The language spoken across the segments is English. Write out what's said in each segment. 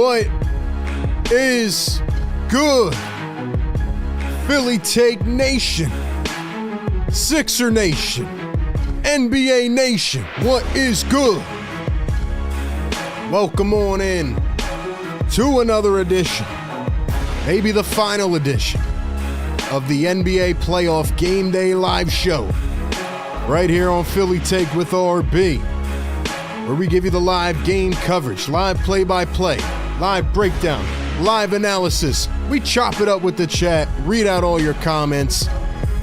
What is good? Philly Take Nation, Sixer Nation, NBA Nation, what is good? Welcome on in to another edition, maybe the final edition, of the NBA Playoff Game Day Live Show, right here on Philly Take with RB, where we give you the live game coverage, live play-by-play, live breakdown, live analysis. We chop it up with the chat, read out all your comments,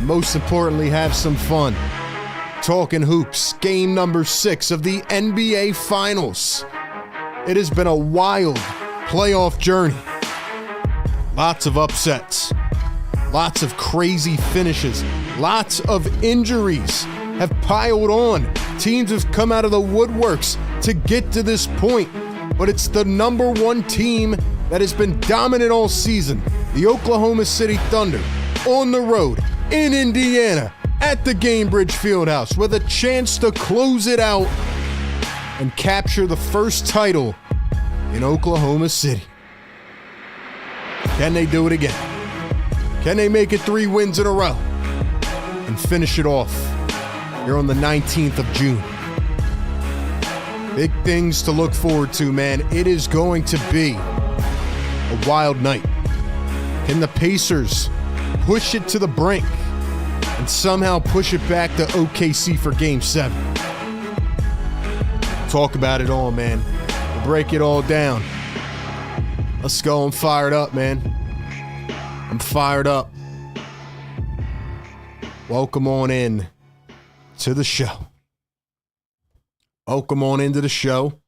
most importantly, have some fun. Talking hoops, game number 6 of the NBA Finals. It has been a wild playoff journey. Lots of upsets, lots of crazy finishes, lots of injuries have piled on. Teams have come out of the woodworks to get to this point, but it's the number one team that has been dominant all season, the Oklahoma City Thunder, on the road in Indiana at the Gainbridge Fieldhouse with a chance to close it out and capture the first title in Oklahoma City. Can they do it again? Can they make it 3 wins in a row and finish it off here on the 19th of June? Big things to look forward to, man. It is going to be a wild night. Can the Pacers push it to the brink and somehow push it back to OKC for Game 7? Talk about it all, man. We'll break it all down. Let's go. I'm fired up, man. I'm fired up. Welcome on in to the show. Welcome on into the show.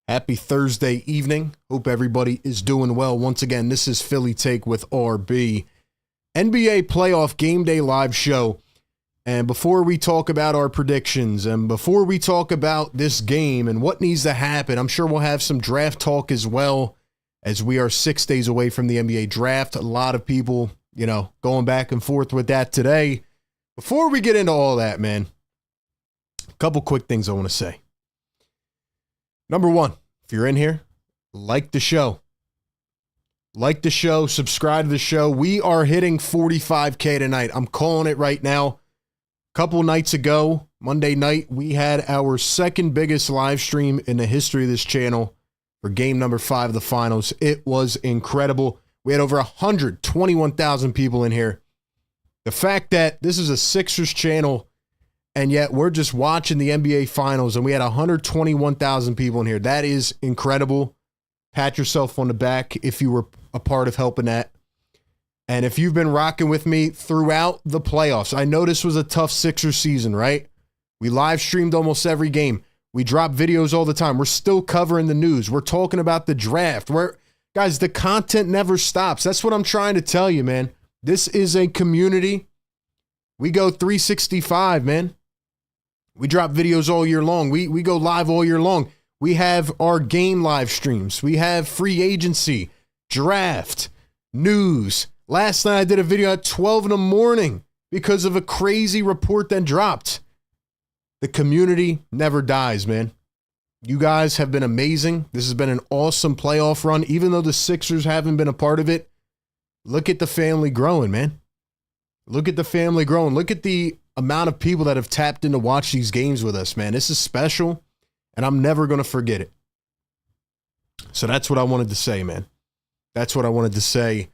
Happy Thursday evening. Hope everybody is doing well. Once again, this is Philly Take with RB, NBA Playoff Game Day Live Show. And before we talk about our predictions and before we talk about this game and what needs to happen, I'm sure we'll have some draft talk as well, as we are 6 days away from the NBA draft. A lot of people, going back and forth with that today. Before we get into all that, man, a couple quick things I want to say. Number one, if you're in here, like the show. Like the show, subscribe to the show. We are hitting 45K tonight. I'm calling it right now. A couple nights ago, Monday night, we had our second biggest live stream in the history of this channel for game number 5 of the finals. It was incredible. We had over 121,000 people in here. The fact that this is a Sixers channel and yet we're just watching the NBA finals and we had 121,000 people in here, that is incredible. Pat yourself on the back if you were a part of helping that. And if you've been rocking with me throughout the playoffs, I know this was a tough Sixers season, right? We live streamed almost every game. We drop videos all the time. We're still covering the news. We're talking about the draft. Guys, the content never stops. That's what I'm trying to tell you, man. This is a community. We go 365, man. We drop videos all year long. We go live all year long. We have our game live streams. We have free agency, draft, news. Last night I did a video at 12 in the morning because of a crazy report that dropped. The community never dies, man. You guys have been amazing. This has been an awesome playoff run. Even though the Sixers haven't been a part of it, look at the family growing, man. Look at the family growing. Look at the amount of people that have tapped in to watch these games with us, man. This is special, and I'm never going to forget it. So that's what I wanted to say, man. That's what I wanted to say.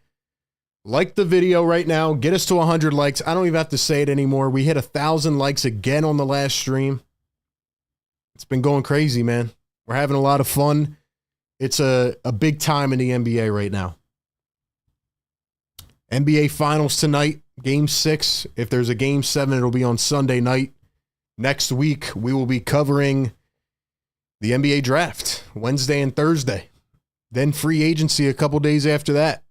Like the video right now. Get us to 100 likes. I don't even have to say it anymore. We hit 1,000 likes again on the last stream. It's been going crazy, man. We're having a lot of fun. It's a big time in the NBA right now. NBA Finals tonight, Game 6. If there's a Game 7, it'll be on Sunday night. Next week, we will be covering the NBA Draft, Wednesday and Thursday. Then free agency a couple days after that.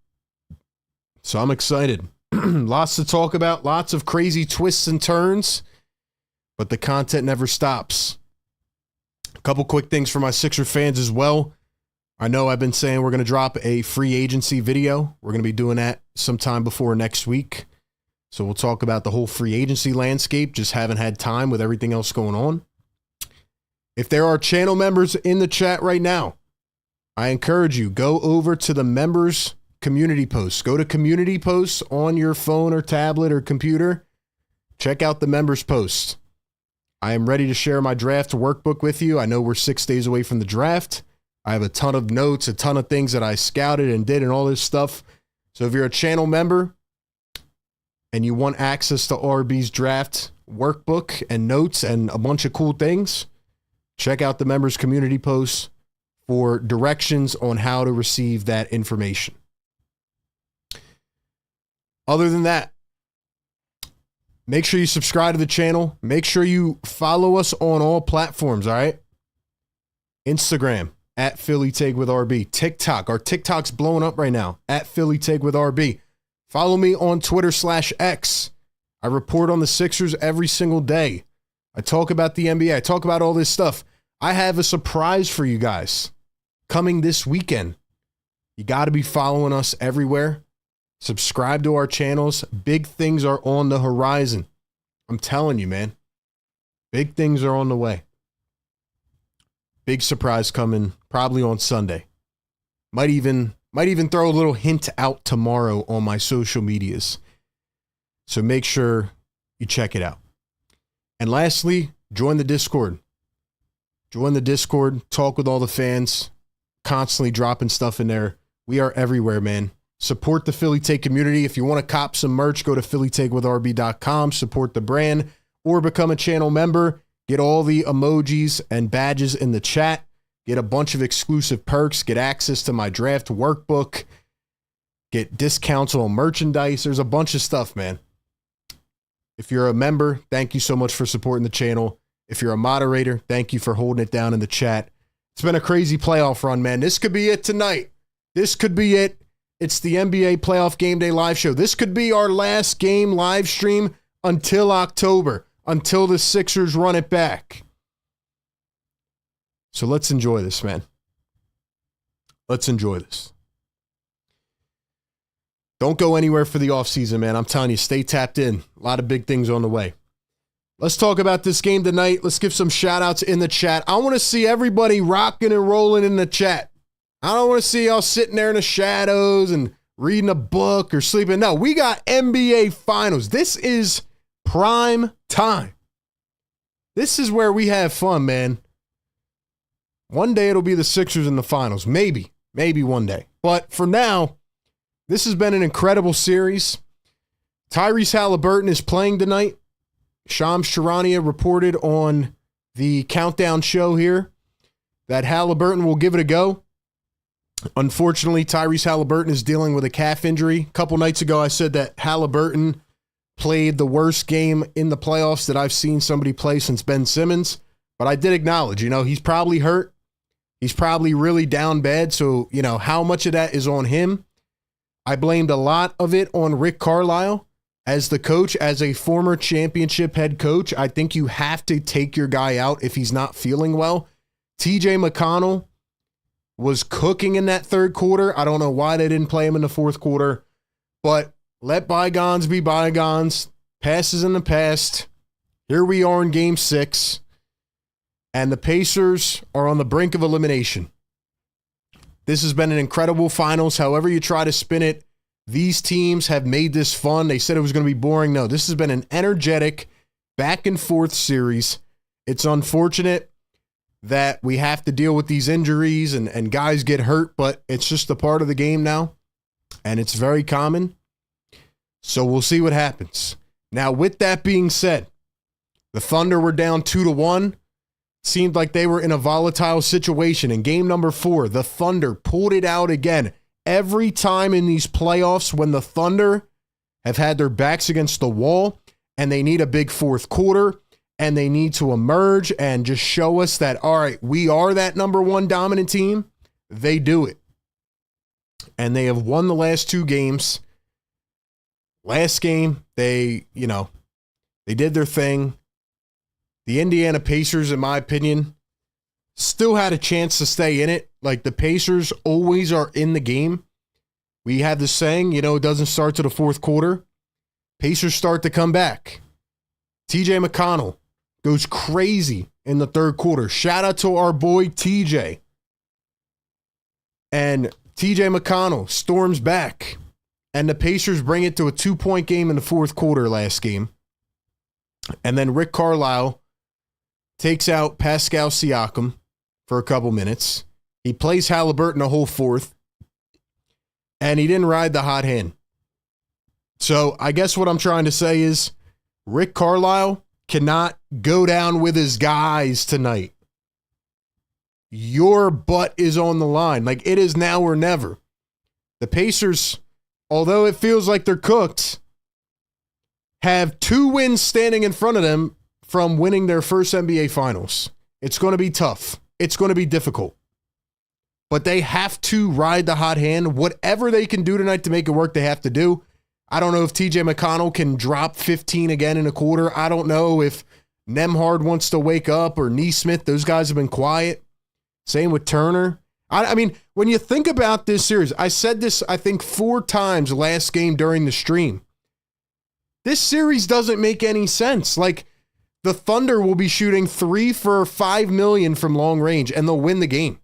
So I'm excited. Lots to talk about, lots of crazy twists and turns, but the content never stops. A couple quick things for my Sixer fans as well. I know I've been saying we're going to drop a free agency video. We're going to be doing that sometime before next week. So we'll talk about the whole free agency landscape. Just haven't had time with everything else going on. If there are channel members in the chat right now, I encourage you, go over to the members community posts. Go to community posts on your phone or tablet or computer. Check out the members posts. I am ready to share my draft workbook with you. I know we're 6 days away from the draft. I have a ton of notes, a ton of things that I scouted and did and all this stuff. So if you're a channel member and you want access to RB's draft workbook and notes and a bunch of cool things, check out the members community posts for directions on how to receive that information. Other than that, make sure you subscribe to the channel. Make sure you follow us on all platforms, all right? Instagram, at Philly Take with RB. TikTok, our TikTok's blowing up right now, at Philly Take with RB. Follow me on Twitter/X. I report on the Sixers every single day. I talk about the NBA. I talk about all this stuff. I have a surprise for you guys coming this weekend. You got to be following us everywhere. Subscribe to our channels. Big things are on the horizon. I'm telling you, man. Big things are on the way. Big surprise coming probably on Sunday. Might even throw a little hint out tomorrow on my social medias. So make sure you check it out. And lastly, join the Discord. Join the Discord. Talk with all the fans. Constantly dropping stuff in there. We are everywhere, man. Support the Philly Take community. If you want to cop some merch, go to phillytakewithrb.com, support the brand, or become a channel member. Get all the emojis and badges in the chat. Get a bunch of exclusive perks. Get access to my draft workbook. Get discounts on merchandise. There's a bunch of stuff, man. If you're a member, thank you so much for supporting the channel. If you're a moderator, thank you for holding it down in the chat. It's been a crazy playoff run, man. This could be it tonight. This could be it. It's the NBA Playoff Game Day live show. This could be our last game live stream until October, until the Sixers run it back. So let's enjoy this, man. Let's enjoy this. Don't go anywhere for the offseason, man. I'm telling you, stay tapped in. A lot of big things on the way. Let's talk about this game tonight. Let's give some shout outs in the chat. I want to see everybody rocking and rolling in the chat. I don't want to see y'all sitting there in the shadows and reading a book or sleeping. No, we got NBA Finals. This is prime time. This is where we have fun, man. One day it'll be the Sixers in the finals. Maybe one day. But for now, this has been an incredible series. Tyrese Halliburton is playing tonight. Shams Charania reported on the countdown show here that Halliburton will give it a go. Unfortunately, Tyrese Halliburton is dealing with a calf injury. A couple nights ago, I said that Halliburton played the worst game in the playoffs that I've seen somebody play since Ben Simmons. But I did acknowledge, he's probably hurt. He's probably really down bad. So, how much of that is on him? I blamed a lot of it on Rick Carlisle as the coach, as a former championship head coach. I think you have to take your guy out if he's not feeling well. TJ McConnell was cooking in that third quarter. I don't know why they didn't play him in the fourth quarter, but let bygones be bygones. Past is in the past. Here we are in game 6, and the Pacers are on the brink of elimination. This has been an incredible finals. However you try to spin it, these teams have made this fun. They said it was going to be boring. No, this has been an energetic back and forth series. It's unfortunate that we have to deal with these injuries and guys get hurt, but it's just a part of the game now, and it's very common. So we'll see what happens. Now, with that being said, the Thunder were down 2-1. Seemed like they were in a volatile situation. In game number 4, the Thunder pulled it out again. Every time in these playoffs when the Thunder have had their backs against the wall and they need a big fourth quarter, and they need to emerge and just show us that, all right, we are that number 1 dominant team, they do it. And they have won the last 2 games. Last game, they did their thing. The Indiana Pacers, in my opinion, still had a chance to stay in it. Like, the Pacers always are in the game. We have this saying, it doesn't start to the fourth quarter. Pacers start to come back. TJ McConnell goes crazy in the third quarter. Shout out to our boy TJ. And TJ McConnell storms back. And the Pacers bring it to a 2-point game in the fourth quarter last game. And then Rick Carlisle takes out Pascal Siakam for a couple minutes. He plays Halliburton a whole fourth. And he didn't ride the hot hand. So I guess what I'm trying to say is Rick Carlisle cannot go down with his guys tonight. Your butt is on the line. Like, it is now or never. The Pacers, although it feels like they're cooked, have 2 wins standing in front of them from winning their first NBA Finals. It's going to be tough. It's going to be difficult. But they have to ride the hot hand. Whatever they can do tonight to make it work, they have to do. I don't know if TJ McConnell can drop 15 again in a quarter. I don't know if Nembhard wants to wake up or Neesmith. Those guys have been quiet. Same with Turner. I mean, when you think about this series, I said this, I think, 4 times last game during the stream. This series doesn't make any sense. Like, the Thunder will be shooting 3 for $5 million from long range, and they'll win the game.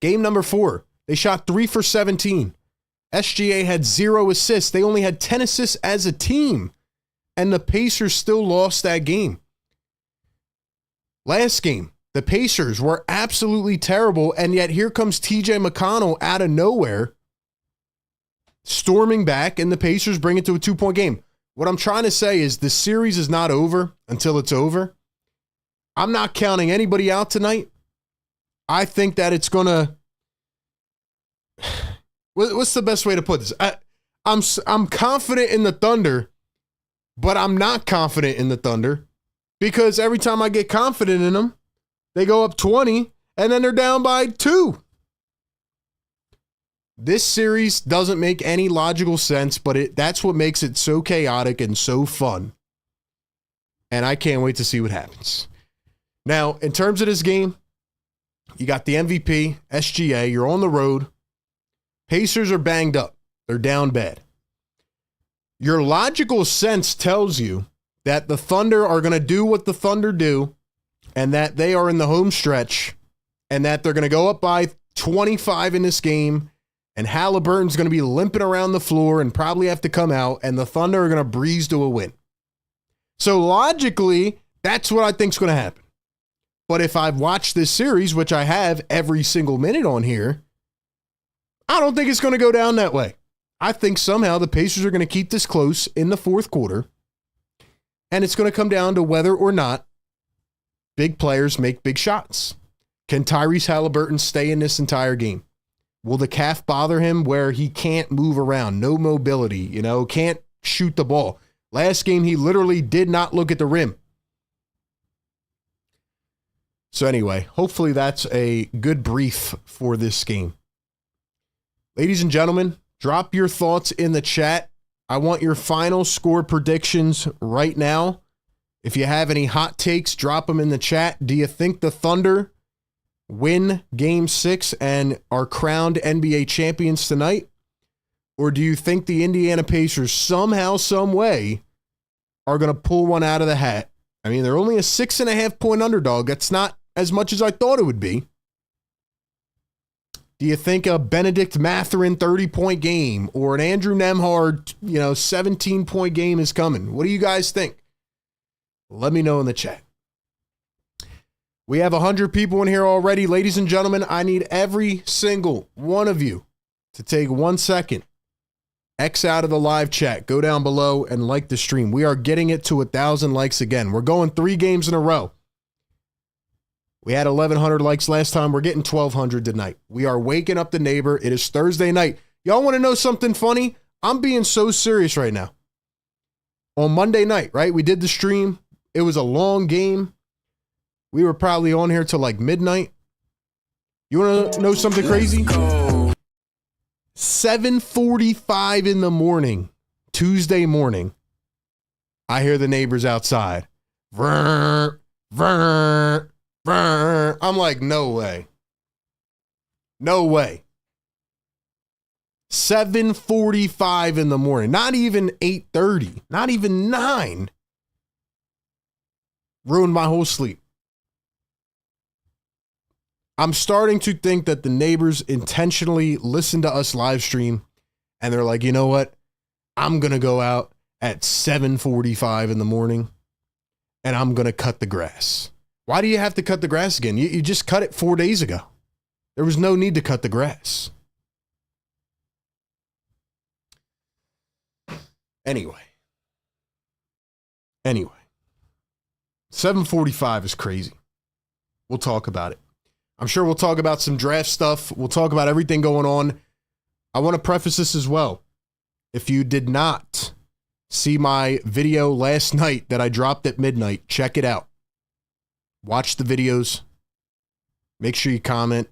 Game number 4, they shot 3 for 17. SGA had 0 assists. They only had 10 assists as a team, and the Pacers still lost that game. Last game, the Pacers were absolutely terrible, and yet here comes TJ McConnell out of nowhere, storming back, and the Pacers bring it to a 2-point game. What I'm trying to say is the series is not over until it's over. I'm not counting anybody out tonight. I think that it's going to... What's the best way to put this? I'm confident in the Thunder, but I'm not confident in the Thunder because every time I get confident in them, they go up 20 and then they're down by 2. This series doesn't make any logical sense, but that's what makes it so chaotic and so fun. And I can't wait to see what happens. Now, in terms of this game, you got the MVP, SGA. You're on the road. Pacers are banged up. They're down bad. Your logical sense tells you that the Thunder are going to do what the Thunder do and that they are in the home stretch and that they're going to go up by 25 in this game and Halliburton's going to be limping around the floor and probably have to come out and the Thunder are going to breeze to a win. So logically, that's what I think is going to happen. But if I've watched this series, which I have every single minute on here, I don't think it's going to go down that way. I think somehow the Pacers are going to keep this close in the fourth quarter, and it's going to come down to whether or not big players make big shots. Can Tyrese Halliburton stay in this entire game? Will the calf bother him where he can't move around, no mobility, can't shoot the ball? Last game, he literally did not look at the rim. So anyway, hopefully that's a good brief for this game. Ladies and gentlemen, drop your thoughts in the chat. I want your final score predictions right now. If you have any hot takes, drop them in the chat. Do you think the Thunder win Game 6 and are crowned NBA champions tonight? Or do you think the Indiana Pacers somehow, some way are going to pull one out of the hat? I mean, they're only a 6.5-point underdog. That's not as much as I thought it would be. Do you think a Benedict Mathurin 30-point game or an Andrew Nembhard, 17-point game is coming? What do you guys think? Let me know in the chat. We have 100 people in here already. Ladies and gentlemen, I need every single one of you to take 1 second, X out of the live chat, go down below and like the stream. We are getting it to 1,000 likes again. We're going 3 games in a row. We had 1,100 likes last time. We're getting 1,200 tonight. We are waking up the neighbor. It is Thursday night. Y'all want to know something funny? I'm being so serious right now. On Monday night, right? We did the stream. It was a long game. We were probably on here till like midnight. You want to know something crazy? 7:45 in the morning, Tuesday morning, I hear the neighbors outside. Vrr, vrr. I'm like, no way. No way. 7:45 in the morning. Not even 8:30. Not even 9. Ruined my whole sleep. I'm starting to think that the neighbors intentionally listen to us live stream and they're like, you know what? I'm going to go out at 7:45 in the morning and I'm going to cut the grass. Why do you have to cut the grass again? You just cut it 4 days ago. There was no need to cut the grass. Anyway, 7:45 is crazy. We'll talk about it. I'm sure we'll talk about some draft stuff. We'll talk about everything going on. I want to preface this as well. If you did not see my video last night that I dropped at midnight, check it out. Watch the videos. Make sure you comment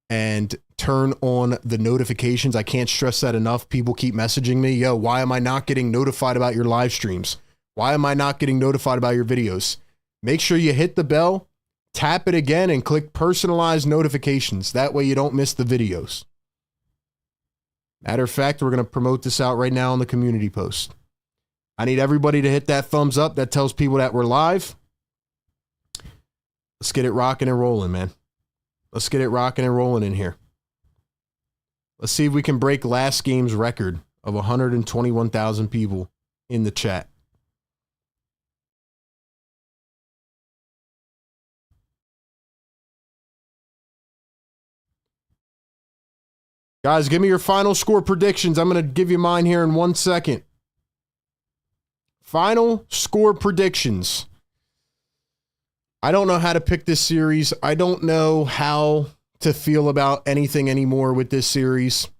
and turn on the notifications. I can't stress that enough. People keep messaging me, yo, why am I not getting notified about your live streams? Why am I not getting notified about your videos? Make sure you hit the bell, tap it again, and click personalized notifications. That way you don't miss the videos. Matter of fact, we're going to promote this out right now on the community post. I need everybody to hit that thumbs up. That tells people that we're live. Let's get it rocking and rolling, man. Let's get it rocking and rolling in here. Let's see if we can break last game's record of 121,000 people in the chat. Guys, give me your final score predictions. I'm going to give you mine here in 1 second. Final score predictions. I don't know how to pick this series. I don't know how to feel about anything anymore with this series.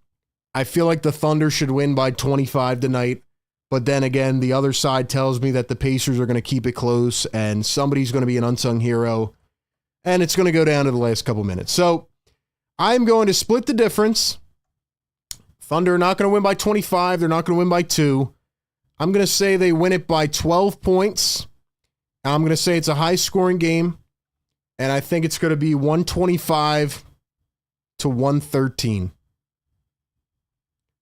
I feel like the Thunder should win by 25 tonight. But then again, the other side tells me that the Pacers are going to keep it close and somebody's going to be an unsung hero. And it's going to go down to the last couple minutes. So I'm going to split the difference. Thunder are not going to win by 25. They're not going to win by 2. I'm going to say they win it by 12 points. I'm going to say it's a high-scoring game, and I think it's going to be 125 to 113.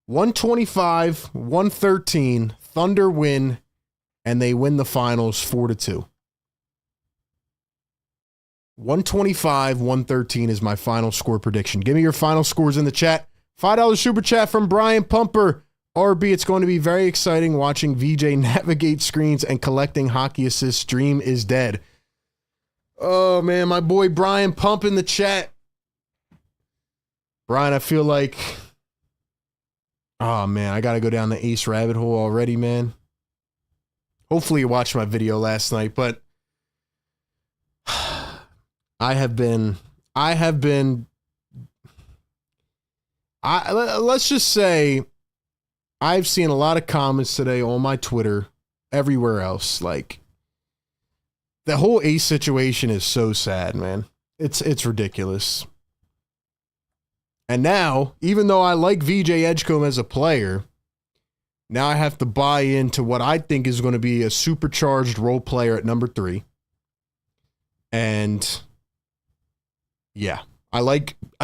125, 113, Thunder win, and they win the finals 4-2. 125, 113 is my final score prediction. Give me your final scores in the chat. $5 super chat from Brian Pumper. RB, it's going to be very exciting watching VJ navigate screens and collecting hockey assists. Dream is dead. Oh, man, my boy Brian Pump in the chat. Brian, I feel like... Oh, man, I got to go down the Ace rabbit hole already, man. Hopefully you watched my video last night, but... let's just say... I've seen a lot of comments today on my Twitter, everywhere else. Like, the whole Ace situation is so sad, man. It's ridiculous. And now, even though I like VJ Edgecombe as a player, now I have to buy into what I think is going to be a supercharged role player at number 3. And yeah, I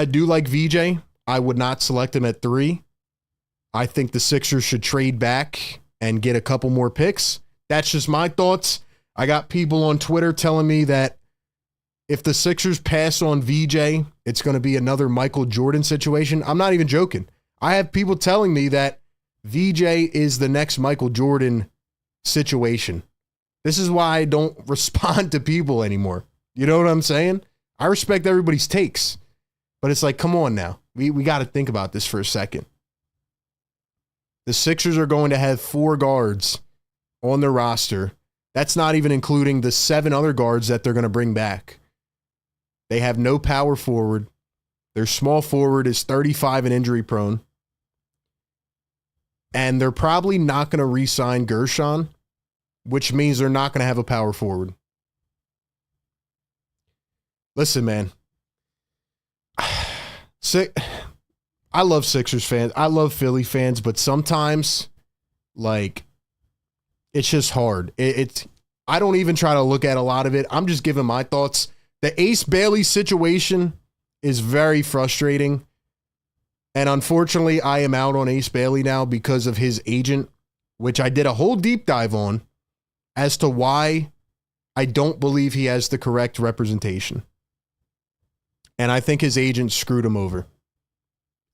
do like VJ. I would not select him at 3. I think the Sixers should trade back and get a couple more picks. That's just my thoughts. I got people on Twitter telling me that if the Sixers pass on VJ, it's going to be another Michael Jordan situation. I'm not even joking. I have people telling me that VJ is the next Michael Jordan situation. This is why I don't respond to people anymore. You know what I'm saying? I respect everybody's takes, but it's like, come on now. We got to think about this for a second. The Sixers are going to have 4 guards on their roster. That's not even including the 7 other guards that they're going to bring back. They have no power forward. Their small forward is 35 and injury prone. And they're probably not going to re-sign Gershon, which means they're not going to have a power forward. Listen, man. I love Sixers fans. I love Philly fans, but sometimes, like, it's just hard. I don't even try to look at a lot of it. I'm just giving my thoughts. The Ace Bailey situation is very frustrating. And unfortunately, I am out on Ace Bailey now because of his agent, which I did a whole deep dive on as to why I don't believe he has the correct representation. And I think his agent screwed him over.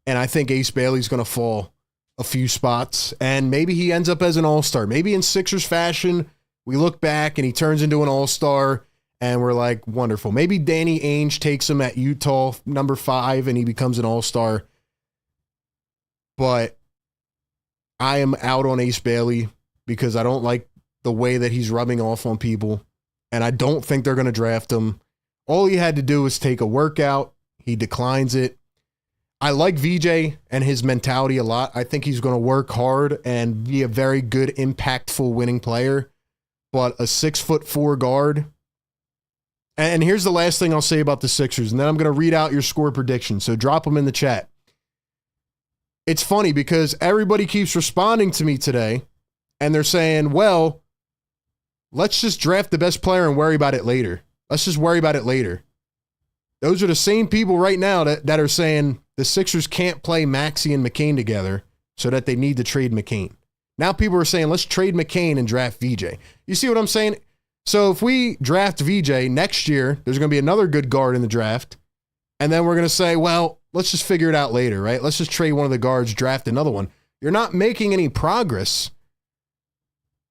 And I think Ace Bailey's going to fall a few spots. And maybe he ends up as an all-star. Maybe in Sixers fashion, we look back and he turns into an all-star and we're like, wonderful. Maybe Danny Ainge takes him at Utah, number 5, and he becomes an all-star. But I am out on Ace Bailey because I don't like the way that he's rubbing off on people. And I don't think they're going to draft him. All he had to do was take a workout. He declines it. I like VJ and his mentality a lot. I think he's going to work hard and be a very good, impactful winning player. But a 6'4" guard. And here's the last thing I'll say about the Sixers, and then I'm going to read out your score prediction. So drop them in the chat. It's funny because everybody keeps responding to me today, and they're saying, well, let's just draft the best player and worry about it later. Let's just worry about it later. Those are the same people right now that are saying the Sixers can't play Maxey and McCain together so that they need to trade McCain. Now people are saying, let's trade McCain and draft VJ. You see what I'm saying? So if we draft VJ next year, there's going to be another good guard in the draft. And then we're going to say, well, let's just figure it out later, right? Let's just trade one of the guards, draft another one. You're not making any progress.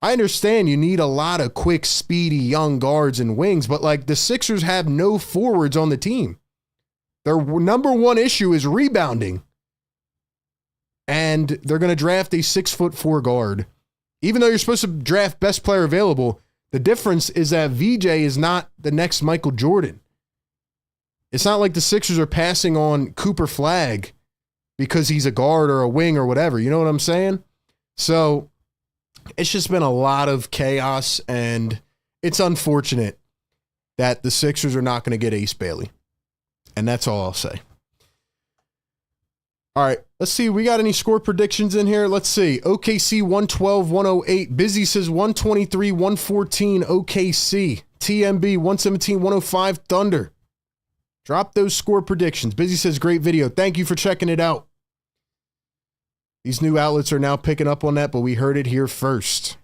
I understand you need a lot of quick, speedy, young guards and wings, but like the Sixers have no forwards on the team. Their number one issue is rebounding. And they're going to draft a 6'4" guard. Even though you're supposed to draft best player available, the difference is that VJ is not the next Michael Jordan. It's not like the Sixers are passing on Cooper Flagg because he's a guard or a wing or whatever. You know what I'm saying? So it's just been a lot of chaos, and it's unfortunate that the Sixers are not going to get Ace Bailey. And that's all I'll say. All right, let's see. We got any score predictions in here? Let's see. OKC 112-108. Busy says 123-114 OKC. TMB 117-105 Thunder. Drop those score predictions. Busy says great video. Thank you for checking it out. These new outlets are now picking up on that, but we heard it here first.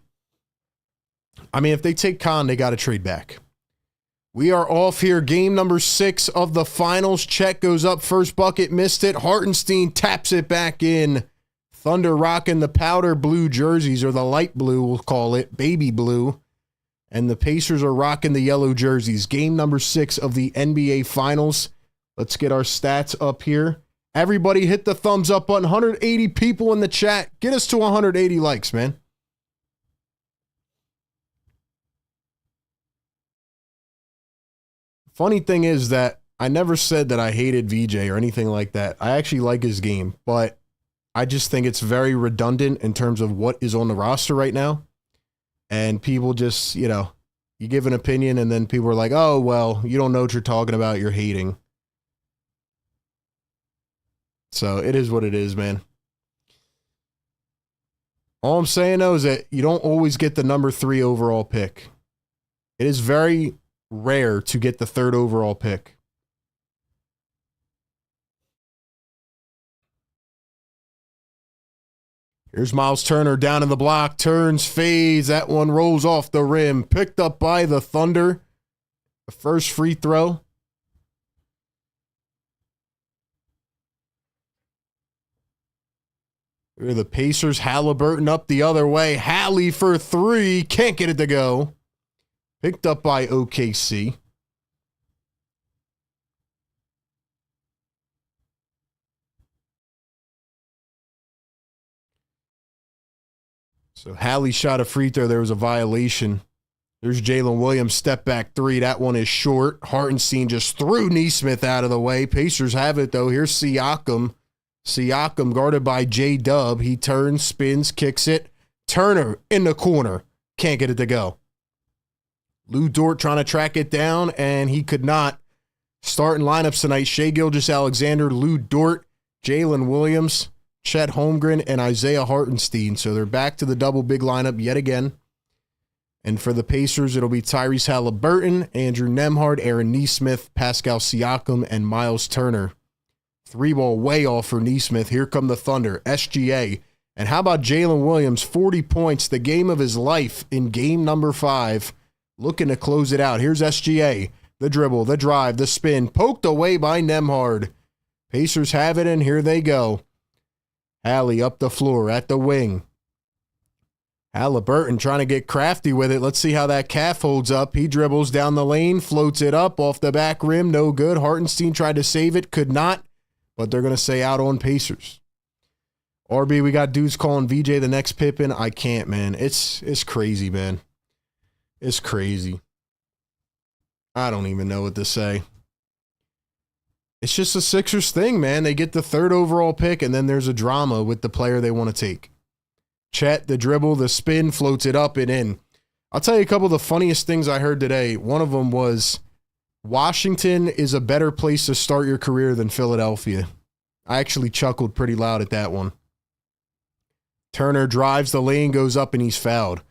I mean, if they take Khan, they got to trade back. We are off here. Game number 6 of the finals. Check goes up. First bucket, missed it. Hartenstein taps it back in. Thunder rocking the powder blue jerseys, or the light blue, we'll call it, baby blue. And the Pacers are rocking the yellow jerseys. Game number 6 of the NBA finals. Let's get our stats up here. Everybody hit the thumbs up button. 180 people in the chat. Get us to 180 likes, man. Funny thing is that I never said that I hated VJ or anything like that. I actually like his game, but I just think it's very redundant in terms of what is on the roster right now. And people just, you know, you give an opinion and then people are like, oh, well, you don't know what you're talking about. You're hating. So it is what it is, man. All I'm saying, though, is that you don't always get the number 3 overall pick. It is very rare to get the 3rd overall pick. Here's Miles Turner down in the block, turns, fades. That one rolls off the rim. Picked up by the Thunder. The first free throw. Here are the Pacers. Halliburton up the other way. Hallie for 3. Can't get it to go. Picked up by OKC. So Hallie shot a free throw. There was a violation. There's Jalen Williams, step back 3. That one is short. Hartenstein just threw Neesmith out of the way. Pacers have it, though. Here's Siakam. Siakam guarded by J-Dub. He turns, spins, kicks it. Turner in the corner. Can't get it to go. Lou Dort trying to track it down, and he could not. Starting lineups tonight, Shai Gilgeous-Alexander, Lou Dort, Jalen Williams, Chet Holmgren, and Isaiah Hartenstein. So they're back to the double big lineup yet again. And for the Pacers, it'll be Tyrese Halliburton, Andrew Nembhard, Aaron Neesmith, Pascal Siakam, and Miles Turner. 3-ball way off for Neesmith. Here come the Thunder, SGA. And how about Jalen Williams, 40 points, the game of his life in game number 5. Looking to close it out. Here's SGA. the dribble, the drive, the spin, poked away by Nembhard. Pacers have it, and here they go. Hallie up the floor at the wing. Haliburton trying to get crafty with it. Let's see how that calf holds up. He dribbles down the lane, floats it up off the back rim. No good. Hartenstein tried to save it, could not, but they're going to say out on Pacers. RB, we got dudes calling VJ the next Pippen. I can't, man. It's crazy, man. It's crazy. I don't even know what to say. It's just a Sixers thing, man. They get the 3rd overall pick, and then there's a drama with the player they want to take. Chet, the dribble, the spin, floats it up and in. I'll tell you a couple of the funniest things I heard today. One of them was Washington is a better place to start your career than Philadelphia. I actually chuckled pretty loud at that one. Turner drives the lane, goes up, and he's fouled.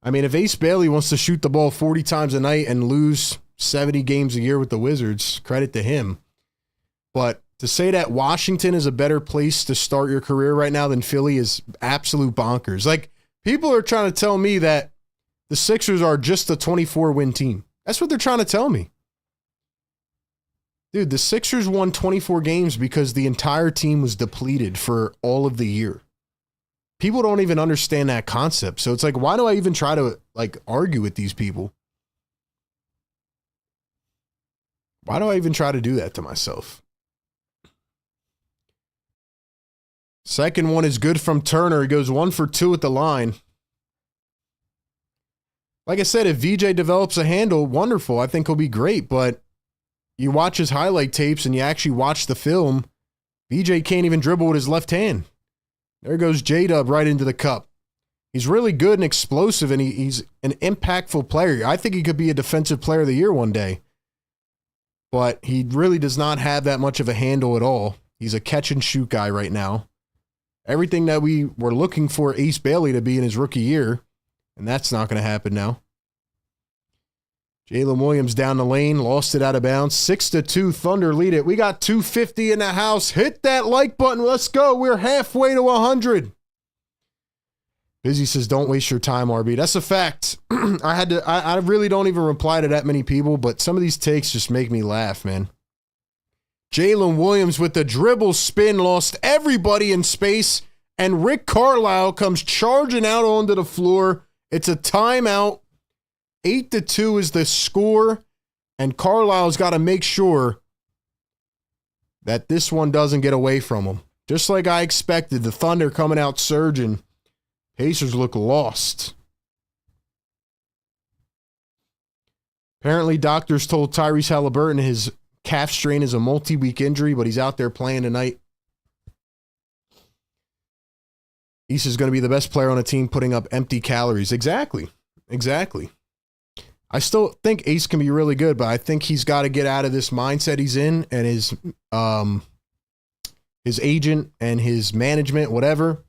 I mean, if Ace Bailey wants to shoot the ball 40 times a night and lose 70 games a year with the Wizards, credit to him. But to say that Washington is a better place to start your career right now than Philly is absolute bonkers. Like, people are trying to tell me that the Sixers are just a 24-win team. That's what they're trying to tell me. Dude, the Sixers won 24 games because the entire team was depleted for all of the year. People don't even understand that concept. So it's like, why do I even try to, like, argue with these people? Why do I even try to do that to myself? Second one is good from Turner. He goes 1 for 2 at the line. Like I said, if VJ develops a handle, wonderful. I think he'll be great. But you watch his highlight tapes and you actually watch the film, VJ can't even dribble with his left hand. There goes J-Dub right into the cup. He's really good and explosive, and he's an impactful player. I think he could be a defensive player of the year one day. But he really does not have that much of a handle at all. He's a catch-and-shoot guy right now. Everything that we were looking for Ace Bailey to be in his rookie year, and that's not going to happen now. Jalen Williams down the lane, lost it out of bounds. 6-2, Thunder lead it. We got 250 in the house. Hit that like button. Let's go. We're halfway to 100. Busy says, don't waste your time, RB. That's a fact. I really don't even reply to that many people, but some of these takes just make me laugh, man. Jalen Williams with the dribble spin lost everybody in space, and Rick Carlisle comes charging out onto the floor. It's a timeout. 8-2 is the score, and Carlisle's got to make sure that this one doesn't get away from him. Just like I expected, the Thunder coming out surging. Pacers look lost. Apparently, doctors told Tyrese Haliburton his calf strain is a multi-week injury, but he's out there playing tonight. Ace is going to be the best player on a team putting up empty calories. Exactly. I still think Ace can be really good, but I think he's got to get out of this mindset he's in, and his agent and his management, whatever,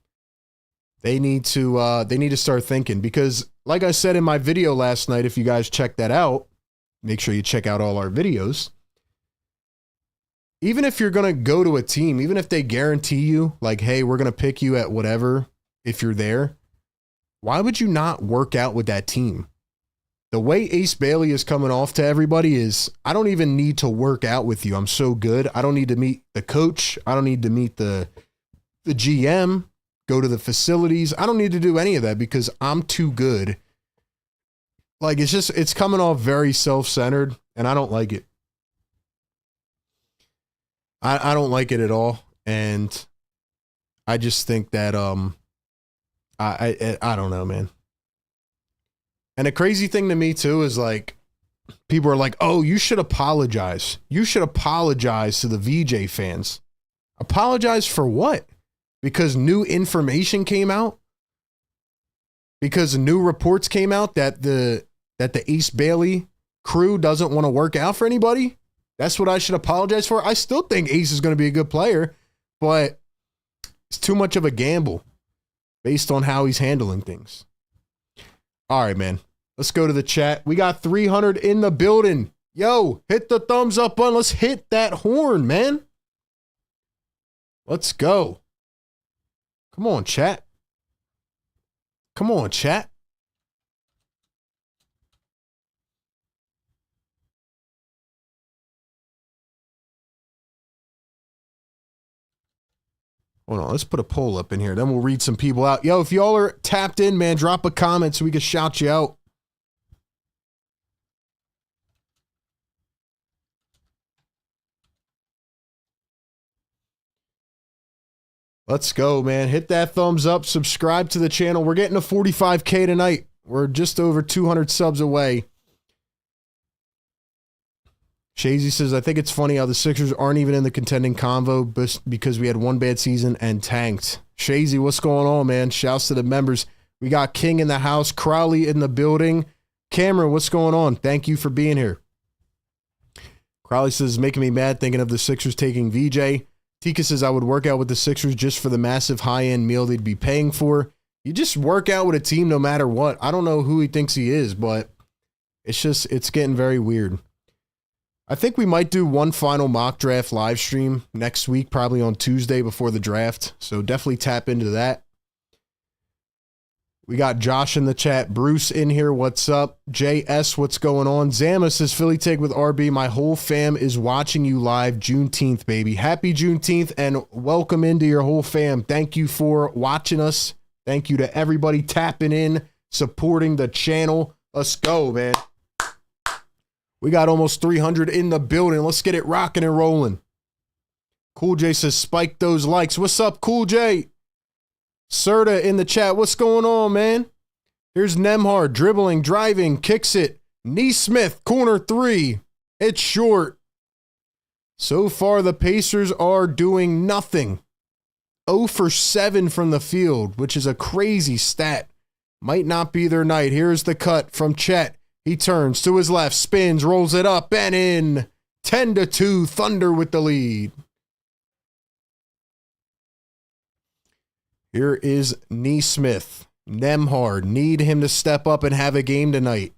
they need to start thinking, because like I said in my video last night, if you guys check that out, make sure you check out all our videos. Even if you're going to go to a team, even if they guarantee you, like, hey, we're going to pick you at whatever, if you're there, why would you not work out with that team? The way Ace Bailey is coming off to everybody is, I don't even need to work out with you. I'm so good. I don't need to meet the coach. I don't need to meet the GM, go to the facilities. I don't need to do any of that because I'm too good. Like, it's coming off very self-centered, and I don't like it. I don't like it at all, and I just think that I don't know, man. And a crazy thing to me too is, like, people are like, "Oh, you should apologize. You should apologize to the VJ fans." Apologize for what? Because new information came out? Because new reports came out that the Ace Bailey crew doesn't want to work out for anybody? That's what I should apologize for? I still think Ace is going to be a good player, but it's too much of a gamble based on how he's handling things. All right, man. Let's go to the chat. We got 300 in the building. Yo, hit the thumbs up button. Let's hit that horn, man. Let's go. Come on, chat. Come on, chat. Hold on, let's put a poll up in here. Then we'll read some people out. Yo, if y'all are tapped in, man, drop a comment so we can shout you out. Let's go, man. Hit that thumbs up. Subscribe to the channel. We're getting to 45K tonight. We're just over 200 subs away. Shazy says, I think it's funny how the Sixers aren't even in the contending convo because we had one bad season and tanked. Shazy, what's going on, man? Shouts to the members. We got King in the house, Crowley in the building. Cameron, what's going on? Thank you for being here. Crowley says, making me mad thinking of the Sixers taking VJ. Tika says, I would work out with the Sixers just for the massive high-end meal they'd be paying for. You just work out with a team no matter what. I don't know who he thinks he is, but it's getting very weird. I think we might do one final mock draft live stream next week, probably on Tuesday before the draft. So definitely tap into that. We got Josh in the chat. Bruce in here. What's up? JS, what's going on? Zama says, Philly Take with RB. My whole fam is watching you live Juneteenth, baby. Happy Juneteenth and welcome into your whole fam. Thank you for watching us. Thank you to everybody tapping in, supporting the channel. Let's go, man. We got almost 300 in the building. Let's get it rocking and rolling. Cool J says, spike those likes. What's up, Cool J? Serta in the chat. What's going on, man? Here's Nemhard dribbling, driving, kicks it. Neesmith, corner three. It's short. So far, the Pacers are doing nothing. 0 for 7 from the field, which is a crazy stat. Might not be their night. Here's the cut from Chet. He turns to his left, spins, rolls it up, and in. 10-2, Thunder with the lead. Here is Neesmith. Nemhard, need him to step up and have a game tonight.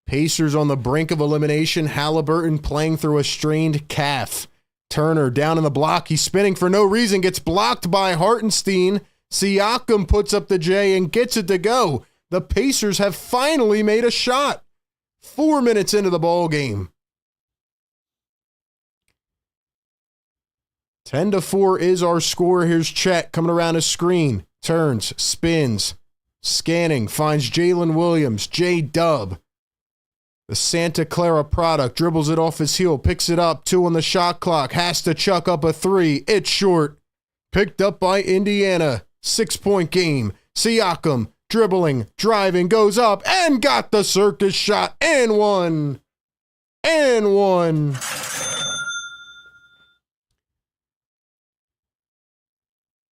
Pacers on the brink of elimination. Halliburton playing through a strained calf. Turner down in the block. He's spinning for no reason. Gets blocked by Hartenstein. Siakam puts up the J and gets it to go. The Pacers have finally made a shot. 4 minutes into the ball game. 10-4 is our score. Here's Chet coming around his screen. Turns, spins, scanning, finds Jalen Williams. J-Dub. The Santa Clara product dribbles it off his heel, picks it up. 2 on the shot clock. Has to chuck up a 3. It's short. Picked up by Indiana. 6-point game. Siakam. Dribbling, driving, goes up, and got the circus shot, and one. And one.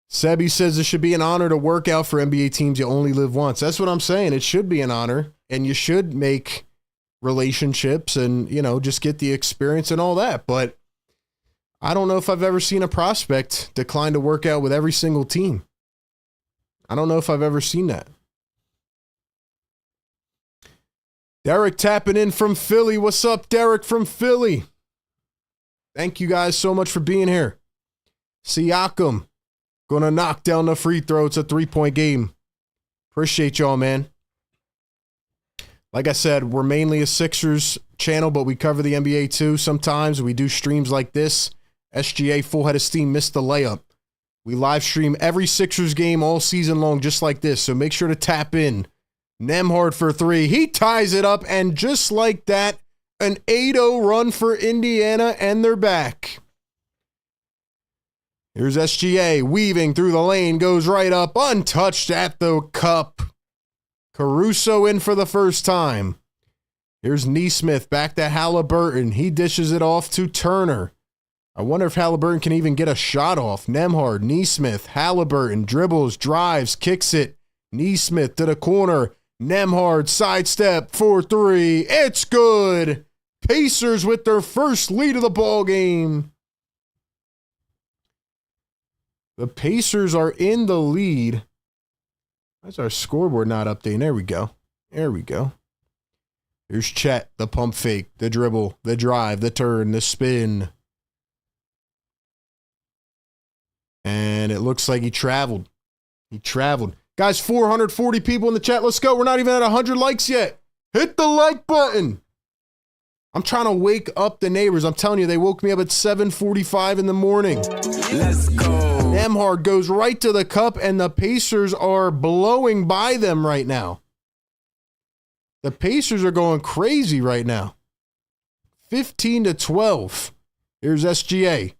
Sebi says it should be an honor to work out for NBA teams. You only live once. That's what I'm saying. It should be an honor, and you should make relationships and, you know, just get the experience and all that. But I don't know if I've ever seen a prospect decline to work out with every single team. I don't know if I've ever seen that. Derek tapping in from Philly. What's up, Derek from Philly? Thank you guys so much for being here. Siakam gonna knock down the free throw. It's a 3-point game. Appreciate y'all, man. Like I said, we're mainly a Sixers channel, but we cover the NBA too. Sometimes we do streams like this. SGA Full Head of Steam missed the layup. We live stream every Sixers game all season long just like this, so make sure to tap in. Nemhard for 3. He ties it up, and just like that, an 8-0 run for Indiana, and they're back. Here's SGA weaving through the lane, goes right up, untouched at the cup. Caruso in for the first time. Here's Neesmith back to Halliburton. He dishes it off to Turner. I wonder if Halliburton can even get a shot off. Nemhard, Neesmith, Halliburton, dribbles, drives, kicks it. Neesmith to the corner. Nemhard sidestep for 3. It's good. Pacers with their first lead of the ball game. The Pacers are in the lead. Why's our scoreboard not updating? There we go. There we go. Here's Chet, the pump fake, the dribble, the drive, the turn, the spin. And it looks like he traveled. He traveled. Guys, 440 people in the chat. Let's go. We're not even at 100 likes yet. Hit the like button. I'm trying to wake up the neighbors. I'm telling you, they woke me up at 7:45 in the morning. Let's go. Nembhard goes right to the cup, and the Pacers are blowing by them right now. The Pacers are going crazy right now. 15-12. Here's SGA.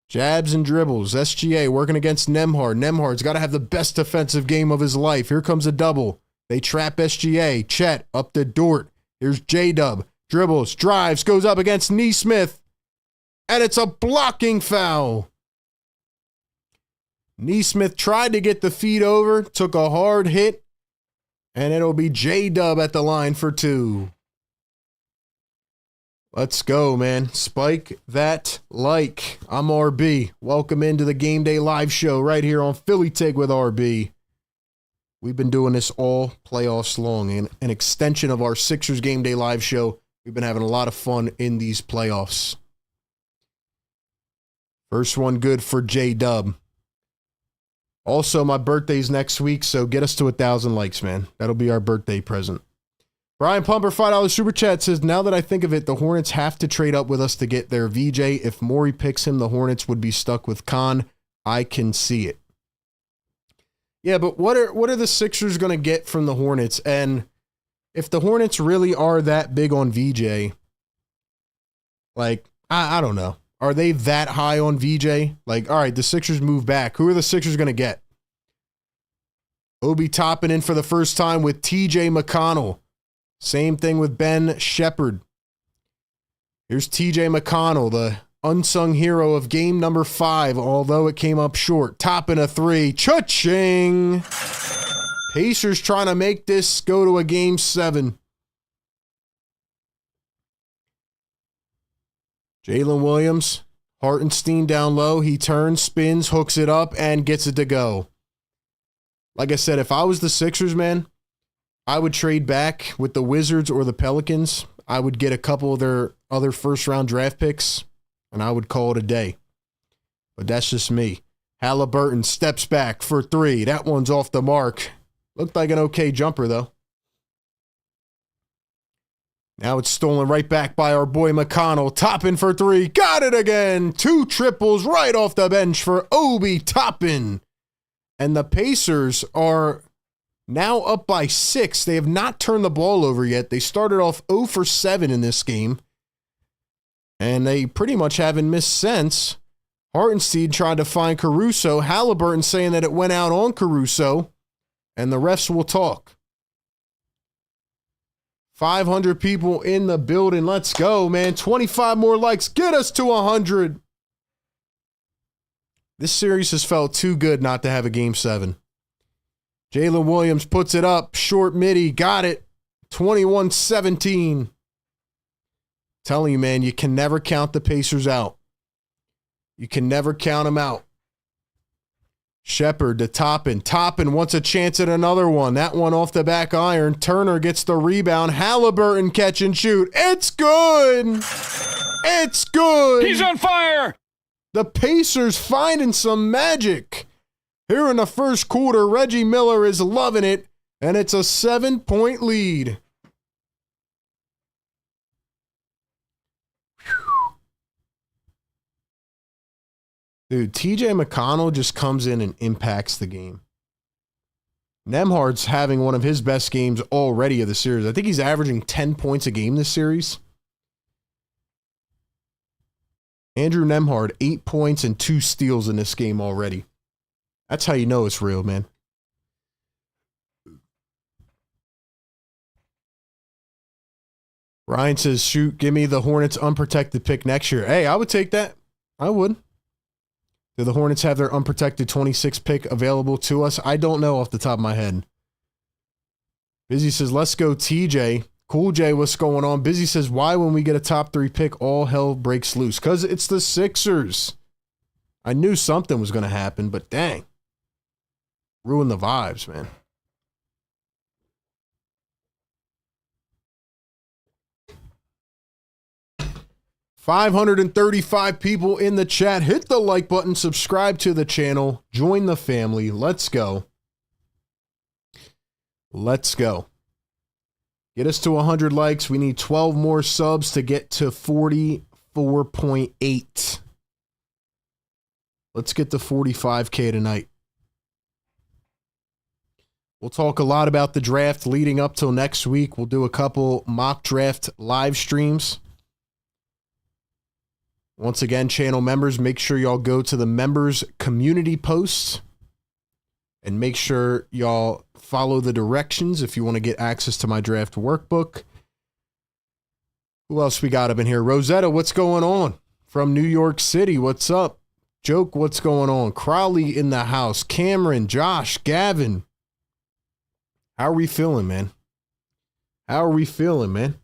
Jabs and dribbles. SGA working against Nembhard. Nembhard's got to have the best defensive game of his life. Here comes a double. They trap SGA. Chet up to Dort. Here's J-Dub. Dribbles, drives, goes up against Nesmith. And it's a blocking foul. Nesmith tried to get the feed over, took a hard hit, and it'll be J-Dub at the line for 2. Let's go, man. Spike that like. I'm RB. Welcome into the Game Day Live show right here on Philly Take with RB. We've been doing this all playoffs long, and an extension of our Sixers Game Day Live show. We've been having a lot of fun in these playoffs. First one good for J-Dub. Also, my birthday's next week, so get us to 1,000 likes, man. That'll be our birthday present. Brian Pumper, $5 Super Chat says, now that I think of it, the Hornets have to trade up with us to get their VJ. If Morey picks him, the Hornets would be stuck with Khan. I can see it. Yeah, but what are the Sixers going to get from the Hornets? And if the Hornets really are that big on VJ, like, I don't know. Are they that high on VJ? Like, all right, the Sixers move back. Who are the Sixers going to get? Obi Toppin in for the first time with TJ McConnell. Same thing with Ben Shepherd. Here's TJ McConnell, the unsung hero of game number 5, although it came up short. Toppin a 3. Cha-ching! Pacers trying to make this go to a game 7. Jalen Williams, Hartenstein down low. He turns, spins, hooks it up, and gets it to go. Like I said, if I was the Sixers, man, I would trade back with the Wizards or the Pelicans. I would get a couple of their other first-round draft picks, and I would call it a day. But that's just me. Halliburton steps back for 3. That one's off the mark. Looked like an okay jumper, though. Now it's stolen right back by our boy McConnell. Toppin for 3. Got it again. 2 triples right off the bench for Obi Toppin. And the Pacers are now up by 6. They have not turned the ball over yet. They started off 0 for 7 in this game. And they pretty much haven't missed since. Hartenstein tried to find Caruso. Halliburton saying that it went out on Caruso. And the refs will talk. 500 people in the building. Let's go, man. 25 more likes. Get us to 100. This series has felt too good not to have a game 7. Jalen Williams puts it up. Short midi. Got it. 21-17. Telling you, man, you can never count the Pacers out. You can never count them out. Shepherd to Toppin. Toppin wants a chance at another one. That one off the back iron. Turner gets the rebound. Halliburton catch and shoot. It's good. It's good. He's on fire. The Pacers finding some magic. Here in the first quarter, Reggie Miller is loving it, and it's a 7-point lead. Dude, TJ McConnell just comes in and impacts the game. Nembhard's having one of his best games already of the series. I think he's averaging 10 points a game this series. Andrew Nembhard, 8 points and 2 steals in this game already. That's how you know it's real, man. Ryan says, shoot, give me the Hornets unprotected pick next year. Hey, I would take that. I would. Do the Hornets have their unprotected 26 pick available to us? I don't know off the top of my head. Busy says, let's go TJ. Cool J, what's going on? Busy says, why when we get a top 3 pick, all hell breaks loose? Because it's the Sixers. I knew something was going to happen, but dang. Ruin the vibes, man. $535 people in the chat. Hit the like button, subscribe to the channel, join the family. Let's go. Let's go. Get us to 100 likes. We need 12 more subs to get to 44.8. Let's get to 45K tonight. We'll talk a lot about the draft leading up till next week. We'll do a couple mock draft live streams. Once again, channel members, make sure y'all go to the members community posts and make sure y'all follow the directions if you want to get access to my draft workbook. Who else we got up in here? Rosetta, what's going on? From New York City, what's up? Joke, what's going on? Crowley in the house. Cameron, Josh, Gavin. How are we feeling, man? How are we feeling, man?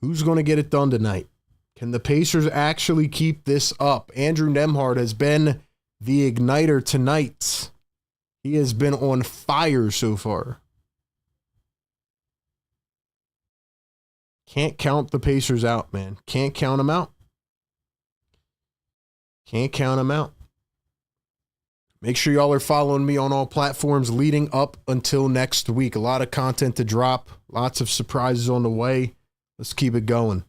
Who's going to get it done tonight? Can the Pacers actually keep this up? Andrew Nembhard has been the igniter tonight. He has been on fire so far. Can't count the Pacers out, man. Can't count them out. Can't count them out. Make sure y'all are following me on all platforms leading up until next week. A lot of content to drop. Lots of surprises on the way. Let's keep it going.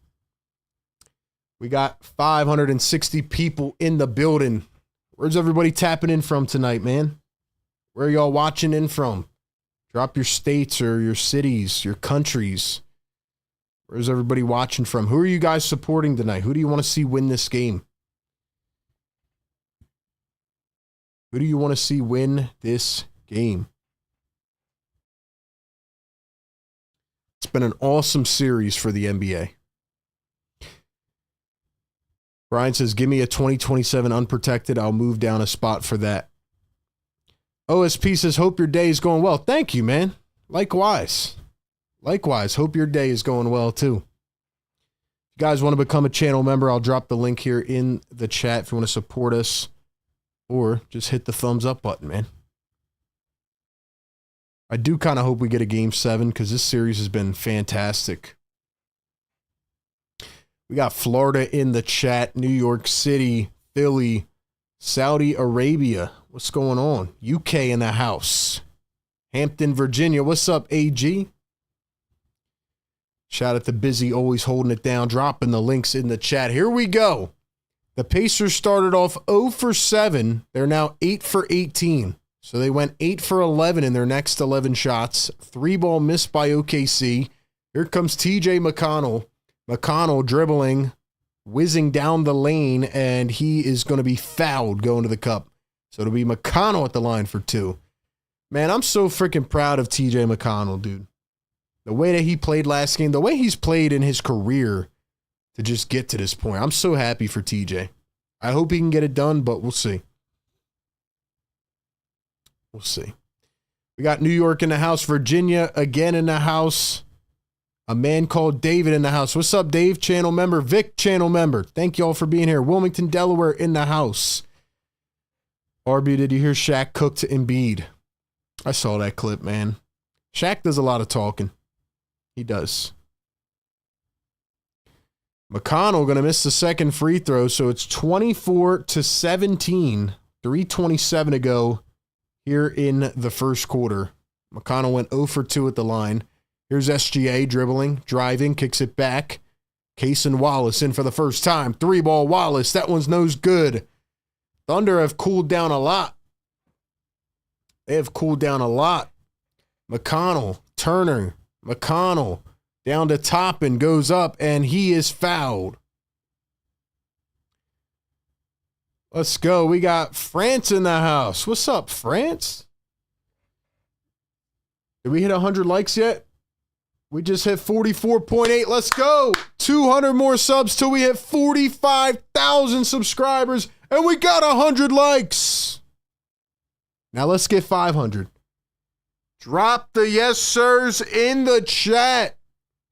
We got 560 people in the building. Where's everybody tapping in from tonight, man? Where are y'all watching in from? Drop your states or your cities, your countries. Where's everybody watching from? Who are you guys supporting tonight? Who do you want to see win this game? Who do you want to see win this game? It's been an awesome series for the NBA. Brian says, give me a 2027 unprotected. I'll move down a spot for that. OSP says, hope your day is going well. Thank you, man. Likewise. Likewise. Hope your day is going well, too. If you guys want to become a channel member, I'll drop the link here in the chat if you want to support us. Or just hit the thumbs up button, man. I do kind of hope we get a game 7 because this series has been fantastic. We got Florida in the chat, New York City, Philly, Saudi Arabia. What's going on? UK in the house. Hampton, Virginia. What's up, AG? Shout out to Busy, always holding it down, dropping the links in the chat. Here we go. The Pacers started off 0 for 7. They're now 8 for 18. So they went 8 for 11 in their next 11 shots. 3-ball missed by OKC. Here comes TJ McConnell. McConnell dribbling, whizzing down the lane, and he is going to be fouled going to the cup. So it'll be McConnell at the line for 2. Man, I'm so freaking proud of TJ McConnell, dude. The way that he played last game, the way he's played in his career to just get to this point. I'm so happy for TJ. I hope he can get it done, but we'll see. We'll see. We got New York in the house, Virginia again in the house. A man called David in the house. What's up, Dave? Channel member. Vic, channel member. Thank y'all for being here. Wilmington, Delaware in the house. RB, did you hear Shaq cook to Embiid? I saw that clip, man. Shaq does a lot of talking. He does. McConnell going to miss the second free throw, so it's 24-17. 3:27 to go here in the first quarter. McConnell went 0 for 2 at the line. Here's SGA dribbling, driving, kicks it back. Cason Wallace in for the first time. 3-ball Wallace. That one's nose good. Thunder have cooled down a lot. They have cooled down a lot. McConnell, Turner, McConnell. Down to Toppin, goes up, and he is fouled. Let's go. We got France in the house. What's up, France? Did we hit 100 likes yet? We just hit 44.8. Let's go. 200 more subs till we hit 45,000 subscribers, and we got 100 likes. Now let's get 500. Drop the yes sirs in the chat.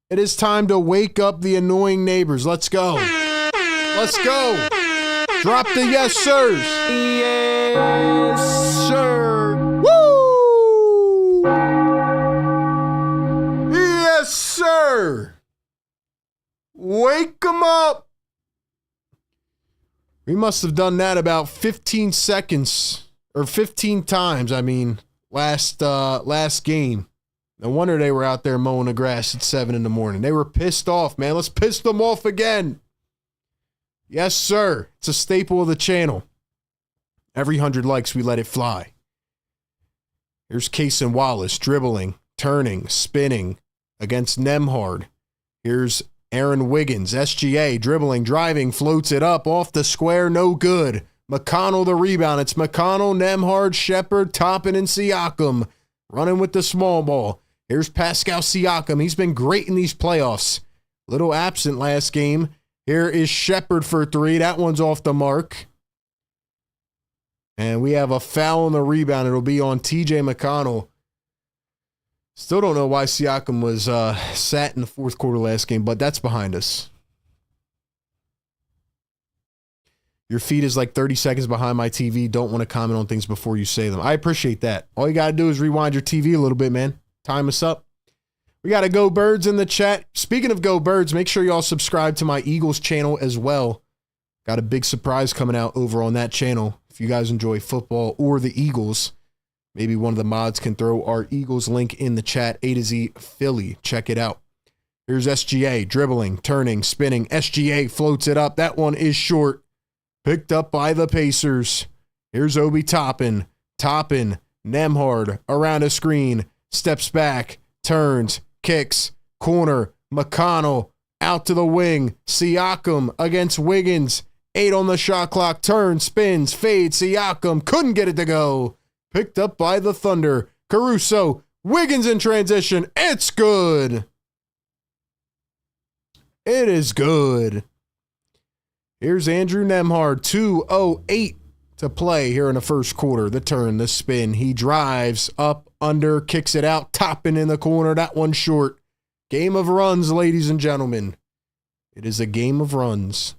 It is time to wake up the annoying neighbors. Let's go. Let's go. Drop the yes, sirs. Yes, sir. Woo! Yes, sir. Wake them up. We must have done that about 15 seconds or 15 times. I mean, last game. No wonder they were out there mowing the grass at 7 in the morning. They were pissed off, man. Let's piss them off again. Yes, sir. It's a staple of the channel. Every 100 likes, we let it fly. Here's Case and Wallace dribbling, turning, spinning against Nemhard. Here's Aaron Wiggins, SGA, dribbling, driving, floats it up off the square, no good. McConnell the rebound. It's McConnell, Nemhard, Shepard, Toppin, and Siakam running with the small ball. Here's Pascal Siakam. He's been great in these playoffs. Little absent last game. Here is Shepard for three. That one's off the mark. And we have a foul on the rebound. It'll be on TJ McConnell. Still don't know why Siakam was sat in the fourth quarter last game, but that's behind us. Your feed is like 30 seconds behind my TV. Don't want to comment on things before you say them. I appreciate that. All you got to do is rewind your TV a little bit, man. Time us up. We got a Go Birds in the chat. Speaking of Go Birds, make sure y'all subscribe to my Eagles channel as well. Got a big surprise coming out over on that channel. If you guys enjoy football or the Eagles, maybe one of the mods can throw our Eagles link in the chat. A to Z Philly. Check it out. Here's SGA dribbling, turning, spinning. SGA floats it up. That one is short. Picked up by the Pacers. Here's Obi Toppin. Toppin, Nemhard around a screen. Steps back, turns, kicks, corner. McConnell out to the wing. Siakam against Wiggins. 8 on the shot clock. Turns, spins, fades. Siakam couldn't get it to go. Picked up by the Thunder. Caruso. Wiggins in transition. It's good. It is good. Here's Andrew Nemhard, 2:08 to play here in the first quarter. The turn, the spin. He drives up, under, kicks it out, Toppin in the corner. That one short. Game of runs, ladies and gentlemen. It is a game of runs.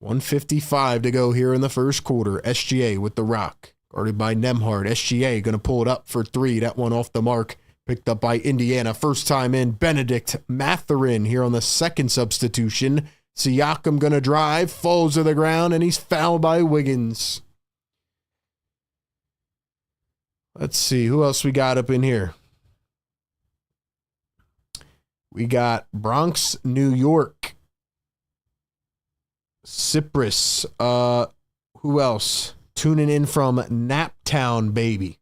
1:55 to go here in the first quarter. SGA with the rock. Guarded by Nemhard. SGA going to pull it up for three. That one off the mark. Picked up by Indiana. First time in. Benedict Mathurin here on the second substitution. Siakam going to drive, falls to the ground, and he's fouled by Wiggins. Let's see, who else we got up in here? We got Bronx, New York. Cyprus. Who else? Tuning in from Naptown, baby.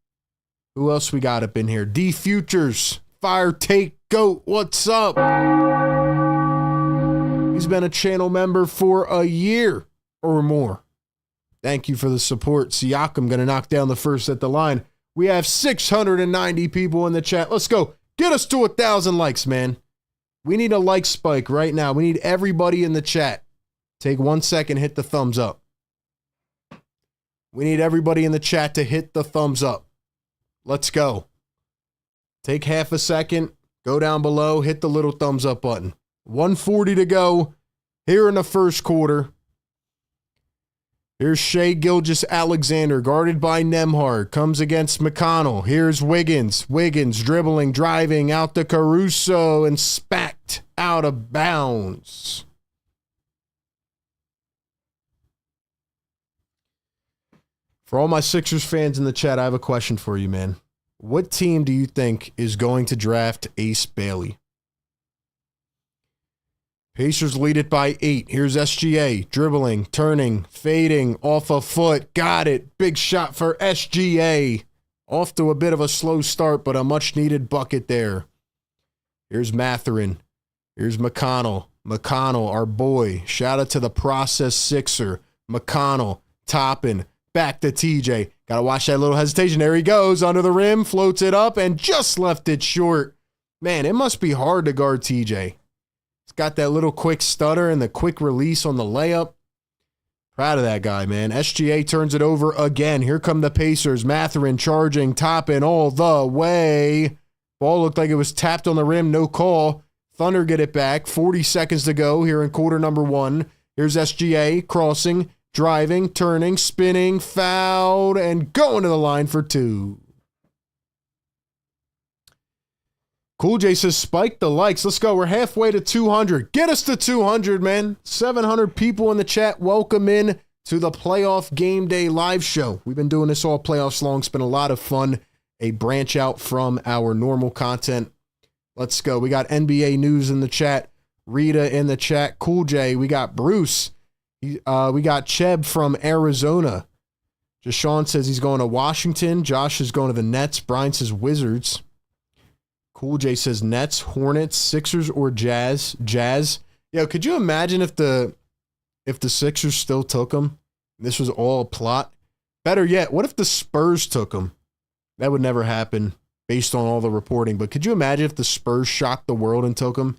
Who else we got up in here? D Futures, Fire Take Goat, what's up? He's been a channel member for a year or more. Thank you for the support. Siakam going to knock down the first at the line. We have 690 people in the chat. Let's go. Get us to 1,000 likes, man. We need a like spike right now. We need everybody in the chat. Take 1 second, hit the thumbs up. We need everybody in the chat to hit the thumbs up. Let's go. Take half a second. Go down below. Hit the little thumbs up button. 1:40 to go here in the first quarter. Here's Gilgeous-Alexander guarded by Nemhard. Comes against McConnell. Here's Wiggins. Wiggins dribbling, driving out to Caruso and spacked out of bounds. For all my Sixers fans in the chat, I have a question for you, man. What team do you think is going to draft Ace Bailey? Pacers lead it by 8. Here's SGA dribbling, turning, fading, off a foot. Got it. Big shot for SGA. Off to a bit of a slow start, but a much-needed bucket there. Here's Mathurin. Here's McConnell. McConnell, our boy. Shout out to the process Sixer. McConnell, Toppin. Back to TJ. Got to watch that little hesitation. There he goes. Under the rim. Floats it up and just left it short. Man, it must be hard to guard TJ. He's got that little quick stutter and the quick release on the layup. Proud of that guy, man. SGA turns it over again. Here come the Pacers. Mathurin charging. Toppin all the way. Ball looked like it was tapped on the rim. No call. Thunder get it back. 40 seconds to go here in quarter number 1. Here's SGA crossing, driving, turning, spinning, fouled, and going to the line for 2. Cool J says, spike the likes. Let's go. We're halfway to 200. Get us to 200, man. 700 people in the chat. Welcome in to the Playoff Game Day live show. We've been doing this all playoffs long. It's been a lot of fun. A branch out from our normal content. Let's go. We got NBA news in the chat. Rita in the chat. Cool J. We got Bruce. We got Cheb from Arizona. Deshaun says he's going to Washington. Josh is going to the Nets. Brian says Wizards. Cool J says Nets, Hornets, Sixers, or Jazz. Jazz. Yo, could you imagine if the Sixers still took him? This was all a plot. Better yet, what if the Spurs took him? That would never happen based on all the reporting. But could you imagine if the Spurs shocked the world and took him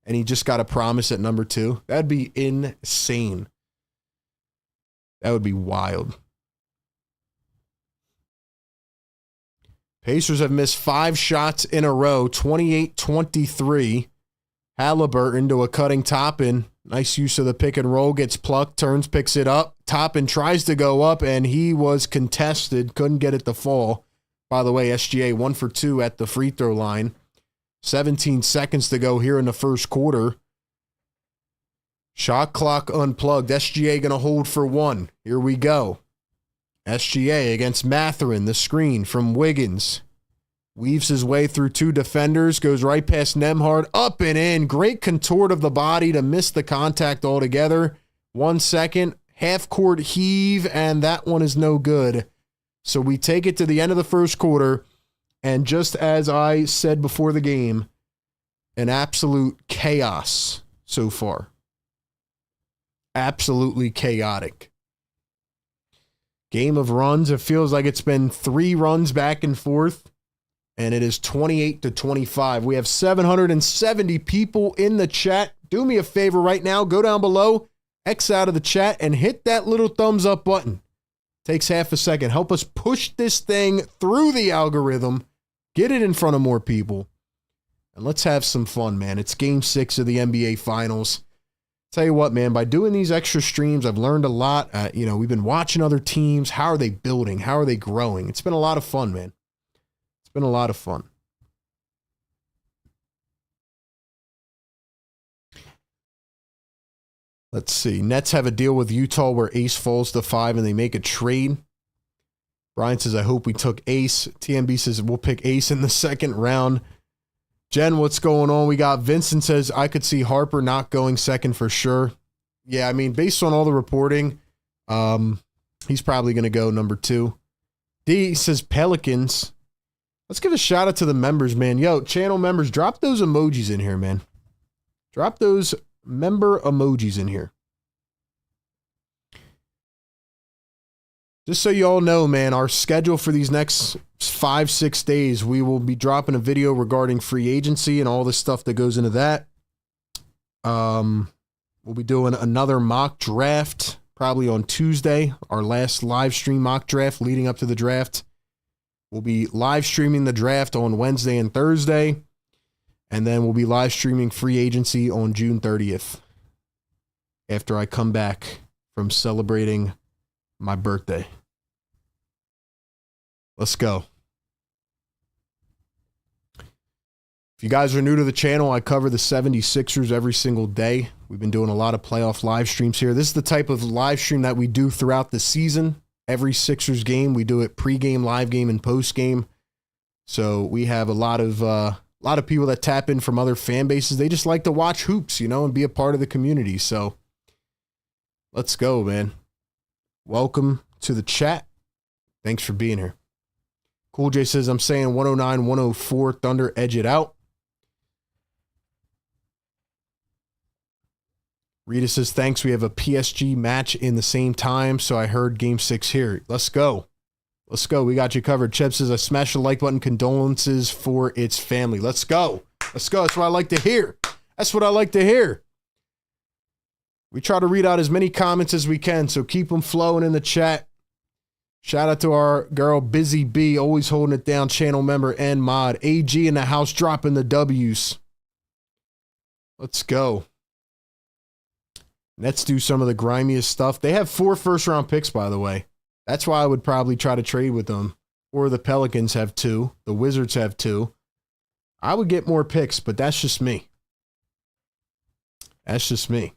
and he just got a promise at number 2? That'd be insane. That would be wild. Pacers have missed 5 shots in a row, 28-23. Halliburton to a cutting Toppin. Nice use of the pick and roll. Gets plucked, turns, picks it up. Toppin tries to go up, and he was contested. Couldn't get it to fall. By the way, SGA 1 for 2 at the free throw line. 17 seconds to go here in the first quarter. Shot clock unplugged. SGA going to hold for 1. Here we go. SGA against Mathurin. The screen from Wiggins. Weaves his way through 2 defenders. Goes right past Nembhard. Up and in. Great contort of the body to miss the contact altogether. 1 second. Half-court heave, and that one is no good. So we take it to the end of the first quarter, and just as I said before the game, an absolute chaos so far. Absolutely chaotic. Game of runs. It feels like it's been 3 runs back and forth, and it is 28-25. We have 770 people in the chat. Do me a favor right now. Go down below, X out of the chat, and hit that little thumbs up button. Takes half a second. Help us push this thing through the algorithm. Get it in front of more people. And let's have some fun, man. It's Game 6 of the NBA Finals. Tell you what, man, by doing these extra streams, I've learned a lot. We've been watching other teams. How are they building? How are they growing? It's been a lot of fun, man. It's been a lot of fun. Let's see. Nets have a deal with Utah where Ace falls to 5 and they make a trade. Brian says, I hope we took Ace. TMB says, we'll pick Ace in the second round. Jen, what's going on? We got Vincent says, I could see Harper not going second for sure. Yeah, I mean, based on all the reporting, he's probably going to go number 2. D says Pelicans. Let's give a shout out to the members, man. Yo, channel members, drop those emojis in here, man. Drop those member emojis in here. Just so you all know, man, our schedule for these next 5-6 days, we will be dropping a video regarding free agency and all the stuff that goes into that. We'll be doing another mock draft probably on Tuesday, our last live stream mock draft leading up to the draft. We'll be live streaming the draft on Wednesday and Thursday, and then we'll be live streaming free agency on June 30th after I come back from celebrating my birthday. Let's go. If you guys are new to the channel, I cover the 76ers every single day. We've been doing a lot of playoff live streams here. This is the type of live stream that we do throughout the season. Every Sixers game, we do it pre-game, live game, and post-game. So we have a lot of people that tap in from other fan bases. They just like to watch hoops, and be a part of the community. So let's go, man. Welcome to the chat. Thanks for being here. Cool J says, I'm saying 109, 104, Thunder, edge it out. Rita says, thanks. We have a PSG match in the same time, so I heard Game 6 here. Let's go. Let's go. We got you covered. Chip says, I smashed the like button. Condolences for its family. Let's go. Let's go. That's what I like to hear. That's what I like to hear. We try to read out as many comments as we can, so keep them flowing in the chat. Shout out to our girl, Busy B, always holding it down, channel member and mod. AG in the house, dropping the W's. Let's go. Let's do some of the grimiest stuff. They have 4 first-round picks, by the way. That's why I would probably try to trade with them. Or the Pelicans have 2. The Wizards have 2. I would get more picks, but that's just me. That's just me.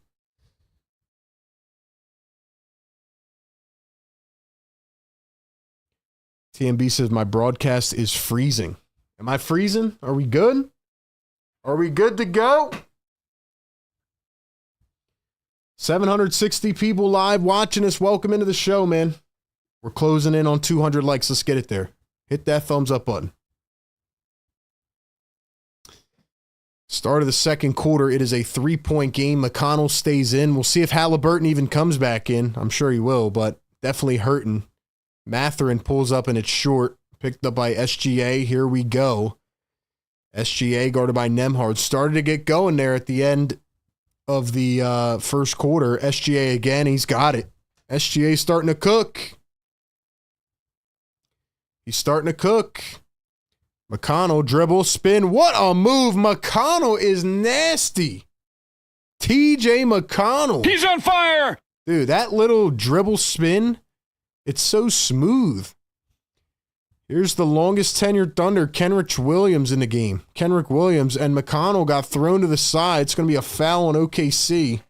TMB says, my broadcast is freezing. Am I freezing? Are we good? Are we good to go? 760 people live watching us. Welcome into the show, man. We're closing in on 200 likes. Let's get it there. Hit that thumbs up button. Start of the second quarter. It is a 3-point game. McConnell stays in. We'll see if Halliburton even comes back in. I'm sure he will, but definitely hurting. Mathurin pulls up and it's short. Picked up by SGA. Here we go. SGA guarded by Nembhard. Started to get going there at the end of the first quarter. SGA again. He's got it. SGA starting to cook. He's starting to cook. McConnell, dribble, spin. What a move. McConnell is nasty. TJ McConnell. He's on fire. Dude, that little dribble spin, it's so smooth. Here's the longest tenured Thunder, Kenrich Williams in the game. Kenrich Williams and McConnell got thrown to the side. It's going to be a foul on OKC.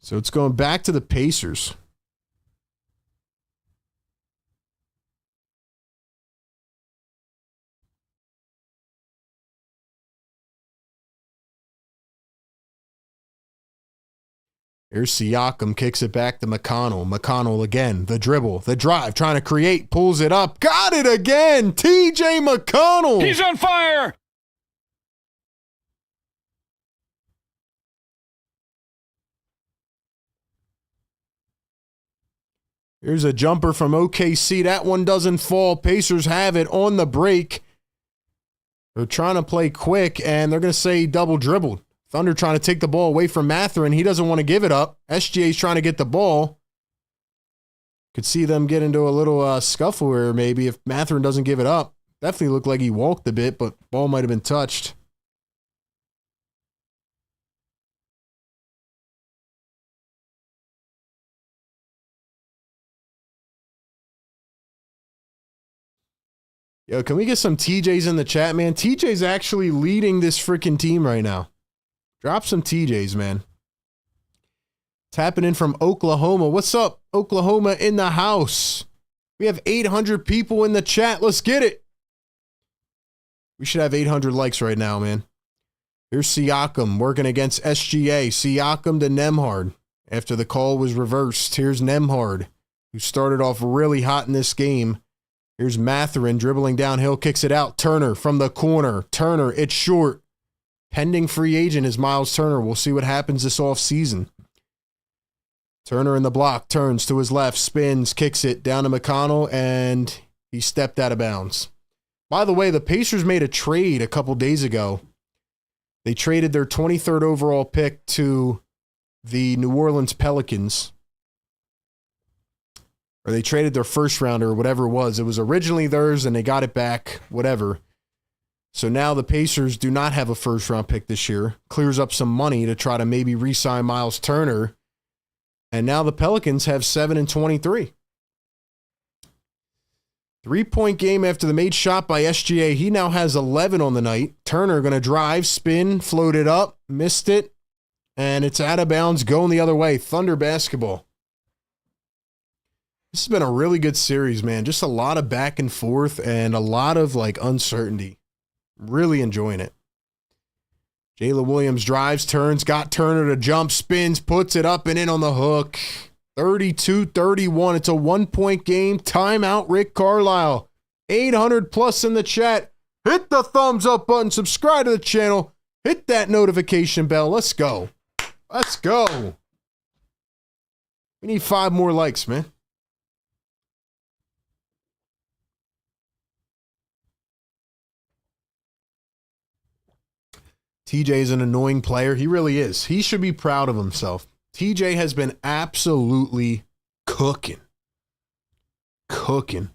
So it's going back to the Pacers. Here's Siakam, kicks it back to McConnell. McConnell again, the dribble, the drive, trying to create, pulls it up. Got it again, TJ McConnell. He's on fire. Here's a jumper from OKC. That one doesn't fall. Pacers have it on the break. They're trying to play quick, and they're going to say double dribbled. Thunder trying to take the ball away from Mathurin. He doesn't want to give it up. SGA's trying to get the ball. Could see them get into a little scuffle here maybe if Mathurin doesn't give it up. Definitely looked like he walked a bit, but ball might have been touched. Yo, can we get some TJs in the chat, man? TJ's actually leading this freaking team right now. Drop some TJs, man. Tapping in from Oklahoma. What's up, Oklahoma in the house? We have 800 people in the chat. Let's get it. We should have 800 likes right now, man. Here's Siakam working against SGA. Siakam to Nembhard after the call was reversed. Here's Nembhard, who started off really hot in this game. Here's Mathurin dribbling downhill, kicks it out. Turner from the corner. Turner, it's short. Pending free agent is Miles Turner. We'll see what happens this offseason. Turner in the block, turns to his left, spins, kicks it down to McConnell, and he stepped out of bounds. By the way, the Pacers made a trade a couple days ago. They traded their 23rd overall pick to the New Orleans Pelicans. Or they traded their first rounder or whatever it was. It was originally theirs and they got it back, whatever. So now the Pacers do not have a first round pick this year. Clears up some money to try to maybe re-sign Miles Turner. And now the Pelicans have 7 and 23. 3-point game after the made shot by SGA. He now has 11 on the night. Turner going to drive, spin, float it up, missed it. And it's out of bounds, going the other way. Thunder basketball. This has been a really good series, man. Just a lot of back and forth and a lot of like uncertainty. Really enjoying it. Jalen Williams drives, turns, got Turner to jump, spins, puts it up and in on the hook. 32-31. It's a 1-point game. Timeout, Rick Carlisle. 800 plus in the chat. Hit the thumbs up button. Subscribe to the channel. Hit that notification bell. Let's go. Let's go. We need 5 more likes, man. TJ is an annoying player. He really is. He should be proud of himself. TJ has been absolutely cooking. Cooking.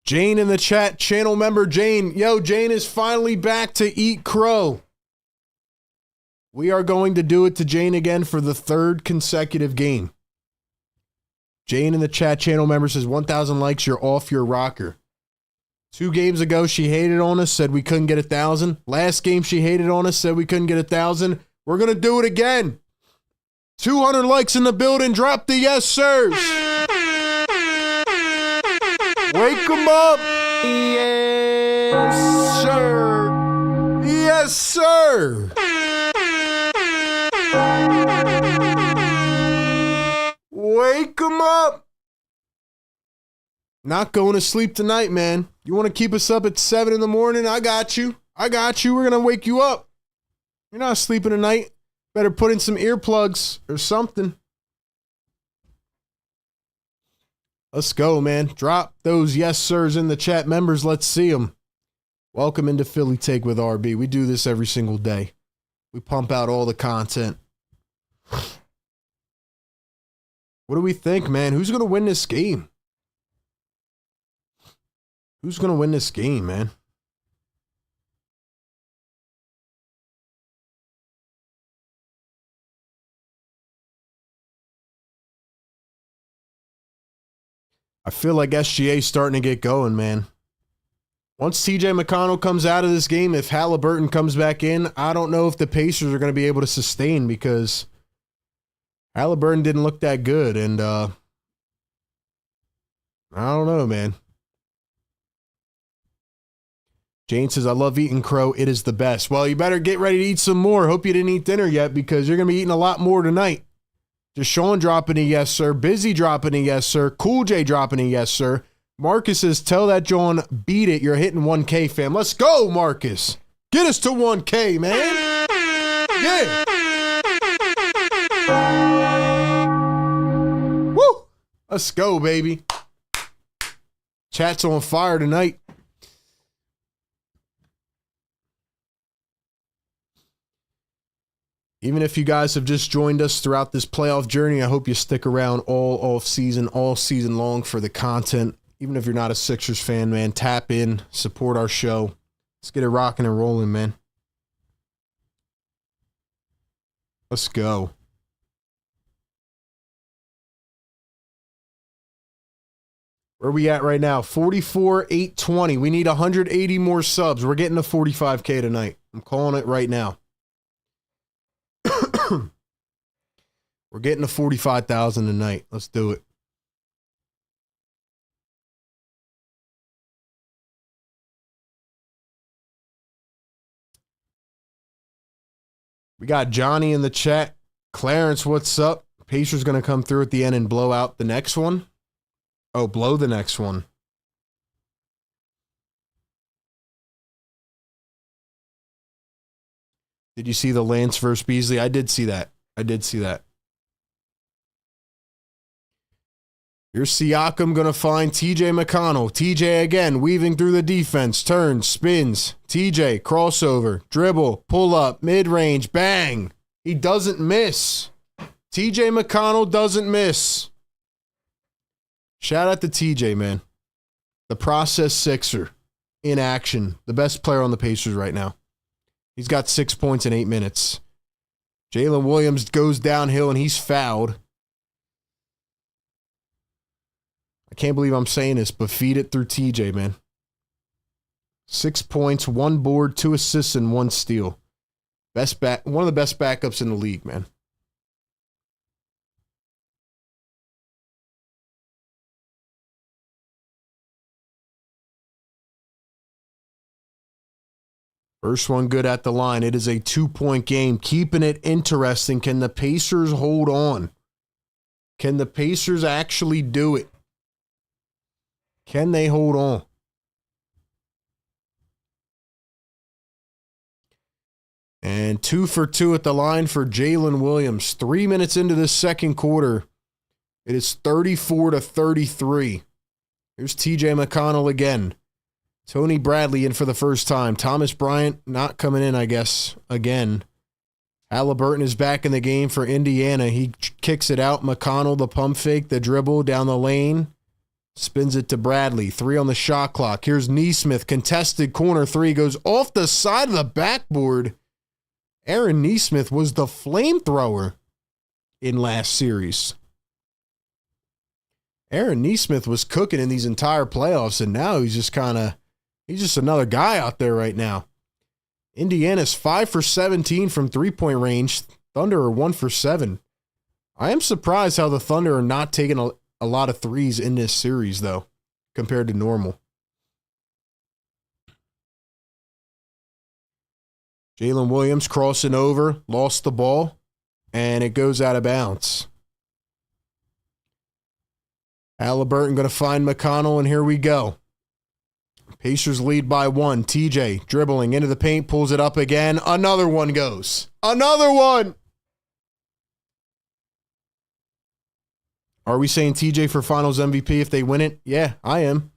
Jane in the chat, channel member Jane. Yo, Jane is finally back to eat crow. We are going to do it to Jane again for the 3rd consecutive game. Jane in the chat, channel member, says 1,000 likes, you're off your rocker. 2 games ago, she hated on us, said we couldn't get 1,000. Last game, she hated on us, said we couldn't get 1,000. We're going to do it again. 200 likes in the building. Drop the yes, sirs. Wake them up. Yes, sir. Yes, sir. Wake 'em up. Not going to sleep tonight, man. You want to keep us up at 7 in the morning? I got you. I got you. We're going to wake you up. You're not sleeping tonight. Better put in some earplugs or something. Let's go, man. Drop those yes sirs in the chat. Members, let's see them. Welcome into Philly Take with RB. We do this every single day. We pump out all the content. What do we think, man? Who's going to win this game? Who's going to win this game, man? I feel like SGA's starting to get going, man. Once TJ McConnell comes out of this game, if Halliburton comes back in, I don't know if the Pacers are going to be able to sustain because Halliburton didn't look that good. And I don't know, man. Jane says, I love eating crow. It is the best. Well, you better get ready to eat some more. Hope you didn't eat dinner yet because you're going to be eating a lot more tonight. Deshaun dropping a yes, sir. Busy dropping a yes, sir. Cool J dropping a yes, sir. Marcus says, tell that John, beat it. You're hitting 1K, fam. Let's go, Marcus. Get us to 1K, man. Yeah. Woo. Let's go, baby. Chat's on fire tonight. Even if you guys have just joined us throughout this playoff journey, I hope you stick around all season long for the content. Even if you're not a Sixers fan, man, tap in, support our show. Let's get it rocking and rolling, man. Let's go. Where are we at right now? 44,820. We need 180 more subs. We're getting to 45K tonight. I'm calling it right now. We're getting to 45,000 tonight. Let's do it. We got Johnny in the chat. Clarence, what's up? Pacers going to come through at the end and blow out the next one. Oh, blow the next one. Did you see the Lance versus Beasley? I did see that. Here's Siakam going to find TJ McConnell. TJ again, weaving through the defense. Turns, spins. TJ, crossover, dribble, pull up, mid-range, bang. He doesn't miss. TJ McConnell doesn't miss. Shout out to TJ, man. The process Sixer in action. The best player on the Pacers right now. He's got 6 points in 8 minutes. Jalen Williams goes downhill and he's fouled. I can't believe I'm saying this, but feed it through TJ, man. 6 points, 1 board, 2 assists, and 1 steal. One of the best backups in the league, man. First one good at the line. It is a 2-point game. Keeping it interesting. Can the Pacers hold on? Can the Pacers actually do it? Can they hold on? And 2 for 2 at the line for Jalen Williams. 3 minutes into this second quarter. It is 34-33. Here's TJ McConnell again. Tony Bradley in for the first time. Thomas Bryant not coming in, I guess, again. Halliburton is back in the game for Indiana. He kicks it out. McConnell, the pump fake, the dribble down the lane. Spins it to Bradley. 3 on the shot clock. Here's Nesmith. Contested corner 3. Goes off the side of the backboard. Aaron Nesmith was the flamethrower in last series. Aaron Nesmith was cooking in these entire playoffs, and now he's just another guy out there right now. Indiana's 5 for 17 from three-point range. Thunder are 1 for 7. I am surprised how the Thunder are not taking a lot of threes in this series, though, compared to normal. Jalen Williams crossing over, lost the ball, and it goes out of bounds. Halliburton going to find McConnell, and here we go. Pacers lead by 1. TJ dribbling into the paint, pulls it up again. Another one goes. Another one! Are we saying TJ for Finals MVP if they win it? Yeah, I am.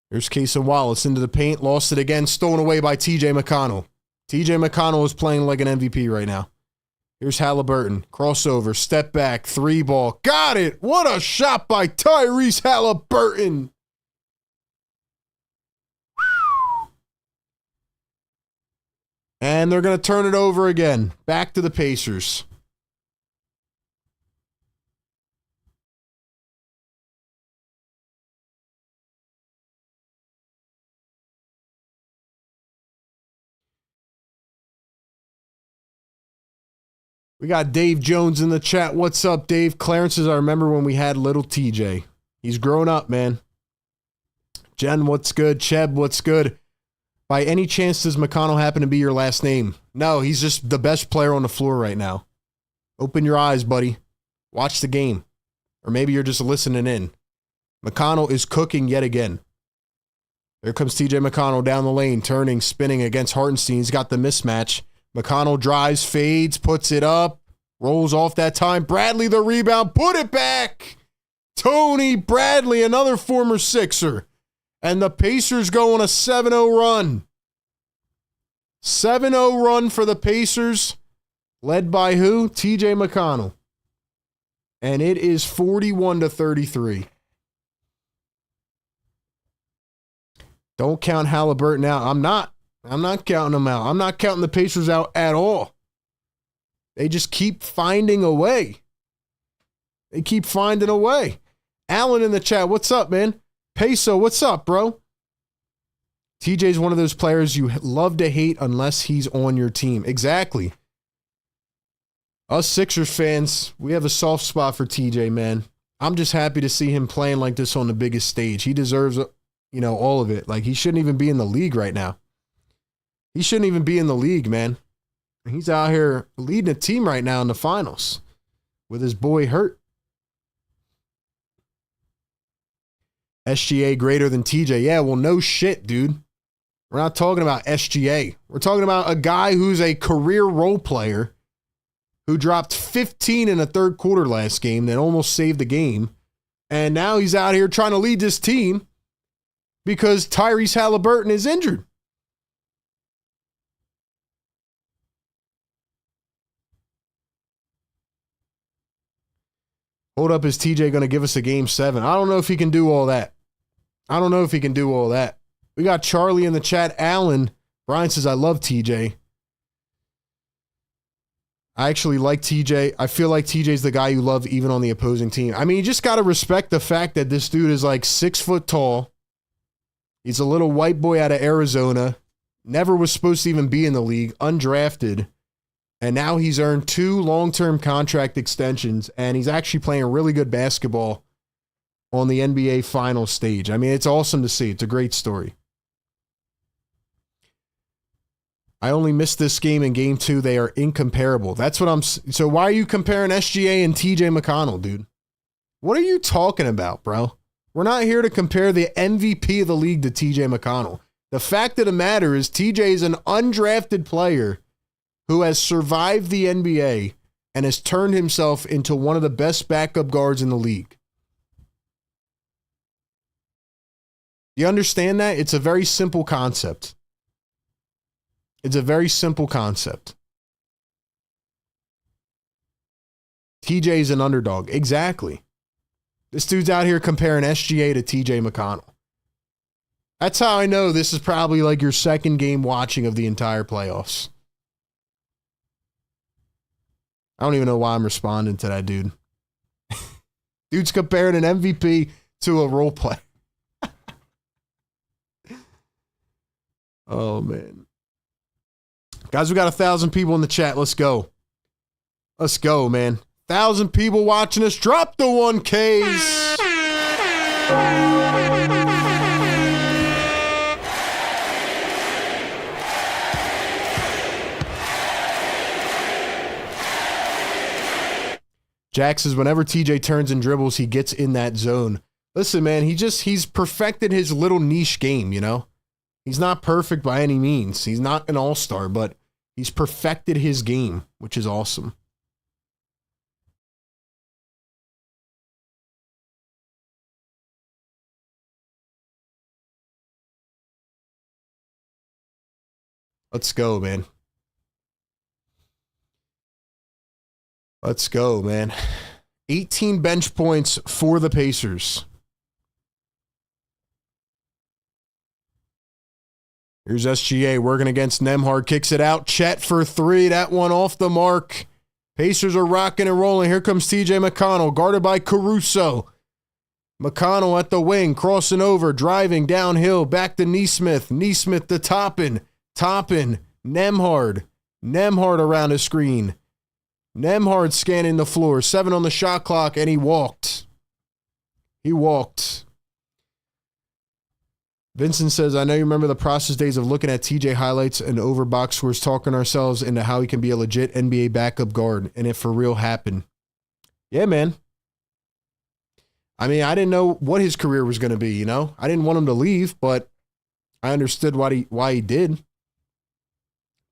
Here's Case and Wallace into the paint. Lost it again. Stolen away by TJ McConnell. TJ McConnell is playing like an MVP right now. Here's Halliburton. Crossover. Step back. 3-ball. Got it. What a shot by Tyrese Halliburton. And they're going to turn it over again. Back to the Pacers. We got Dave Jones in the chat. What's up, Dave? Clarence says, I remember when we had little TJ. He's grown up, man. Jen, what's good? Cheb, what's good? By any chance, does McConnell happen to be your last name? No, he's just the best player on the floor right now. Open your eyes, buddy. Watch the game. Or maybe you're just listening in. McConnell is cooking yet again. There comes TJ McConnell down the lane, turning, spinning against Hartenstein. He's got the mismatch. McConnell drives, fades, puts it up, rolls off that time. Bradley the rebound, put it back. Tony Bradley, another former Sixer. And the Pacers go on a 7-0 run. 7-0 run for the Pacers, led by who? TJ McConnell. And it is 41-33. Don't count Halliburton out. I'm not counting them out. I'm not counting the Pacers out at all. They just keep finding a way. They keep finding a way. Alan in the chat, what's up, man? Peso, what's up, bro? TJ's one of those players you love to hate unless he's on your team. Exactly. Us Sixers fans, we have a soft spot for TJ, man. I'm just happy to see him playing like this on the biggest stage. He deserves, all of it. Like, he shouldn't even be in the league right now. He shouldn't even be in the league, man. He's out here leading a team right now in the finals with his boy hurt. SGA greater than TJ. Yeah, well, no shit, dude. We're not talking about SGA. We're talking about a guy who's a career role player who dropped 15 in the third quarter last game that almost saved the game. And now he's out here trying to lead this team because Tyrese Halliburton is injured. Hold up, is TJ going to give us a game 7? I don't know if he can do all that. We got Charlie in the chat. Alan. Brian says, I love TJ. I actually like TJ. I feel like TJ's the guy you love even on the opposing team. I mean, you just got to respect the fact that this dude is like 6 foot tall. He's a little white boy out of Arizona. Never was supposed to even be in the league. Undrafted. And now he's earned 2 long-term contract extensions, and he's actually playing really good basketball on the NBA final stage. I mean, it's awesome to see. It's a great story. I only missed this game in game 2. They are incomparable. That's what so why are you comparing SGA and TJ McConnell, dude? What are you talking about, bro? We're not here to compare the MVP of the league to TJ McConnell. The fact of the matter is TJ is an undrafted player who has survived the NBA and has turned himself into one of the best backup guards in the league. You understand that? It's a very simple concept. TJ is an underdog. Exactly. This dude's out here comparing SGA to TJ McConnell. That's how I know this is probably like your second game watching of the entire playoffs. I don't even know why I'm responding to that dude. Dude's comparing an MVP to a role player. Oh, man. Guys, we got 1,000 people in the chat. Let's go. Let's go, man. 1,000 people watching us. Drop the 1Ks. Jack says whenever TJ turns and dribbles, he gets in that zone. Listen, man, he's perfected his little niche game, you know? He's not perfect by any means. He's not an all-star, but he's perfected his game, which is awesome. Let's go, man. Let's go, man. 18 bench points for the Pacers. Here's SGA working against Nembhard. Kicks it out. Chet for three. That one off the mark. Pacers are rocking and rolling. Here comes TJ McConnell, guarded by Caruso. McConnell at the wing, crossing over, driving downhill, back to Nesmith. Nesmith to Toppin. Toppin. Nembhard. Nembhard around the screen. Nembhard scanning the floor. 7 on the shot clock, and he walked. He walked. Vincent says, I know you remember the process days of looking at TJ highlights and over box scores, talking ourselves into how he can be a legit NBA backup guard, and it for real happened. Yeah, man. I mean, I didn't know what his career was going to be, you know? I didn't want him to leave, but I understood why he did.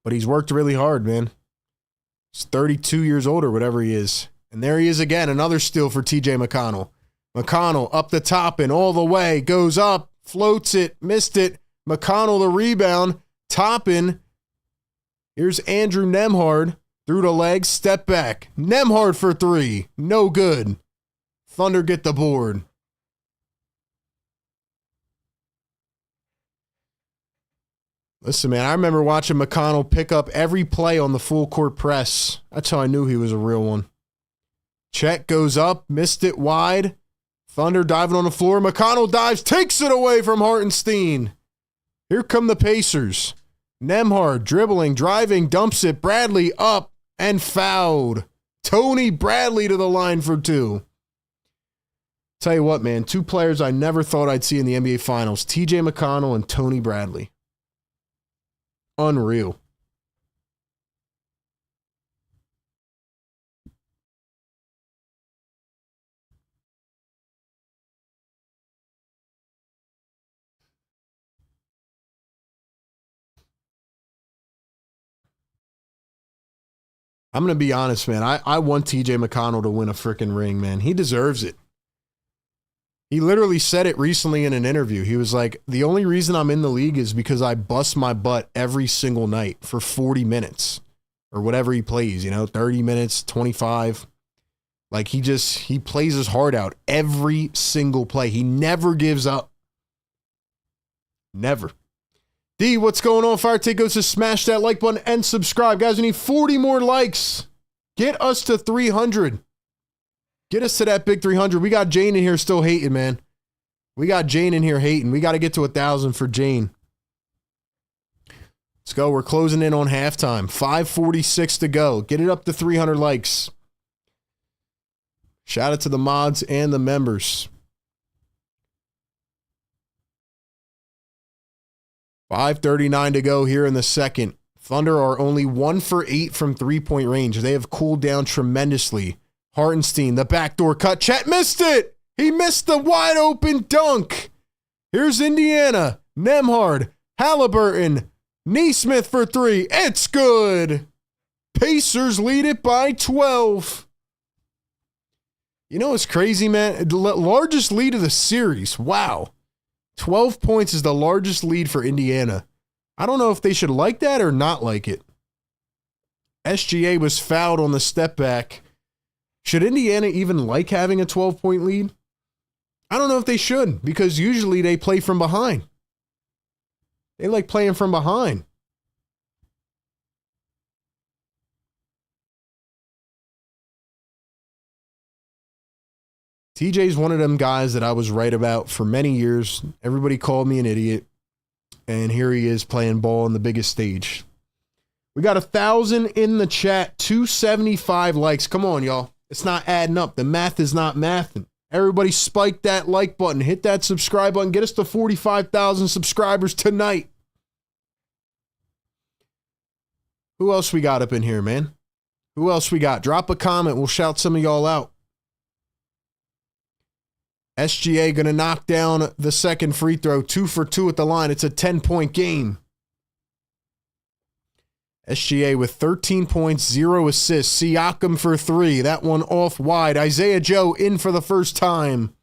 But he's worked really hard, man. He's 32 years old or whatever he is. And there he is again, another steal for TJ McConnell. McConnell up the top and all the way, goes up. Floats it, missed it. McConnell the rebound. Toppin. Here's Andrew Nembhard. Through the legs, step back. Nembhard for three. No good. Thunder get the board. Listen, man, I remember watching McConnell pick up every play on the full court press. That's how I knew he was a real one. Chet goes up, missed it wide. Thunder diving on the floor. McConnell dives, takes it away from Hartenstein. Here come the Pacers. Nembhard dribbling, driving, dumps it. Bradley up and fouled. Tony Bradley to the line for two. Tell you what, man, two players I never thought I'd see in the NBA Finals. TJ McConnell and Tony Bradley. Unreal. I'm going to be honest, man. I want TJ McConnell to win a freaking ring, man. He deserves it. He literally said it recently in an interview. He was like, the only reason I'm in the league is because I bust my butt every single night for 40 minutes or whatever he plays, you know, 30 minutes, 25. Like he plays his heart out every single play. He never gives up. Never. D, what's going on? Fire Take goes to smash that like button and subscribe. Guys, we need 40 more likes. Get us to 300. Get us to that big 300. We got Jane in here still hating, man. We got Jane in here hating. We got to get to 1,000 for Jane. Let's go. We're closing in on halftime. 5:46 to go. Get it up to 300 likes. Shout out to the mods and the members. 5:39 to go here in the second. Thunder are only 1 for 8 from three-point range. They have cooled down tremendously. Hartenstein, the backdoor cut. Chet missed it. He missed the wide open dunk. Here's Indiana. Nembhard, Halliburton, Nesmith for three. It's good. Pacers lead it by 12. You know what's crazy, man? The largest lead of the series. Wow. 12 points is the largest lead for Indiana. I don't know if they should like that or not like it. SGA was fouled on the step back. Should Indiana even like having a 12-point lead? I don't know if they should, because usually they play from behind. They like playing from behind. TJ's one of them guys that I was right about for many years. Everybody called me an idiot. And here he is playing ball on the biggest stage. We got 1,000 in the chat. 275 likes. Come on, y'all. It's not adding up. The math is not mathing. Everybody spike that like button. Hit that subscribe button. Get us to 45,000 subscribers tonight. Who else we got up in here, man? Who else we got? Drop a comment. We'll shout some of y'all out. SGA going to knock down the second free throw. 2 for 2 at the line. It's a 10-point game. SGA with 13 points, 0 assists. Siakam for 3. That one off wide. Isaiah Joe in for the first time.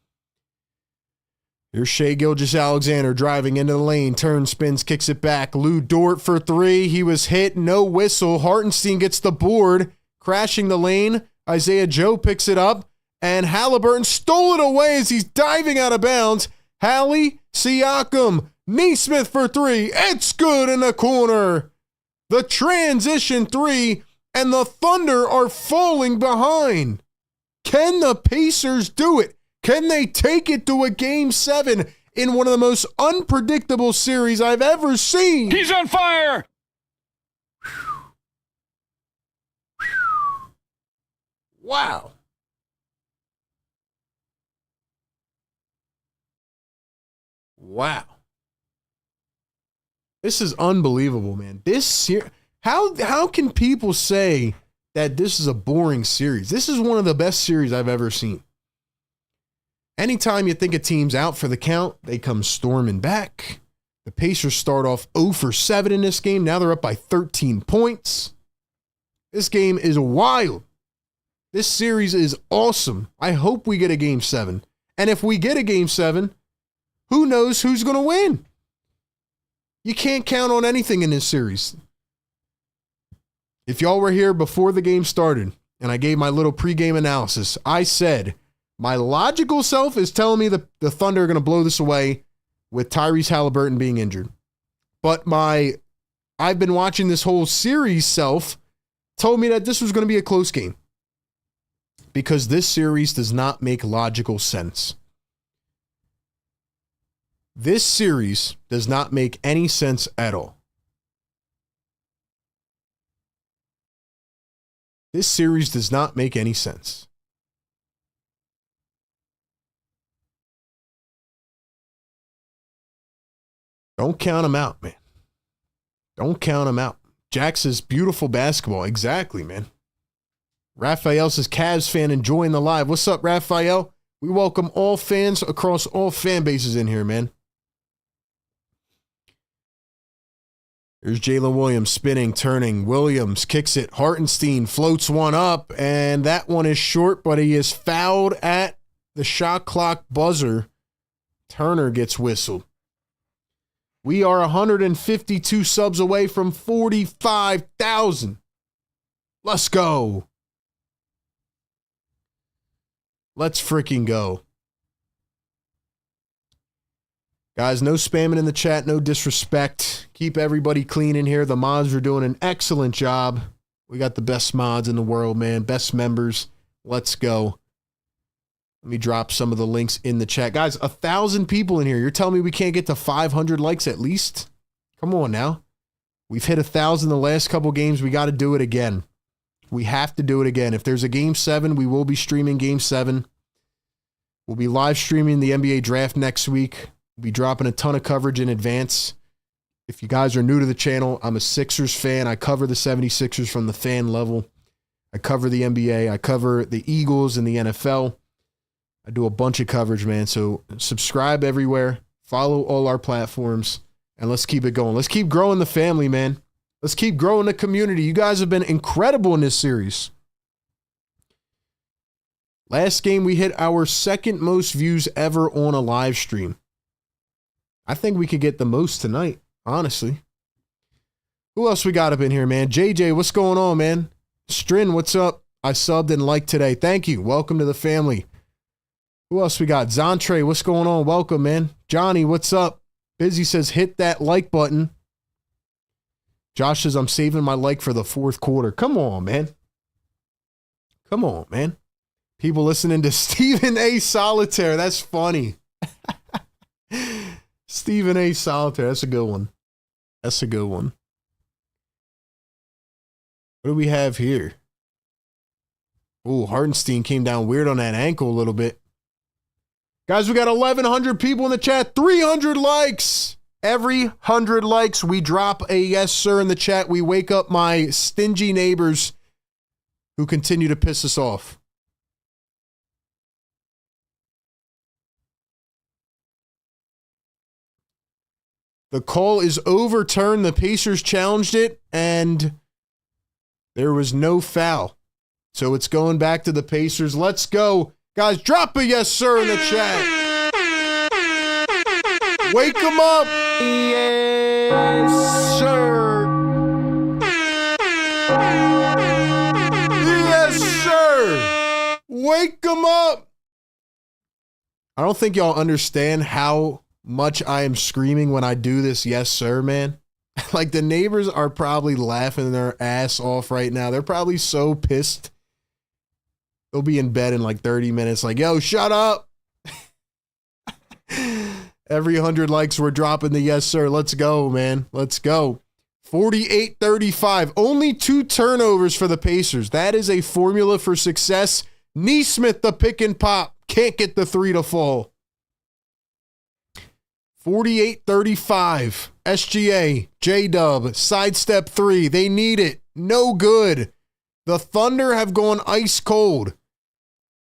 Here's Shai Gilgeous-Alexander driving into the lane. Turns, spins, kicks it back. Lou Dort for 3. He was hit. No whistle. Hartenstein gets the board. Crashing the lane. Isaiah Joe picks it up. And Halliburton stole it away as he's diving out of bounds. Hallie, Siakam, Neesmith for 3. It's good in the corner. The transition 3, and the Thunder are falling behind. Can the Pacers do it? Can they take it to a Game 7 in one of the most unpredictable series I've ever seen? He's on fire! Wow. Wow. This is unbelievable, man. How can people say that this is a boring series? This is one of the best series I've ever seen. Anytime you think a team's out for the count, they come storming back. The Pacers start off 0 for 7 in this game. Now they're up by 13 points. This game is wild. This series is awesome. I hope we get a Game 7. And if we get a Game 7, who knows who's going to win? You can't count on anything in this series. If y'all were here before the game started and I gave my little pregame analysis, I said my logical self is telling me the Thunder are going to blow this away with Tyrese Halliburton being injured. But I've been watching this whole series self told me that this was going to be a close game because this series does not make logical sense. This series does not make any sense at all. This series does not make any sense. Don't count them out, man. Don't count them out. Jack says, beautiful basketball. Exactly, man. Raphael says, Cavs fan enjoying the live. What's up, Raphael? We welcome all fans across all fan bases in here, man. Here's Jalen Williams spinning, turning. Williams kicks it. Hartenstein floats one up, and that one is short, but he is fouled at the shot clock buzzer. Turner gets whistled. We are 152 subs away from 45,000. Let's go. Let's freaking go. Guys, no spamming in the chat, no disrespect. Keep everybody clean in here. The mods are doing an excellent job. We got the best mods in the world, man. Best members. Let's go. Let me drop some of the links in the chat. Guys, 1,000 people in here. You're telling me we can't get to 500 likes at least? Come on now. We've hit 1,000 the last couple games. We got to do it again. We have to do it again. If there's a Game 7, we will be streaming Game 7. We'll be live streaming the NBA draft next week. We'll be dropping a ton of coverage in advance. If you guys are new to the channel, I'm a Sixers fan. I cover the 76ers from the fan level. I cover the NBA. I cover the Eagles and the NFL. I do a bunch of coverage, man. So subscribe everywhere. Follow all our platforms. And let's keep it going. Let's keep growing the family, man. Let's keep growing the community. You guys have been incredible in this series. Last game, we hit our second most views ever on a live stream. I think we could get the most tonight, honestly. Who else we got up in here, man? JJ, what's going on, man? Strin, what's up? I subbed and liked today. Thank you. Welcome to the family. Who else we got? Zontre, what's going on? Welcome, man. Johnny, what's up? Busy says, hit that like button. Josh says, I'm saving my like for the fourth quarter. Come on, man. Come on, man. People listening to Stephen A. Solitaire. That's funny. Stephen A. Solitaire. That's a good one. That's a good one. What do we have here? Oh, Hartenstein came down weird on that ankle a little bit. Guys, we got 1,100 people in the chat. 300 likes. Every 100 likes, we drop a yes, sir, in the chat. We wake up my stingy neighbors who continue to piss us off. The call is overturned. The Pacers challenged it, and there was no foul. So it's going back to the Pacers. Let's go. Guys, drop a yes, sir, in the chat. Wake them up. Yes, sir. Yes, sir. Wake them up. I don't think y'all understand how much I am screaming when I do this yes, sir, man. Like, the neighbors are probably laughing their ass off right now. They're probably so pissed. They'll be in bed in like 30 minutes like, yo, shut up. Every 100 likes, we're dropping the yes, sir. Let's go, man. Let's go. 48-35. Only 2 turnovers for the Pacers. That is a formula for success. Neesmith, the pick and pop. Can't get the 3 to fall. 48-35. SGA, J-Dub, sidestep 3. They need it. No good. The Thunder have gone ice cold.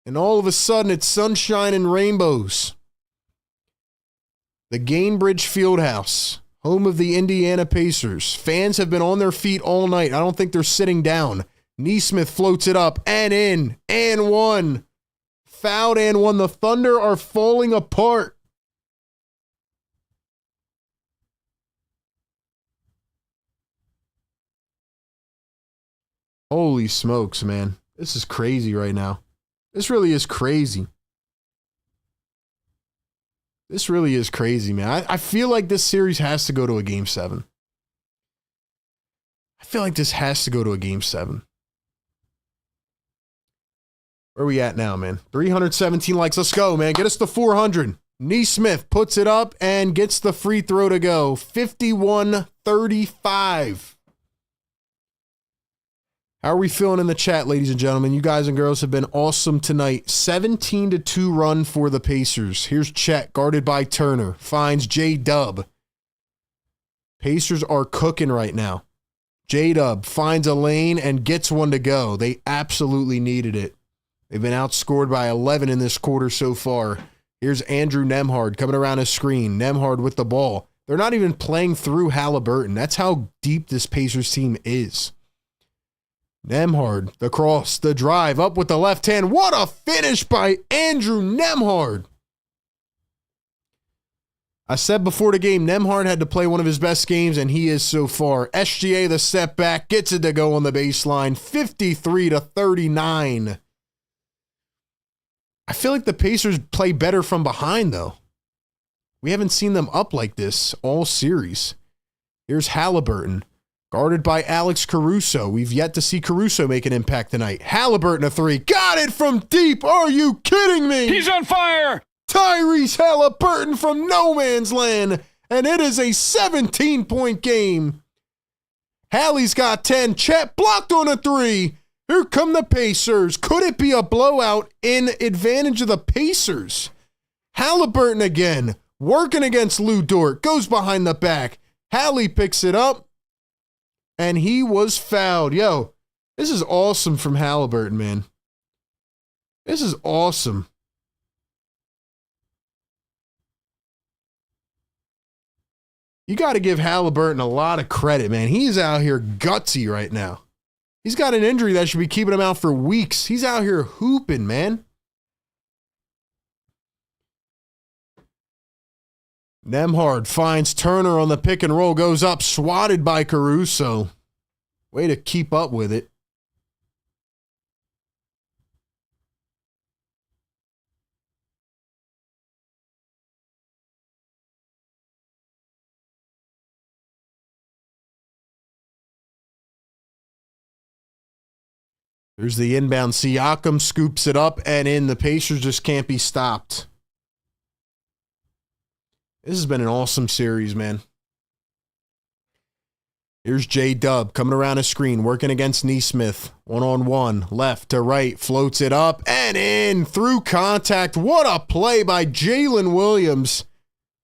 And all of a sudden, it's sunshine and rainbows. The Gainbridge Fieldhouse, home of the Indiana Pacers. Fans have been on their feet all night. I don't think they're sitting down. Neesmith floats it up and in and one. Fouled and one. The Thunder are falling apart. Holy smokes, man. This is crazy right now. This really is crazy. This really is crazy, man. I feel like this series has to go to a Game 7. I feel like this has to go to a Game 7. Where are we at now, man? 317 likes. Let's go, man. Get us to 400. Neesmith puts it up and gets the free throw to go. 51-35. How are we feeling in the chat, ladies and gentlemen? You guys and girls have been awesome tonight. 17-2 run for the Pacers. Here's Chet, guarded by Turner. Finds J-Dub. Pacers are cooking right now. J-Dub finds a lane and gets one to go. They absolutely needed it. They've been outscored by 11 in this quarter so far. Here's Andrew Nembhard coming around a screen. Nembhard with the ball. They're not even playing through Halliburton. That's how deep this Pacers team is. Nembhard, the cross, the drive, up with the left hand. What a finish by Andrew Nembhard. I said before the game, Nembhard had to play one of his best games, and he is so far. SGA, the step back, gets it to go on the baseline. 53-39. I feel like the Pacers play better from behind, though. We haven't seen them up like this all series. Here's Halliburton. Guarded by Alex Caruso. We've yet to see Caruso make an impact tonight. Halliburton a 3. Got it from deep. Are you kidding me? He's on fire. Tyrese Halliburton from no man's land. And it is a 17-point game. Hallie's got 10. Chet blocked on a 3. Here come the Pacers. Could it be a blowout in advantage of the Pacers? Halliburton again. Working against Lou Dort. Goes behind the back. Hallie picks it up. And he was fouled. Yo, this is awesome from Halliburton, man. This is awesome. You got to give Halliburton a lot of credit, man. He's out here gutsy right now. He's got an injury that should be keeping him out for weeks. He's out here hooping, man. Nembhard finds Turner on the pick and roll, goes up, swatted by Caruso. Way to keep up with it. There's the inbound. Siakam scoops it up and in. The Pacers just can't be stopped. This has been an awesome series, man. Here's J-Dub coming around a screen, working against Neesmith. One-on-one, left to right, floats it up and in through contact. What a play by Jalen Williams.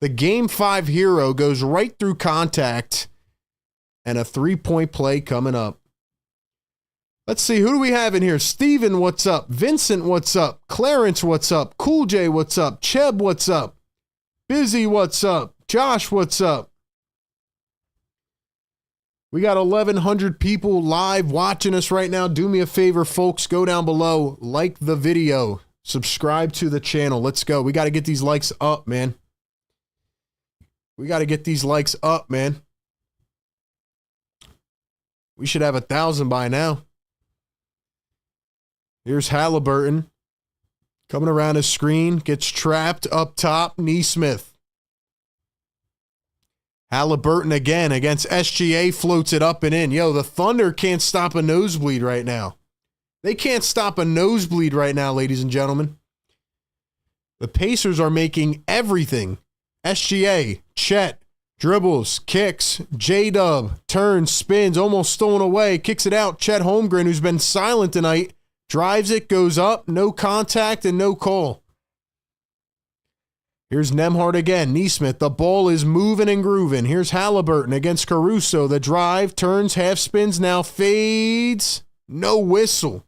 The Game 5 hero goes right through contact. And a three-point play coming up. Let's see, who do we have in here? Steven, what's up? Vincent, what's up? Clarence, what's up? Cool J, what's up? Cheb, what's up? Busy, what's up? Josh, what's up? We got 1,100 people live watching us right now. Do me a favor, folks. Go down below, like the video, subscribe to the channel. Let's go. We got to get these likes up, man. We got to get these likes up, man. We should have 1,000 by now. Here's Halliburton. Coming around his screen. Gets trapped up top. Neesmith. Halliburton again against SGA. Floats it up and in. Yo, the Thunder can't stop a nosebleed right now. They can't stop a nosebleed right now, ladies and gentlemen. The Pacers are making everything. SGA, Chet, dribbles, kicks, J-Dub, turns, spins, almost stolen away, kicks it out. Chet Holmgren, who's been silent tonight, drives it, goes up, no contact and no call. Here's Nembhard again. Neesmith, the ball is moving and grooving. Here's Halliburton against Caruso. The drive, turns, half spins, now fades. No whistle.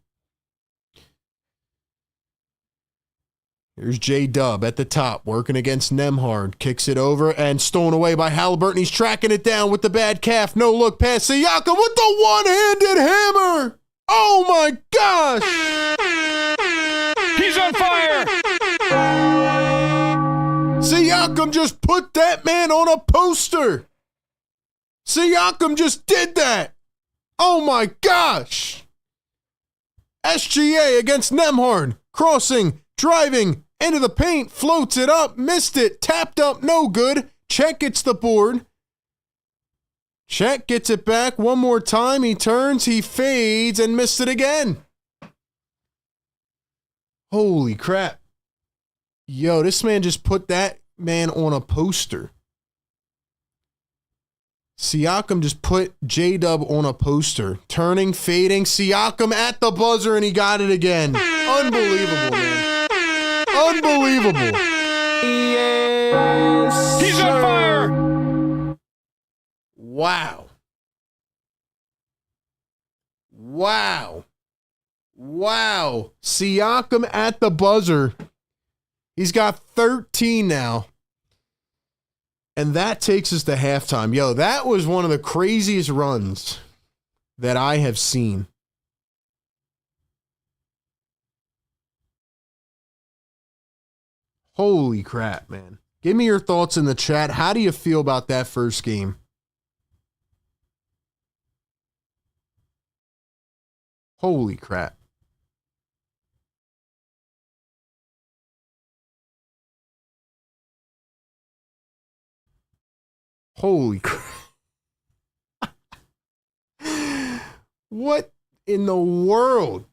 Here's J-Dub at the top, working against Nembhard. Kicks it over and stolen away by Halliburton. He's tracking it down with the bad calf. No look past Siakam with the one-handed hammer. Oh my gosh! He's on fire! Siakam just put that man on a poster. Siakam just did that. Oh my gosh. SGA against Nembhard. Crossing, driving, into the paint, floats it up, missed it, tapped up, no good. Chet gets the board. Chet gets it back one more time. He turns, he fades, and missed it again. Holy crap. Yo, this man just put that man on a poster. Siakam just put J-Dub on a poster. Turning, fading, Siakam at the buzzer, and he got it again. Unbelievable, man. Unbelievable. Yes, he's on fire! Wow. Wow. Wow. Siakam at the buzzer. He's got 13 now. And that takes us to halftime. Yo, that was one of the craziest runs that I have seen. Holy crap, man. Give me your thoughts in the chat. How do you feel about that first game? Holy crap. Holy crap. What in the world?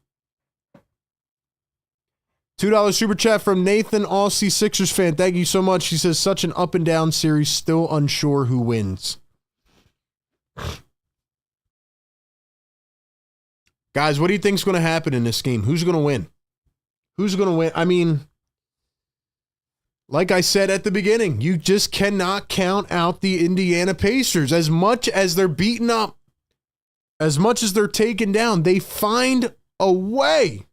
$2 super chat from Nathan, Aussie Sixers fan. Thank you so much. He says, such an up and down series, still unsure who wins. Guys, what do you think is going to happen in this game? Who's going to win? Who's going to win? I mean, like I said at the beginning, you just cannot count out the Indiana Pacers. As much as they're beaten up, as much as they're taken down, they find a way.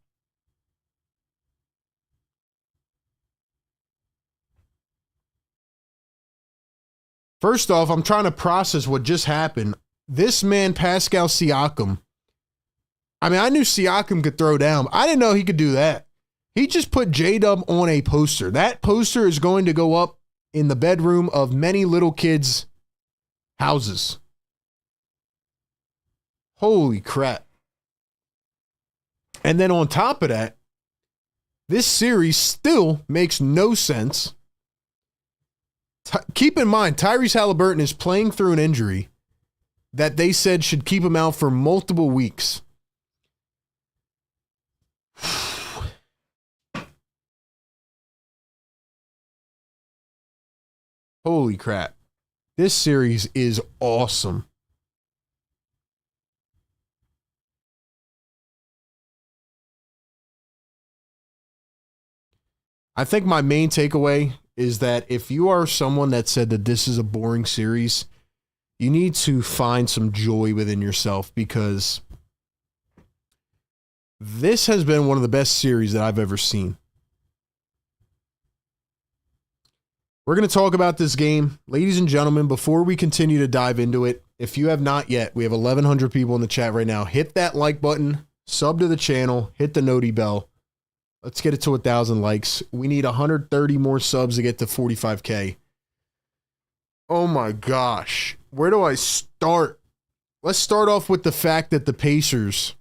First off, I'm trying to process what just happened. This man, Pascal Siakam, I mean, I knew Siakam could throw down. I didn't know he could do that. He just put J-Dub on a poster. That poster is going to go up in the bedroom of many little kids' houses. Holy crap. And then on top of that, this series still makes no sense. Keep in mind, Tyrese Halliburton is playing through an injury that they said should keep him out for multiple weeks. Holy crap. This series is awesome. I think my main takeaway is that if you are someone that said that this is a boring series, you need to find some joy within yourself, because this has been one of the best series that I've ever seen. We're going to talk about this game. Ladies and gentlemen, before we continue to dive into it, if you have not yet, we have 1,100 people in the chat right now. Hit that like button, sub to the channel, hit the noti bell. Let's get it to 1,000 likes. We need 130 more subs to get to 45K. Oh my gosh. Where do I start? Let's start off with the fact that the Pacers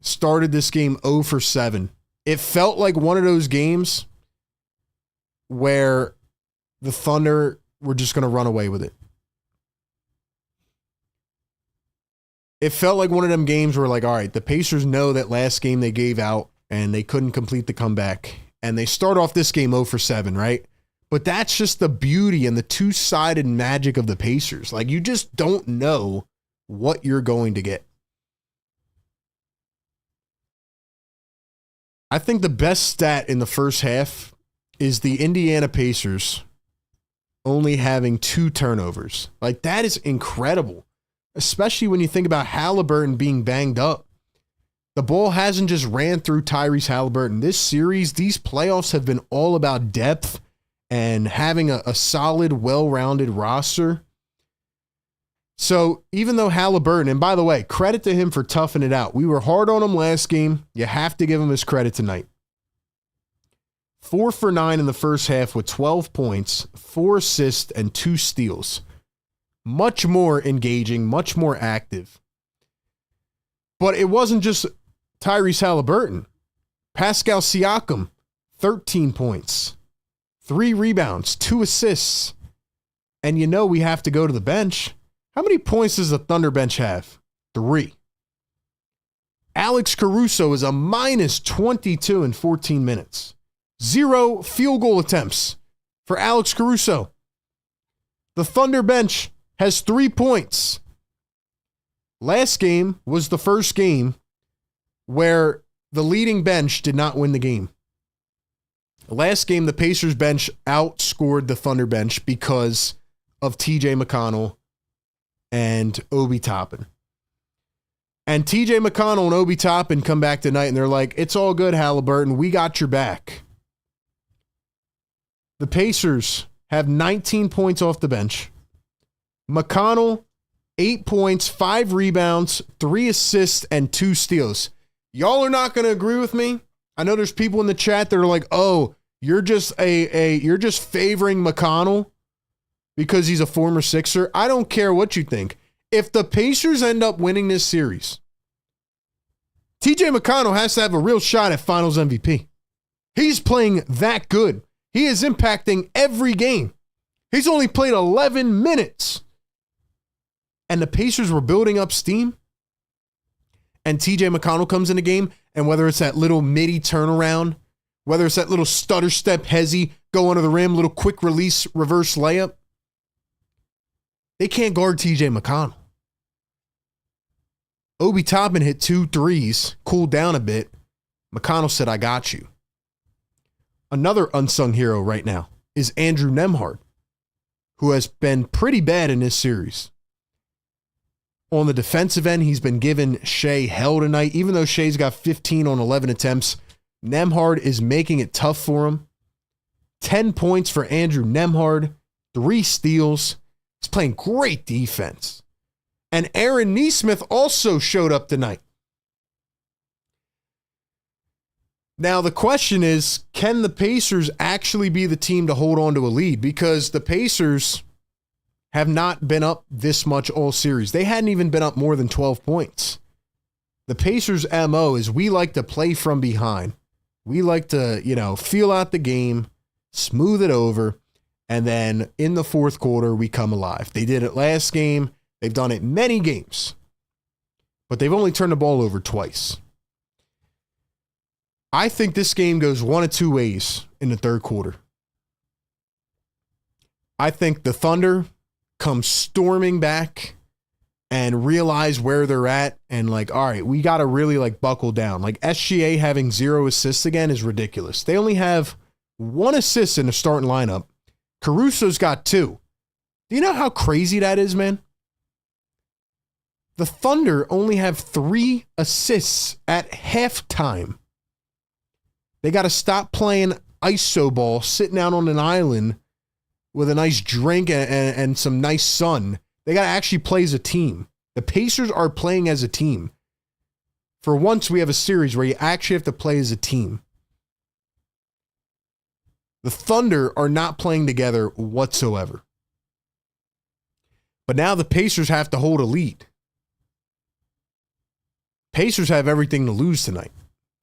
started this game 0 for 7. It felt like one of those games where the Thunder were just going to run away with it. It felt like one of them games where, like, all right, the Pacers know that last game they gave out and they couldn't complete the comeback. And they start off this game 0 for 7, right? But that's just the beauty and the two-sided magic of the Pacers. Like, you just don't know what you're going to get. I think the best stat in the first half is the Indiana Pacers only having 2 turnovers. Like, that is incredible. Especially when you think about Halliburton being banged up. The ball hasn't just ran through Tyrese Halliburton. This series, these playoffs have been all about depth and having a solid, well-rounded roster. So even though Halliburton, and by the way, credit to him for toughing it out. We were hard on him last game. You have to give him his credit tonight. 4 for 9 in the first half with 12 points, 4 assists, and 2 steals. Much more engaging, much more active. But it wasn't just Tyrese Halliburton. Pascal Siakam, 13 points, 3 rebounds, 2 assists. And you know we have to go to the bench. How many points does the Thunder bench have? 3. Alex Caruso is a minus 22 in 14 minutes. 0 field goal attempts for Alex Caruso. The Thunder bench has 3 points. Last game was the first game where the leading bench did not win the game. Last game, the Pacers bench outscored the Thunder bench because of TJ McConnell and Obi Toppin. And TJ McConnell and Obi Toppin come back tonight and they're like, it's all good, Halliburton. We got your back. The Pacers have 19 points off the bench. McConnell, 8 points, 5 rebounds, 3 assists, and 2 steals. Y'all are not going to agree with me. I know there's people in the chat that are like, oh, you're just you're just favoring McConnell because he's a former Sixer. I don't care what you think. If the Pacers end up winning this series, TJ McConnell has to have a real shot at Finals MVP. He's playing that good. He is impacting every game. He's only played 11 minutes. And the Pacers were building up steam. And TJ McConnell comes in the game, and whether it's that little midi turnaround, whether it's that little stutter step hezzy, go under the rim, little quick release, reverse layup, they can't guard TJ McConnell. Obi Toppin hit 2 threes, cooled down a bit. McConnell said, I got you. Another unsung hero right now is Andrew Nembhard, who has been pretty bad in this series. On the defensive end, he's been giving Shea hell tonight. Even though Shea's got 15 on 11 attempts, Nembhard is making it tough for him. 10 points for Andrew Nembhard, 3 steals. He's playing great defense. And Aaron Nesmith also showed up tonight. Now, the question is, can the Pacers actually be the team to hold on to a lead? Because the Pacers have not been up this much all series. They hadn't even been up more than 12 points. The Pacers' MO is we like to play from behind. We like to, feel out the game, smooth it over, and then in the fourth quarter, we come alive. They did it last game. They've done it many games, but they've only turned the ball over twice. I think this game goes one of 2 ways in the third quarter. I think the Thunder come storming back and realize where they're at and all right, we got to really buckle down. SGA having 0 assists again is ridiculous. They only have 1 assist in the starting lineup. Caruso's got 2. Do you know how crazy that is, man? The Thunder only have 3 assists at halftime. They got to stop playing iso ball, sitting out on an island with a nice drink and some nice sun. They got to actually play as a team. The Pacers are playing as a team. For once, we have a series where you actually have to play as a team. The Thunder are not playing together whatsoever. But now the Pacers have to hold a lead. Pacers have everything to lose tonight.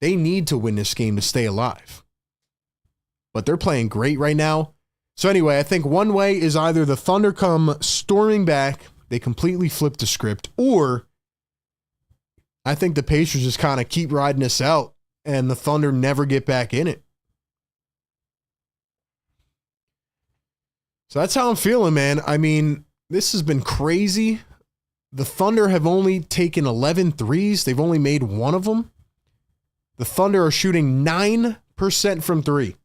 They need to win this game to stay alive. But they're playing great right now. So anyway, I think one way is either the Thunder come storming back, they completely flip the script, or I think the Pacers just kind of keep riding this out and the Thunder never get back in it. So that's how I'm feeling, man. I mean, this has been crazy. The Thunder have only taken 11 threes. They've only made one of them. The Thunder are shooting 9% from three.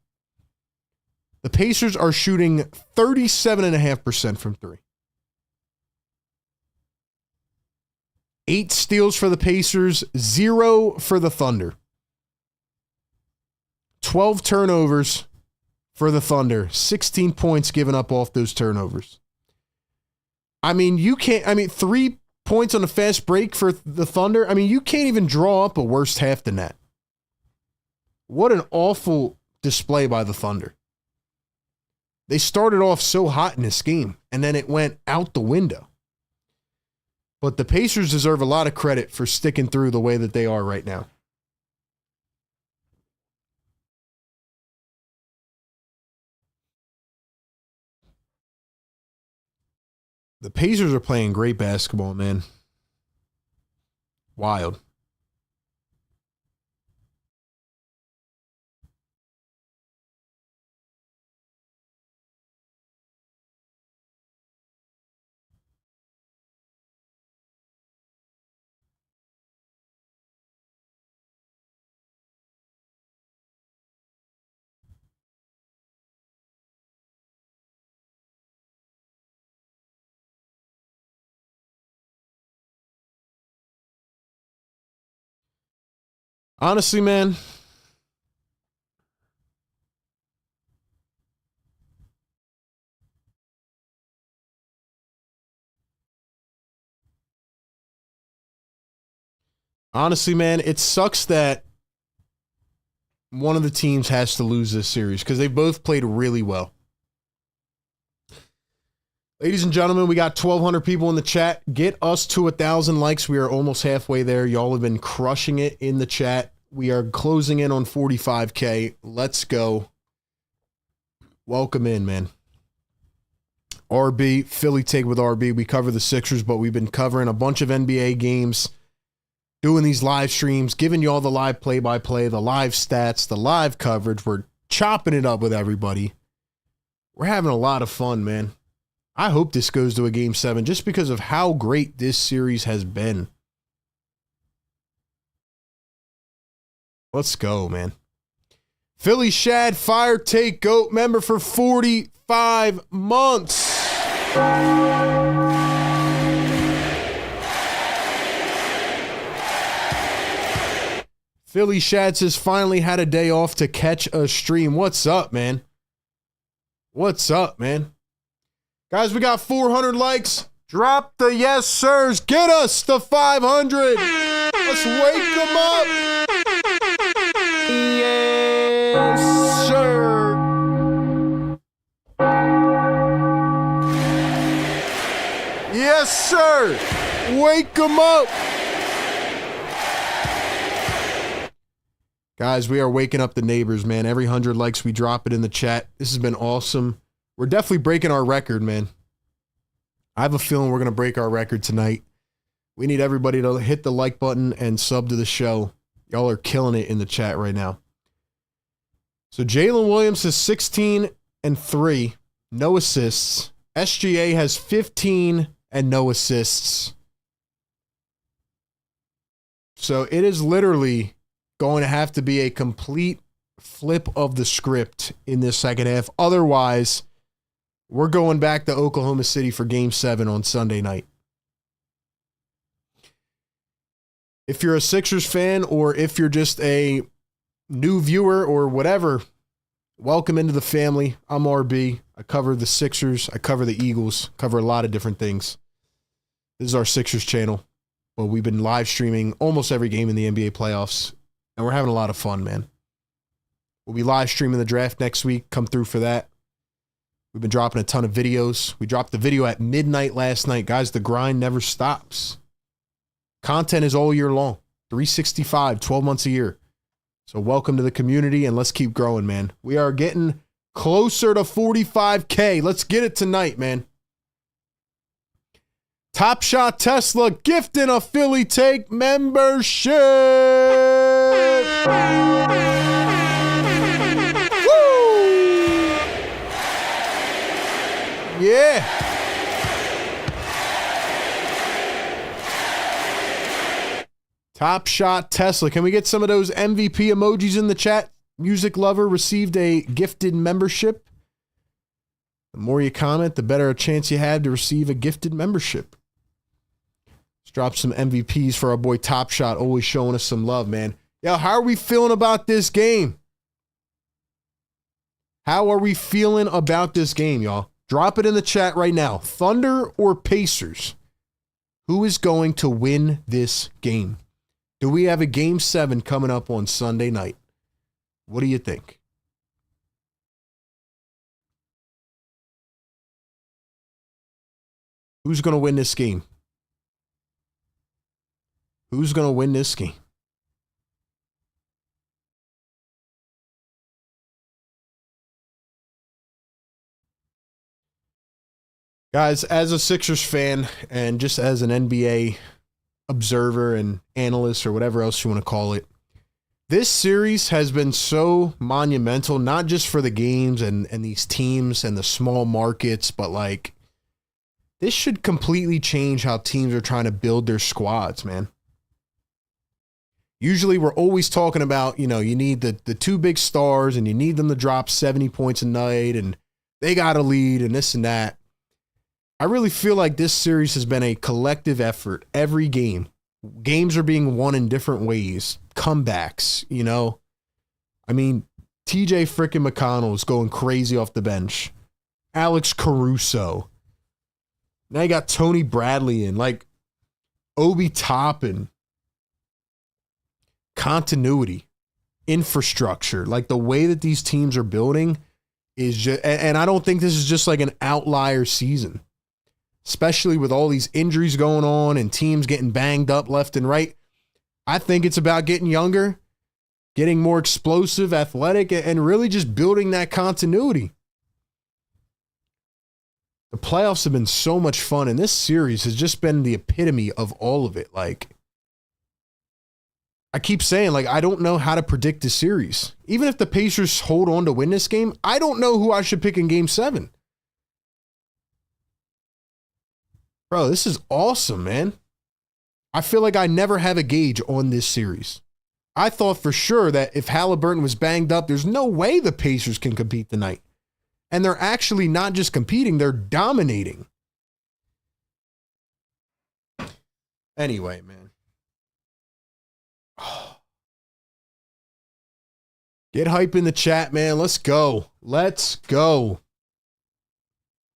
The Pacers are shooting 37.5% from three. 8 steals for the Pacers, 0 for the Thunder. 12 turnovers for the Thunder, 16 points given up off those turnovers. I mean, 3 points on a fast break for the Thunder. I mean, you can't even draw up a worse half than that. What an awful display by the Thunder. They started off so hot in this game, and then it went out the window. But the Pacers deserve a lot of credit for sticking through the way that they are right now. The Pacers are playing great basketball, man. Wild. Honestly, man, it sucks that one of the teams has to lose this series because they both played really well. Ladies and gentlemen, we got 1,200 people in the chat. Get us to 1,000 likes. We are almost halfway there. Y'all have been crushing it in the chat. We are closing in on 45K. Let's go. Welcome in, man. RB, Philly Take with RB. We cover the Sixers, but we've been covering a bunch of NBA games, doing these live streams, giving you all the live play-by-play, the live stats, the live coverage. We're chopping it up with everybody. We're having a lot of fun, man. I hope this goes to a Game 7 just because of how great this series has been. Let's go, man. Philly Shad, Fire Take Goat member for 45 months. Philly Shad says, finally had a day off to catch a stream. What's up, man? What's up, man? Guys, we got 400 likes. Drop the yes, sirs. Get us to 500. Let's wake them up. Yes, sir. Yes, sir. Wake them up. Guys, we are waking up the neighbors, man. Every 100 likes, we drop it in the chat. This has been awesome. We're definitely breaking our record, man. I have a feeling we're going to break our record tonight. We need everybody to hit the like button and sub to the show. Y'all are killing it in the chat right now. So Jalen Williams is 16 and 3, no assists. SGA has 15 and no assists. So it is literally going to have to be a complete flip of the script in this second half. Otherwise, we're going back to Oklahoma City for Game 7 on Sunday night. If you're a Sixers fan or if you're just a new viewer or whatever, welcome into the family. I'm RB. I cover the Sixers. I cover the Eagles. Cover a lot of different things. This is our Sixers channel. Well, we've been live streaming almost every game in the NBA playoffs, and we're having a lot of fun, man. We'll be live streaming the draft next week. Come through for that. We've been dropping a ton of videos. We dropped the video at midnight last night. Guys, the grind never stops. Content is all year long. 365, 12 months a year. So welcome to the community, and let's keep growing, man. We are getting closer to 45K. Let's get it tonight, man. Top Shot Tesla gifting a Philly Take membership. Woo! Yeah. Top Shot Tesla. Can we get some of those MVP emojis in the chat? Music Lover received a gifted membership. The more you comment, the better a chance you have to receive a gifted membership. Let's drop some MVPs for our boy Top Shot, always showing us some love, man. Yo, how are we feeling about this game? How are we feeling about this game, y'all? Drop it in the chat right now. Thunder or Pacers? Who is going to win this game? Do we have a Game 7 coming up on Sunday night? What do you think? Who's going to win this game? Who's going to win this game? Guys, as a Sixers fan and just as an NBA observer and analyst or whatever else you want to call it, this series has been so monumental, not just for the games and these teams and the small markets, but like this should completely change how teams are trying to build their squads, man. Usually we're always talking about, you know, you need the two big stars and you need them to drop 70 points a night and they got to lead and this and that. I really feel like this series has been a collective effort. Every game. Games are being won in different ways. Comebacks, you know. I mean, TJ frickin' McConnell is going crazy off the bench. Alex Caruso. Now you got Tony Bradley in. Like, Obi Toppin. Continuity. Infrastructure. Like, the way that these teams are building is just... And I don't think this is just like an outlier season. Especially with all these injuries going on and teams getting banged up left and right. I think it's about getting younger, getting more explosive, athletic, and really just building that continuity. The playoffs have been so much fun, and this series has just been the epitome of all of it. Like, I keep saying, like, I don't know how to predict the series. Even if the Pacers hold on to win this game, I don't know who I should pick in Game 7. Bro, this is awesome, man. I feel like I never have a gauge on this series. I thought for sure that if Halliburton was banged up, there's no way the Pacers can compete tonight. And they're actually not just competing, they're dominating. Anyway, man. Get hype in the chat, man. Let's go. Let's go.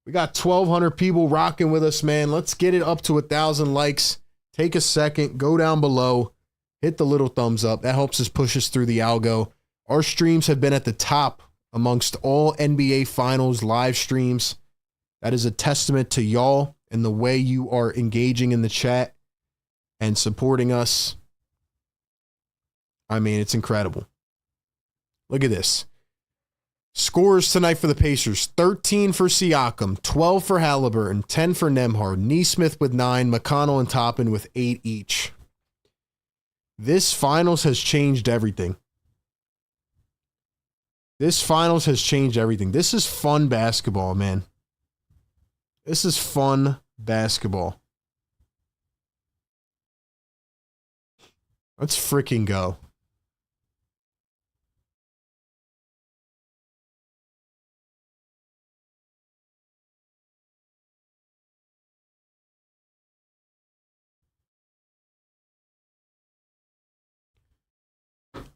We got 1,200 people rocking with us, man. Let's get it up to 1,000 likes. Take a second, go down below, hit the little thumbs up. That helps us push us through the algo. Our streams have been at the top amongst all NBA Finals live streams. That is a testament to y'all and the way you are engaging in the chat and supporting us. I mean, it's incredible. Look at this. Scores tonight for the Pacers: 13 for Siakam, 12 for Halliburton, 10 for Nembhard, Nesmith with 9, McConnell and Toppin with 8 each. This finals has changed everything. This finals has changed everything. This is fun basketball, man. This is fun basketball. Let's freaking go.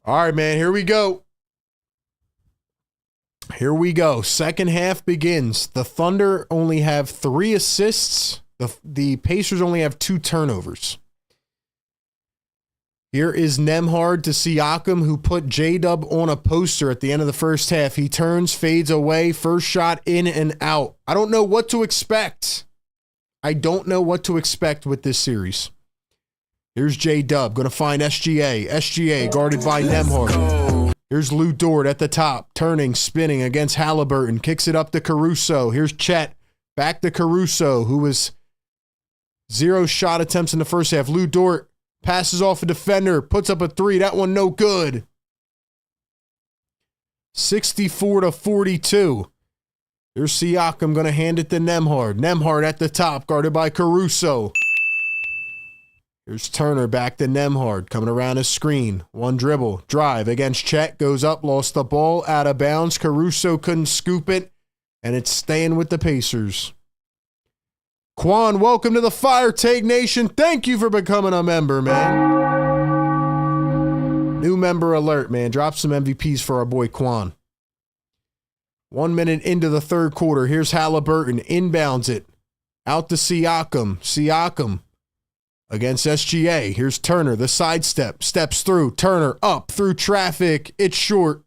All right, man, here we go. Here we go. Second half begins. The Thunder only have 3 assists. The Pacers only have 2 turnovers. Here is Nembhard to Siakam, who put J-Dub on a poster at the end of the first half. He turns, fades away, first shot in and out. I don't know what to expect. I don't know what to expect with this series. Here's J-Dub, going to find SGA. SGA guarded by Nembhard. Here's Lou Dort at the top, turning, spinning against Halliburton. Kicks it up to Caruso. Here's Chet, back to Caruso, who was 0 shot attempts in the first half. Lou Dort passes off a defender, puts up a 3. That one no good. 64-42. Here's Siakam going to hand it to Nembhard. Nembhard at the top, guarded by Caruso. Here's Turner back to Nembhard, coming around his screen. One dribble, drive against Chet, goes up, lost the ball, out of bounds. Caruso couldn't scoop it, and it's staying with the Pacers. Quan, welcome to the Fire Take Nation. Thank you for becoming a member, man. New member alert, man. Drop some MVPs for our boy Quan. 1 minute into the third quarter. Here's Halliburton. Inbounds it. Out to Siakam. Siakam against SGA. Here's Turner. The sidestep. Steps through. Turner up through traffic. It's short.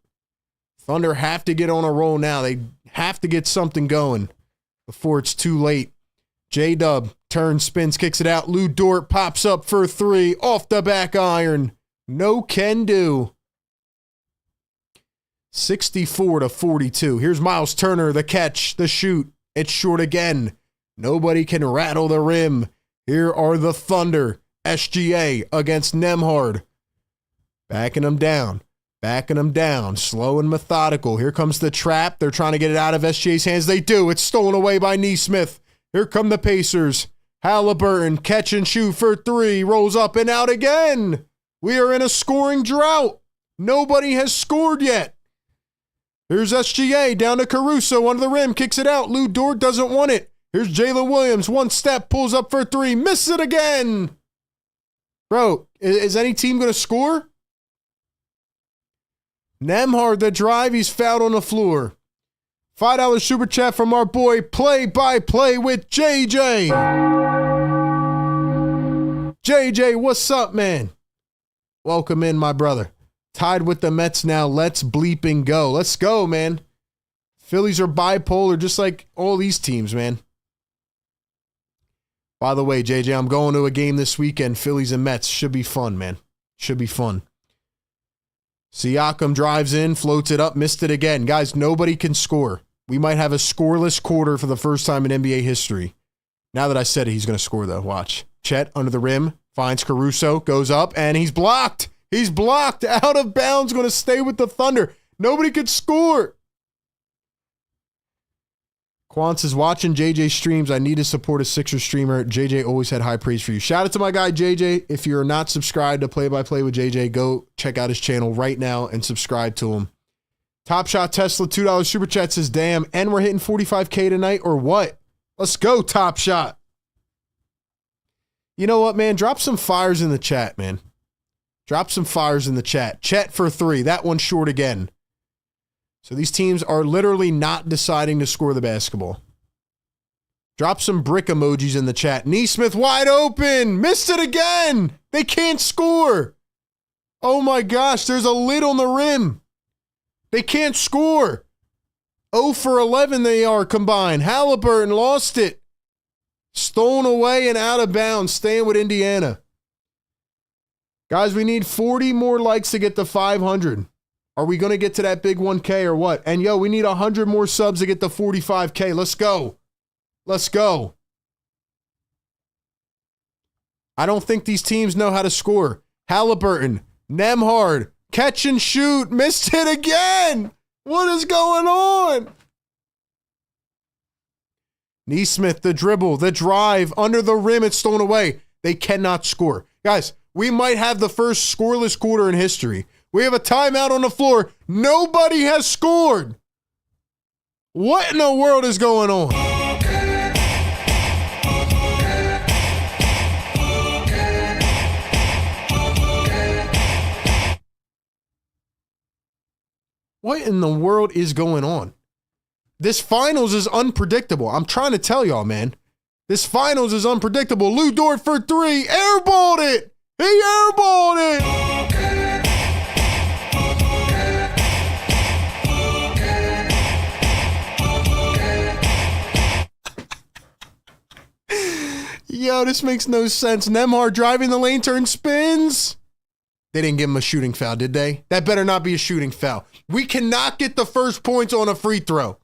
Thunder have to get on a roll now. They have to get something going before it's too late. J-Dub turns, spins, kicks it out. Lou Dort pops up for 3 off the back iron. No can do. 64-42. Here's Miles Turner, the catch, the shoot. It's short again. Nobody can rattle the rim. Here are the Thunder. SGA against Nembhard. Backing them down. Backing them down. Slow and methodical. Here comes the trap. They're trying to get it out of SGA's hands. They do. It's stolen away by Nesmith. Here come the Pacers. Halliburton, catch and shoot for 3. Rolls up and out again. We are in a scoring drought. Nobody has scored yet. Here's SGA down to Caruso under the rim. Kicks it out. Lou Dort doesn't want it. Here's Jalen Williams. One step, pulls up for 3. Misses it again. Bro, is any team going to score? Nembhard, the drive. He's fouled on the floor. $5 super chat from our boy, Play-by-Play with JJ. JJ, what's up, man? Welcome in, my brother. Tied with the Mets now. Let's bleeping go. Let's go, man. Phillies are bipolar, just like all these teams, man. By the way, JJ, I'm going to a game this weekend. Phillies and Mets. Should be fun, man. Should be fun. Siakam drives in, floats it up, missed it again. Guys, nobody can score. We might have a scoreless quarter for the first time in NBA history. Now that I said it, he's going to score, though. Watch. Chet under the rim, finds Caruso, goes up, and he's blocked. He's blocked. Out of bounds, going to stay with the Thunder. Nobody could score. Quan says, watching JJ streams, I need to support a Sixers streamer. JJ always had high praise for you. Shout out to my guy, JJ. If you're not subscribed to Play-by-Play with JJ, go check out his channel right now and subscribe to him. Top Shot Tesla, $2 super chat says, damn, and we're hitting 45K tonight or what? Let's go, Top Shot. You know what, man? Drop some fires in the chat, man. Drop some fires in the chat. Chet for 3. That one's short again. So these teams are literally not deciding to score the basketball. Drop some brick emojis in the chat. Nesmith wide open. Missed it again. They can't score. Oh my gosh, there's a lid on the rim. They can't score. 0 for 11 they are combined. Halliburton lost it. Stolen away and out of bounds. Staying with Indiana. Guys, we need 40 more likes to get to 500. Are we going to get to that big 1K or what? And yo, we need 100 more subs to get to 45K. Let's go. Let's go. I don't think these teams know how to score. Halliburton, Nembhard, catch and shoot. Missed it again. What is going on? Nesmith, the dribble, the drive, under the rim, it's stolen away. They cannot score. Guys, we might have the first scoreless quarter in history. We have a timeout on the floor. Nobody has scored. What in the world is going on? What in the world is going on? This finals is unpredictable. I'm trying to tell y'all, man. This finals is unpredictable. Lou Dort for three. Airballed it. He airballed it. Yo, this makes no sense. Nemhard driving the lane, turn spins. They didn't give him a shooting foul, did they? That better not be a shooting foul. We cannot get the first points on a free throw.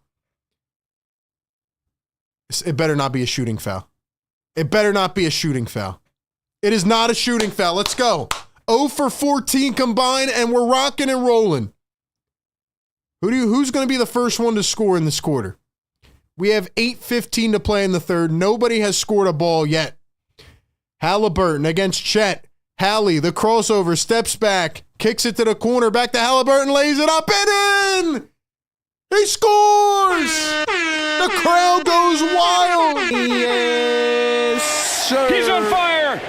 It better not be a shooting foul. It better not be a shooting foul. It is not a shooting foul. Let's go. 0 for 14 combined, and we're rocking and rolling. Who's going to be the first one to score in this quarter? We have 8:15 to play in the third. Nobody has scored a ball yet. Halliburton against Chet. Hallie, the crossover, steps back, kicks it to the corner, back to Halliburton, lays it up and in! He scores! The crowd goes wild! Yes, sir. He's on fire.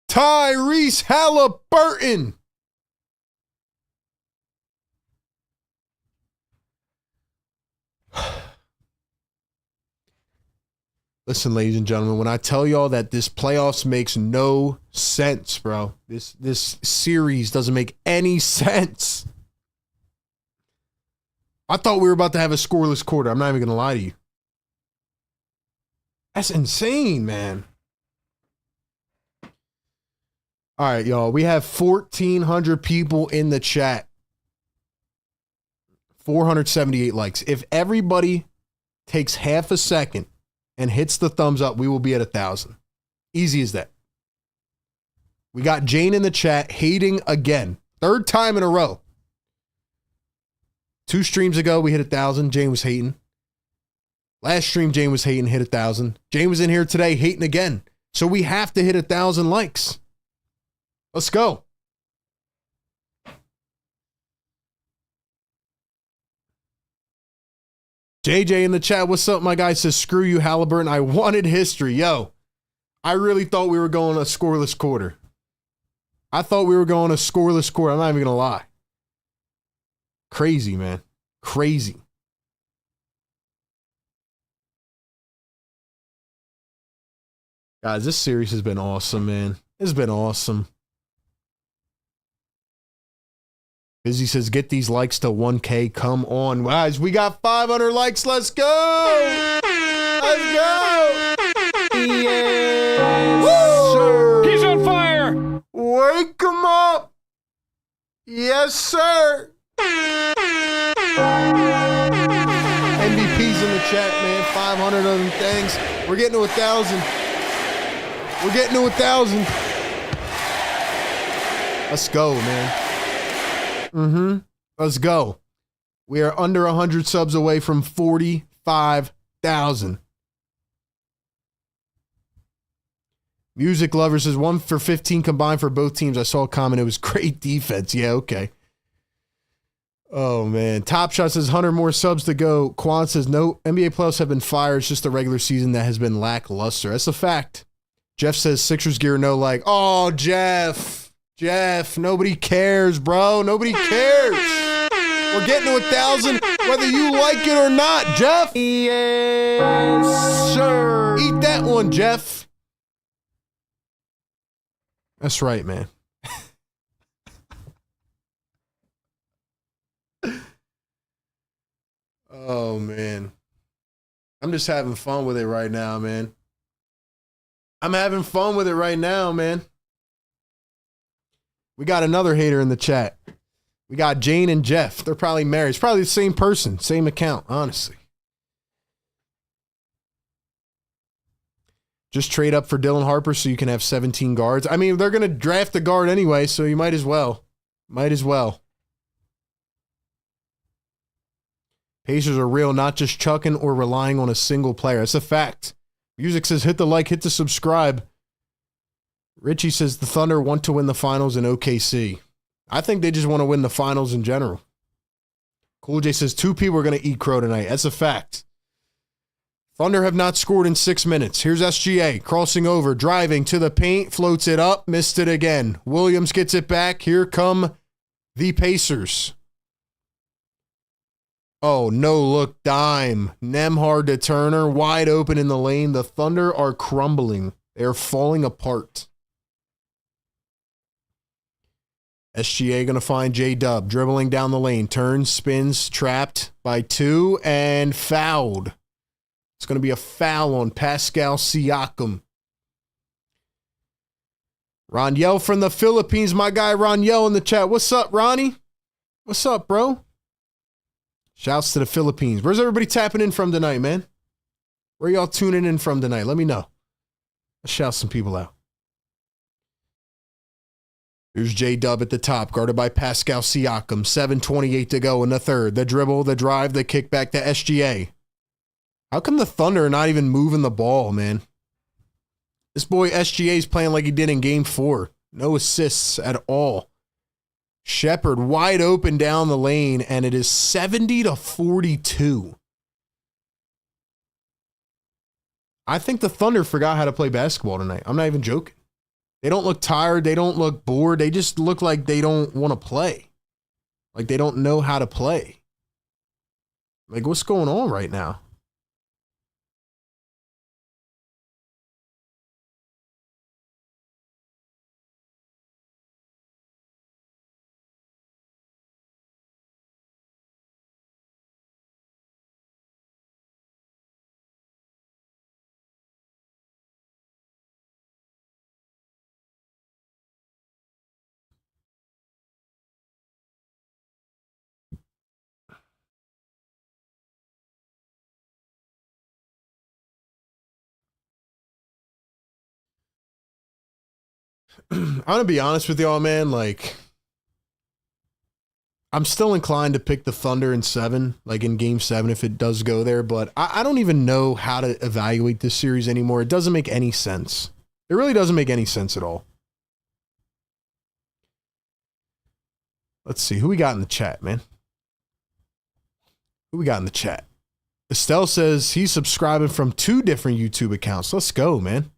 Tyrese Halliburton. Listen, ladies and gentlemen, when I tell y'all that this playoffs makes no sense, bro. This series doesn't make any sense. I thought we were about to have a scoreless quarter. I'm not even going to lie to you. That's insane, man. All right, y'all. We have 1,400 people in the chat. 478 likes. If everybody takes half a second and hits the thumbs up, we will be at 1,000. Easy as that. We got Jane in the chat hating again. Third time in a row. 2 streams ago, we hit 1,000. Jane was hating. Last stream, Jane was hating, hit 1,000. Jane was in here today hating again. So we have to hit 1,000 likes. Let's go. JJ in the chat, what's up, my guy? Says, screw you, Halliburton. I wanted history. Yo, I really thought we were going a scoreless quarter. I thought we were going a scoreless quarter. I'm not even going to lie. Crazy, man. Crazy. Guys, this series has been awesome, man. It's been awesome. Izzy says, get these likes to 1K. Come on, guys. We got 500 likes. Let's go. Let's go. Yes, sir. He's on fire. Wake him up. Yes, sir. MVP's in the chat, man. 500 of them things. We're getting to 1,000. We're getting to 1,000. Let's go, man. Let's go. We are under 100 subs away from 45,000. Music Lover says 1 for 15 combined for both teams. I saw a comment. It was great defense. Yeah, okay. Oh, man. Top Shot says 100 more subs to go. Quan says no NBA playoffs have been fired. It's just the regular season that has been lackluster. That's a fact. Jeff says Sixers gear no like. Oh, Jeff, nobody cares, bro. Nobody cares. We're getting to 1,000 whether you like it or not, Jeff. Yes, sir. Eat that one, Jeff. That's right, man. Oh, man. I'm just having fun with it right now, man. I'm having fun with it right now, man. We got another hater in the chat. We got Jane and Jeff. They're probably married. It's probably the same person, same account, honestly. Just trade up for Dylan Harper so you can have 17 guards. I mean, they're going to draft a guard anyway, so you might as well. Might as well. Pacers are real, not just chucking or relying on a single player. That's a fact. Music says hit the like, hit the subscribe. Richie says the Thunder want to win the finals in OKC. I think they just want to win the finals in general. Cool J says 2 people are going to eat crow tonight. That's a fact. Thunder have not scored in 6 minutes. Here's SGA crossing over, driving to the paint, floats it up, missed it again. Williams gets it back. Here come the Pacers. Oh, no look dime. Nembhard to Turner, wide open in the lane. The Thunder are crumbling. They're falling apart. SGA going to find J-Dub, dribbling down the lane. Turns, spins, trapped by 2, and fouled. It's going to be a foul on Pascal Siakam. Roniel from the Philippines, my guy Roniel in the chat. What's up, Ronnie? What's up, bro? Shouts to the Philippines. Where's everybody tapping in from tonight, man? Where y'all tuning in from tonight? Let me know. Let's shout some people out. Here's J-Dub at the top, guarded by Pascal Siakam. 7:28 to go in the third. The dribble, the drive, the kick back to SGA. How come the Thunder are not even moving the ball, man? This boy SGA is playing like he did in Game 4. No assists at all. Shepherd wide open down the lane, and it is 70-42. I think the Thunder forgot how to play basketball tonight. I'm not even joking. They don't look tired. They don't look bored. They just look like they don't want to play. Like they don't know how to play. Like, what's going on right now? I'm going to be honest with y'all, man. Like, I'm still inclined to pick the Thunder in 7, like in Game 7 if it does go there, but I don't even know how to evaluate this series anymore. It doesn't make any sense. It really doesn't make any sense at all. Let's see. Who we got in the chat, man? Who we got in the chat? Estelle says he's subscribing from 2 different YouTube accounts. Let's go, man.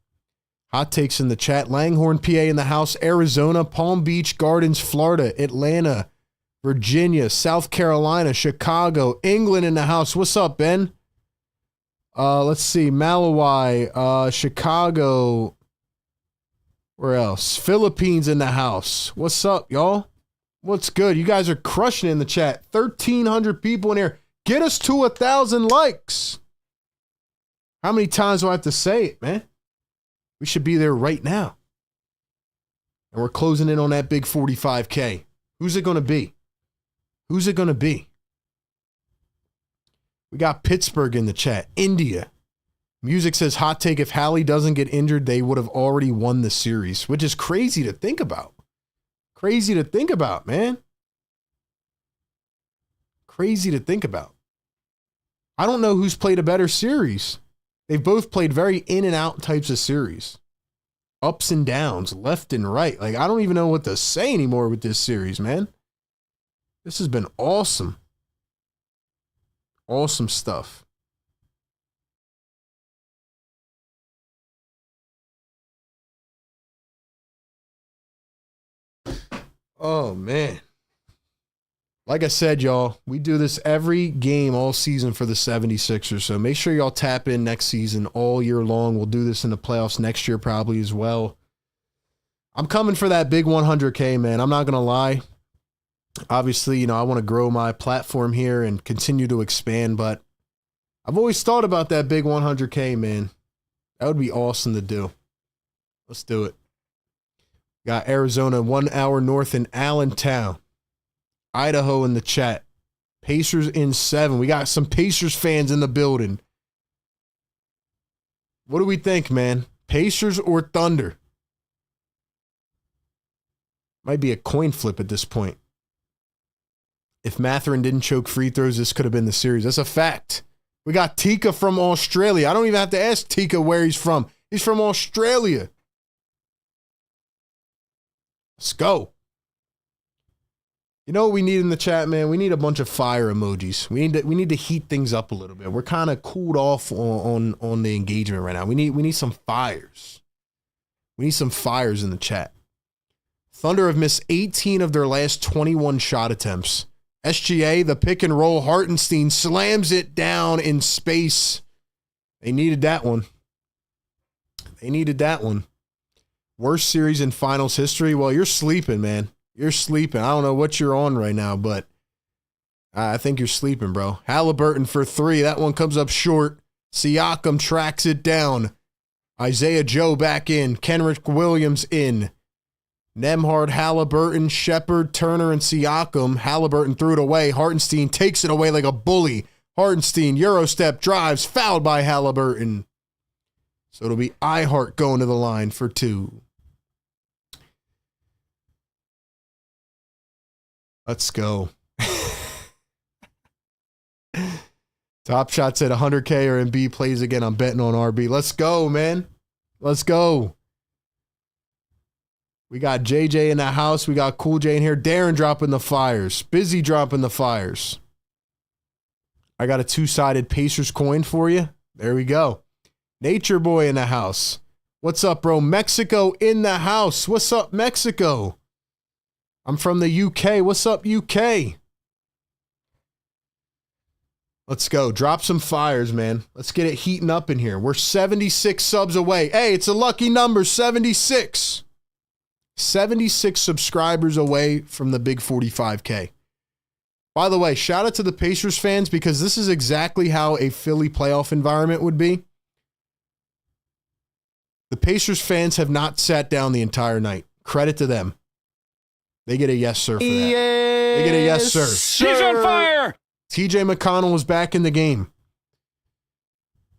Hot takes in the chat. Langhorne, PA in the house. Arizona, Palm Beach Gardens, Florida, Atlanta, Virginia, South Carolina, Chicago, England in the house. What's up, Ben? Let's see. Malawi, Chicago. Where else? Philippines in the house. What's up, y'all? What's good? You guys are crushing it in the chat. 1,300 people in here. Get us to 1,000 likes. How many times do I have to say it, man? We should be there right now. And we're closing in on that big 45K. Who's it going to be? Who's it going to be? We got Pittsburgh in the chat. India. Music says, hot take, if Hallie doesn't get injured, they would have already won the series, which is crazy to think about. Crazy to think about, man. Crazy to think about. I don't know who's played a better series. They've both played very in and out types of series. Ups and downs, left and right. Like, I don't even know what to say anymore with this series, man. This has been awesome. Awesome stuff. Oh, man. Like I said, y'all, we do this every game all season for the 76ers. So make sure y'all tap in next season all year long. We'll do this in the playoffs next year probably as well. I'm coming for that big 100K, man. I'm not going to lie. Obviously, you know, I want to grow my platform here and continue to expand, but I've always thought about that big 100K, man. That would be awesome to do. Let's do it. Got Arizona 1 hour north in Allentown. Idaho in the chat. Pacers in 7. We got some Pacers fans in the building. What do we think, man? Pacers or Thunder? Might be a coin flip at this point. If Mathurin didn't choke free throws, this could have been the series. That's a fact. We got Tika from Australia. I don't even have to ask Tika where he's from. He's from Australia. Let's go. You know what we need in the chat, man? We need a bunch of fire emojis. We need to heat things up a little bit. We're kind of cooled off on the engagement right now. We need some fires. We need some fires in the chat. Thunder have missed 18 of their last 21 shot attempts. SGA, the pick and roll, Hartenstein slams it down in space. They needed that one. They needed that one. Worst series in finals history? Well, you're sleeping, man. You're sleeping. I don't know what you're on right now, but I think you're sleeping, bro. Halliburton for 3. That one comes up short. Siakam tracks it down. Isaiah Joe back in. Kenrich Williams in. Nembhard, Halliburton, Shepard, Turner, and Siakam. Halliburton threw it away. Hartenstein takes it away like a bully. Hartenstein, Eurostep, drives, fouled by Halliburton. So it'll be iHeart going to the line for 2. Let's go. Top Shots at 100K or Embiid plays again. I'm betting on RB. Let's go, man. Let's go. We got JJ in the house. We got Cool J in here. Darren dropping the fires. Busy dropping the fires. I got a 2-sided Pacers coin for you. There we go. Nature Boy in the house. What's up, bro? Mexico in the house. What's up, Mexico? I'm from the UK. What's up, UK? Let's go. Drop some fires, man. Let's get it heating up in here. We're 76 subs away. Hey, it's a lucky number, 76. 76 subscribers away from the big 45K. By the way, shout out to the Pacers fans because this is exactly how a Philly playoff environment would be. The Pacers fans have not sat down the entire night. Credit to them. They get a yes, sir, for that. Yes, they get a yes, sir. He's on fire! TJ McConnell was back in the game.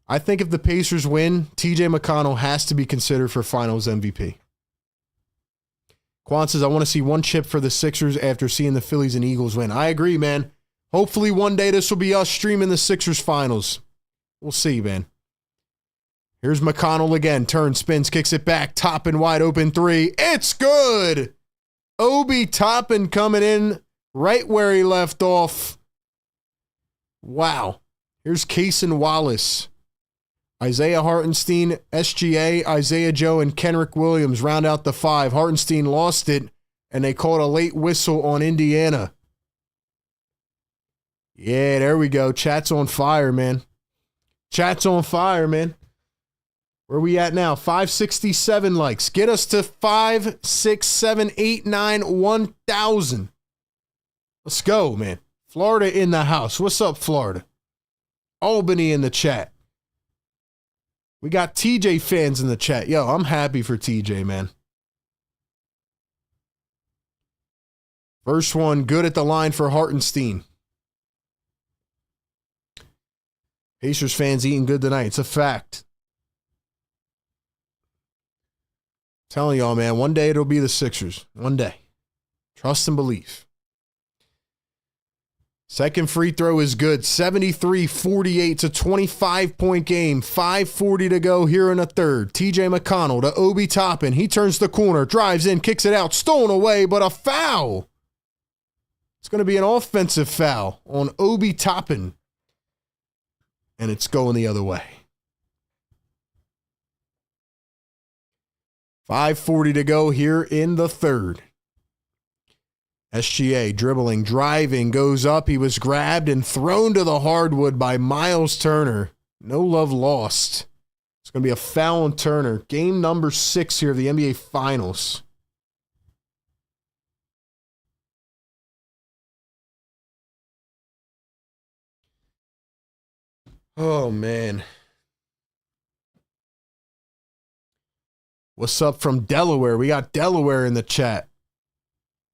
I think if the Pacers win, TJ McConnell has to be considered for Finals MVP. Quan says, I want to see one chip for the Sixers after seeing the Phillies and Eagles win. I agree, man. Hopefully one day this will be us streaming the Sixers Finals. We'll see, man. Here's McConnell again. Turns, spins, kicks it back. Toppin wide open 3. It's good! Obi Toppin coming in right where he left off. Wow. Here's Cason Wallace. Isaiah Hartenstein, SGA, Isaiah Joe, and Kenrich Williams round out the 5. Hartenstein lost it, and they called a late whistle on Indiana. Yeah, there we go. Chat's on fire, man. Chat's on fire, man. Where are we at now? 567 likes. Get us to 5, 6, 7, 8, 9, 1,000. Let's go, man. Florida in the house. What's up, Florida? Albany in the chat. We got TJ fans in the chat. Yo, I'm happy for TJ, man. First one, good at the line for Hartenstein. Pacers fans eating good tonight. It's a fact. Telling y'all, man, one day it'll be the Sixers. One day. Trust and believe. Second free throw is good. 73-48. It's a 25-point game. 5:40 to go here in the third. TJ McConnell to Obi Toppin. He turns the corner, drives in, kicks it out, stolen away, but a foul. It's going to be an offensive foul on Obi Toppin. And it's going the other way. 5:40 to go here in the third. SGA dribbling, driving, goes up. He was grabbed and thrown to the hardwood by Miles Turner. No love lost. It's going to be a foul on Turner. Game number 6 here of the NBA Finals. Oh, man. What's up from Delaware? We got Delaware in the chat.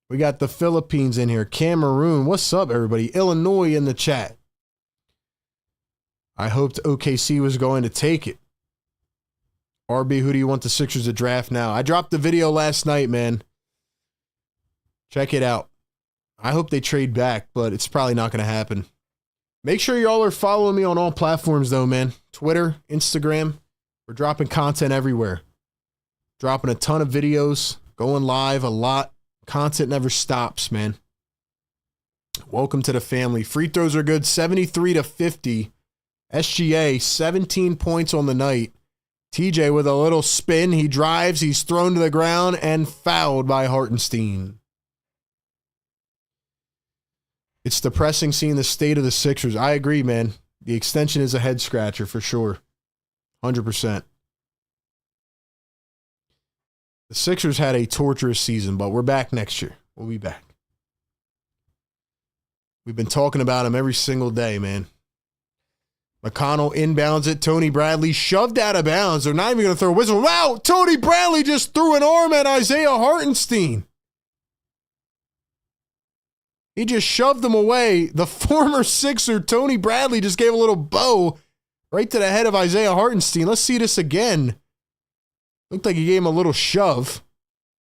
We got the Philippines in here. Cameroon. What's up, everybody? Illinois in the chat. I hoped OKC was going to take it. RB, who do you want the Sixers to draft now? I dropped the video last night, man. Check it out. I hope they trade back, but it's probably not going to happen. Make sure y'all are following me on all platforms, though, man. Twitter, Instagram. We're dropping content everywhere. Dropping a ton of videos. Going live a lot. Content never stops, man. Welcome to the family. Free throws are good, 73-50. SGA, 17 points on the night. TJ with a little spin. He drives, he's thrown to the ground, and fouled by Hartenstein. It's depressing seeing the state of the Sixers. I agree, man. The extension is a head scratcher for sure. 100%. The Sixers had a torturous season, but we're back next year. We'll be back. We've been talking about him every single day, man. McConnell inbounds it. Tony Bradley shoved out of bounds. They're not even going to throw a whistle. Wow, Tony Bradley just threw an arm at Isaiah Hartenstein. He just shoved him away. The former Sixer, Tony Bradley, just gave a little bow right to the head of Isaiah Hartenstein. Let's see this again. Looked like he gave him a little shove.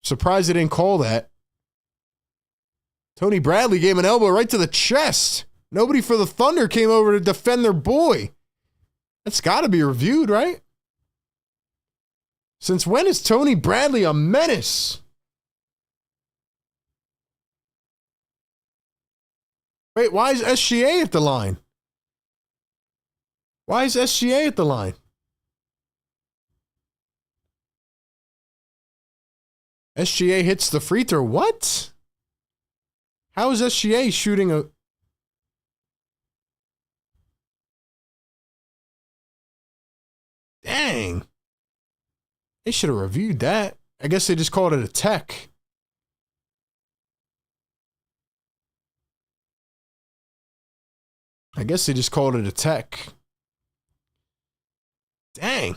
Surprised they didn't call that. Tony Bradley gave him an elbow right to the chest. Nobody for the Thunder came over to defend their boy. That's got to be reviewed, right? Since when is Tony Bradley a menace? Wait, why is SGA at the line? Why is SGA at the line? SGA hits the free throw. What? How is SGA shooting a... Dang. They should have reviewed that. I guess they just called it a tech. I guess they just called it a tech. Dang.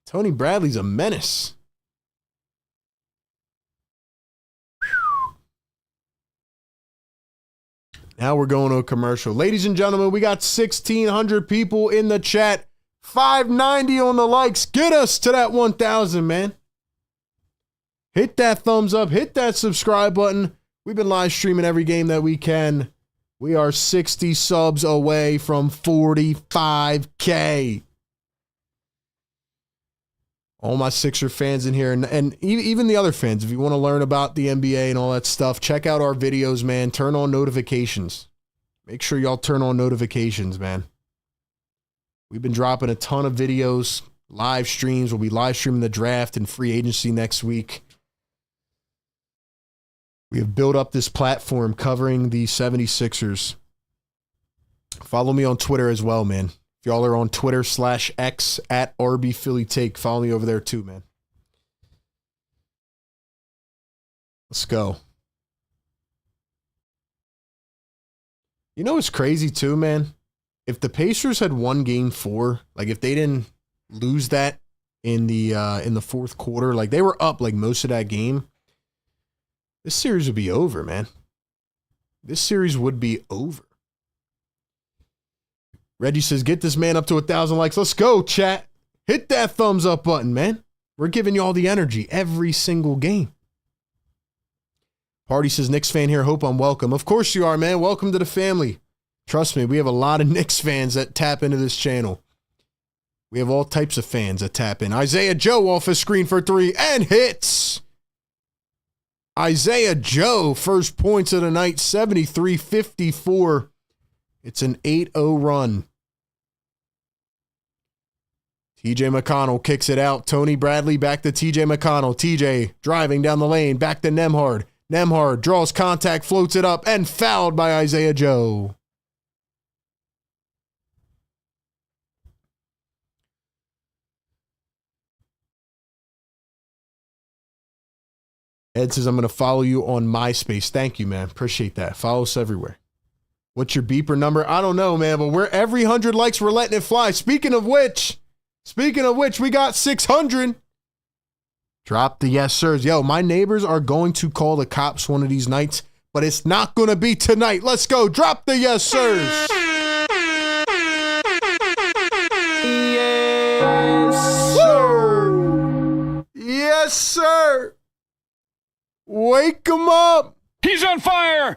Tony Bradley's a menace. Now we're going to a commercial. Ladies and gentlemen, we got 1,600 people in the chat. 590 on the likes. Get us to that 1,000, man. Hit that thumbs up. Hit that subscribe button. We've been live streaming every game that we can. We are 60 subs away from 45K. All my Sixer fans in here, and even the other fans, if you want to learn about the NBA and all that stuff, check out our videos, man. Turn on notifications. Make sure y'all turn on notifications, man. We've been dropping a ton of videos, live streams. We'll be live streaming the draft and free agency next week. We have built up this platform covering the 76ers. Follow me on Twitter as well, man. If y'all are on Twitter /X at RBPhillyTake, follow me over there too, man. Let's go. You know what's crazy too, man? If the Pacers had won game 4, like if they didn't lose that in the fourth quarter, like they were up like most of that game, this series would be over, man. This series would be over. Reggie says, get this man up to 1,000 likes. Let's go, chat. Hit that thumbs up button, man. We're giving you all the energy every single game. Party says, Knicks fan here. Hope I'm welcome. Of course you are, man. Welcome to the family. Trust me, we have a lot of Knicks fans that tap into this channel. We have all types of fans that tap in. Isaiah Joe off his screen for 3 and hits. Isaiah Joe, first points of the night, 73-54. It's an 8-0 run. TJ McConnell kicks it out. Tony Bradley back to TJ McConnell. TJ driving down the lane, back to Nembhard. Nembhard draws contact, floats it up, and fouled by Isaiah Joe. Ed says, I'm going to follow you on MySpace. Thank you, man. Appreciate that. Follow us everywhere. What's your beeper number? I don't know, man, but we're every 100 likes, we're letting it fly. Speaking of which, we got 600. Drop the yes, sirs. Yo, my neighbors are going to call the cops one of these nights, but it's not going to be tonight. Let's go. Drop the yes, sirs. Yes, sir. Yes, sir. Wake him up. He's on fire.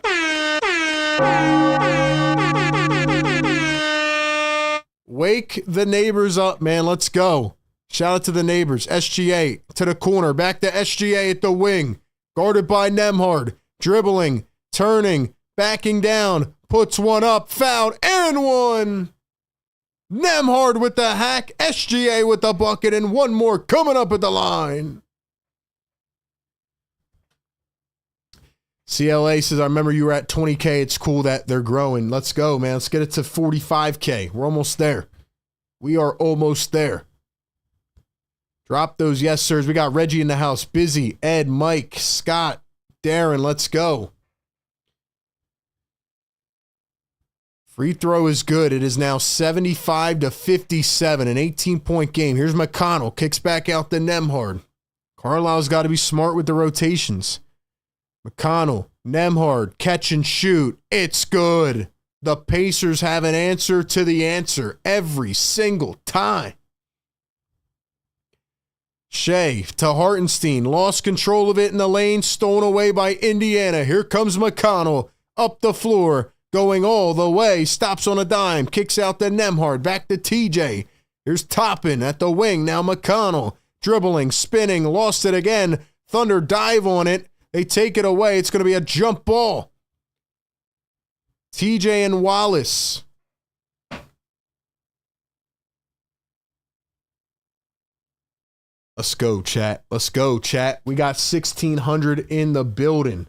Wake the neighbors up, man. Let's go. Shout out to the neighbors. SGA to the corner. Back to SGA at the wing. Guarded by Nembhard. Dribbling. Turning. backing down, puts one up, fouled, and one. Nemhard with the hack, SGA with the bucket, and one more coming up at the line. CLA says, I remember you were at 20K. It's cool that they're growing. Let's go, man. Let's get it to 45K. We're almost there. We are almost there. Drop those yes, sirs. We got Reggie in the house. Busy, Ed, Mike, Scott, Darren. Let's go. Free throw is good. It is now 75-57, an 18-point game. Here's McConnell. Kicks back out to Nemhard. Carlisle's got to be smart with the rotations. McConnell, Nemhard, catch and shoot. It's good. The Pacers have an answer to the answer every single time. Shea to Hartenstein. Lost control of it in the lane. Stolen away by Indiana. Here comes McConnell. Up the floor. Going all the way. Stops on a dime. Kicks out to Nemhard. Back to TJ. Here's Toppin at the wing. Now McConnell. Dribbling, spinning. Lost it again. Thunder dive on it. They take it away. It's going to be a jump ball. TJ and Wallace. Let's go, chat. Let's go, chat. We got 1,600 in the building.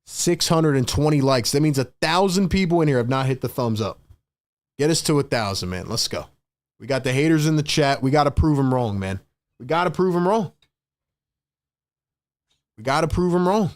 620 likes. That means 1,000 people in here have not hit the thumbs up. Get us to 1,000, man. Let's go. We got the haters in the chat. We got to prove them wrong, man. We got to prove them wrong. We got to prove them wrong.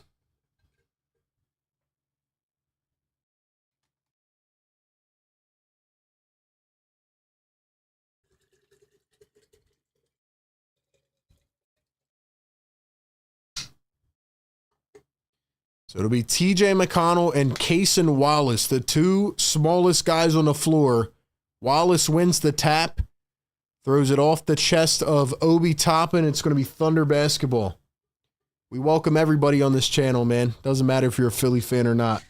So it'll be TJ McConnell and Kaysen Wallace, the two smallest guys on the floor. Wallace wins the tap, throws it off the chest of Obi Toppin. It's going to be Thunder basketball. We welcome everybody on this channel, man. Doesn't matter if you're a Philly fan or not.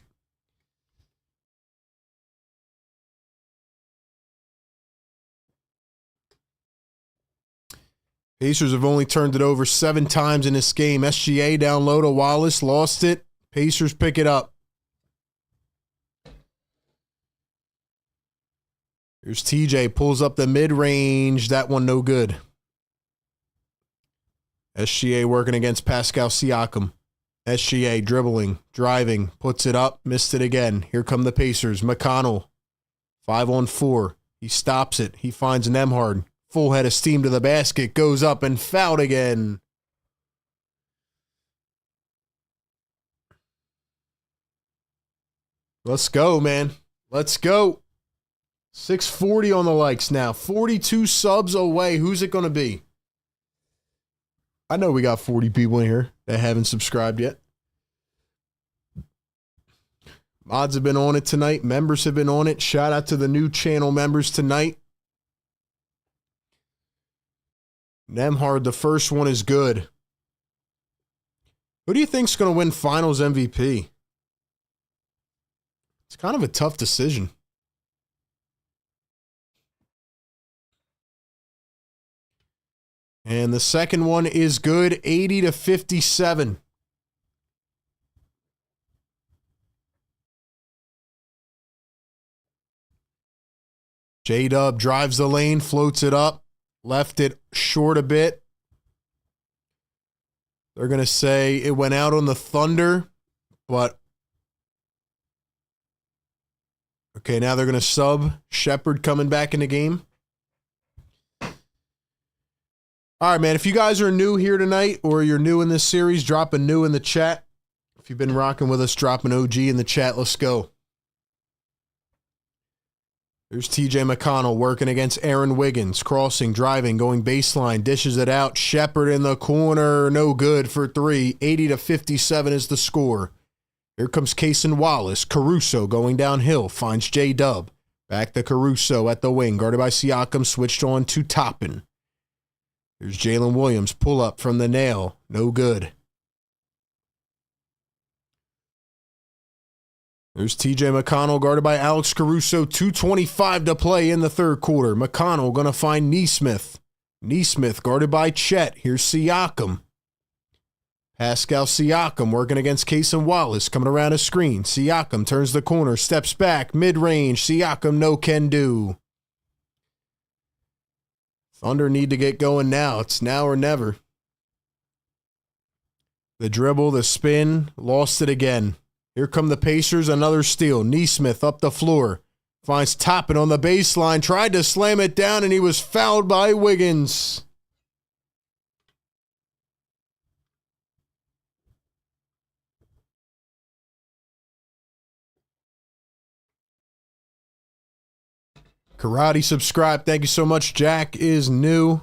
Pacers have only turned it over 7 times in this game. SGA down low to Wallace, lost it. Pacers pick it up. Here's TJ, pulls up the mid-range. That one no good. SGA working against Pascal Siakam. SGA dribbling, driving, puts it up, missed it again. Here come the Pacers. McConnell, 5-on-4. He stops it. He finds Nemhard. Full head of steam to the basket. Goes up and fouled again. Let's go, man. Let's go. 640 on the likes now. 42 subs away. Who's it going to be? I know we got 40 people in here that haven't subscribed yet. Mods have been on it tonight. Members have been on it. Shout out to the new channel members tonight. Nemhard, the first one is good. Who do you think's going to win Finals MVP? It's kind of a tough decision. And the second one is good, 80-57. J-Dub drives the lane, floats it up, left it short a bit. They're going to say it went out on the Thunder, but okay, now they're going to sub Shepherd coming back in the game. All right, man, if you guys are new here tonight or you're new in this series, drop a new in the chat. If you've been rocking with us, drop an OG in the chat. Let's go. There's TJ McConnell working against Aaron Wiggins. Crossing, driving, going baseline, dishes it out. Shepherd in the corner, no good for 3. 80-57 is the score. Here comes Kaysen Wallace. Caruso going downhill, finds J-Dub. Back to Caruso at the wing, guarded by Siakam, switched on to Toppin. Here's Jalen Williams, pull up from the nail, no good. There's TJ McConnell, guarded by Alex Caruso. 2:25 to play in the third quarter. McConnell going to find Neesmith. Neesmith, guarded by Chet. Here's Siakam. Pascal Siakam working against Cason Wallace, coming around his screen. Siakam turns the corner, steps back, mid-range. Siakam, no can do. Thunder need to get going now. It's now or never. The dribble, the spin, lost it again. Here come the Pacers, another steal. Nesmith up the floor. Finds Toppin on the baseline, tried to slam it down, and he was fouled by Wiggins. Karate subscribe. Thank you so much. Jack is new.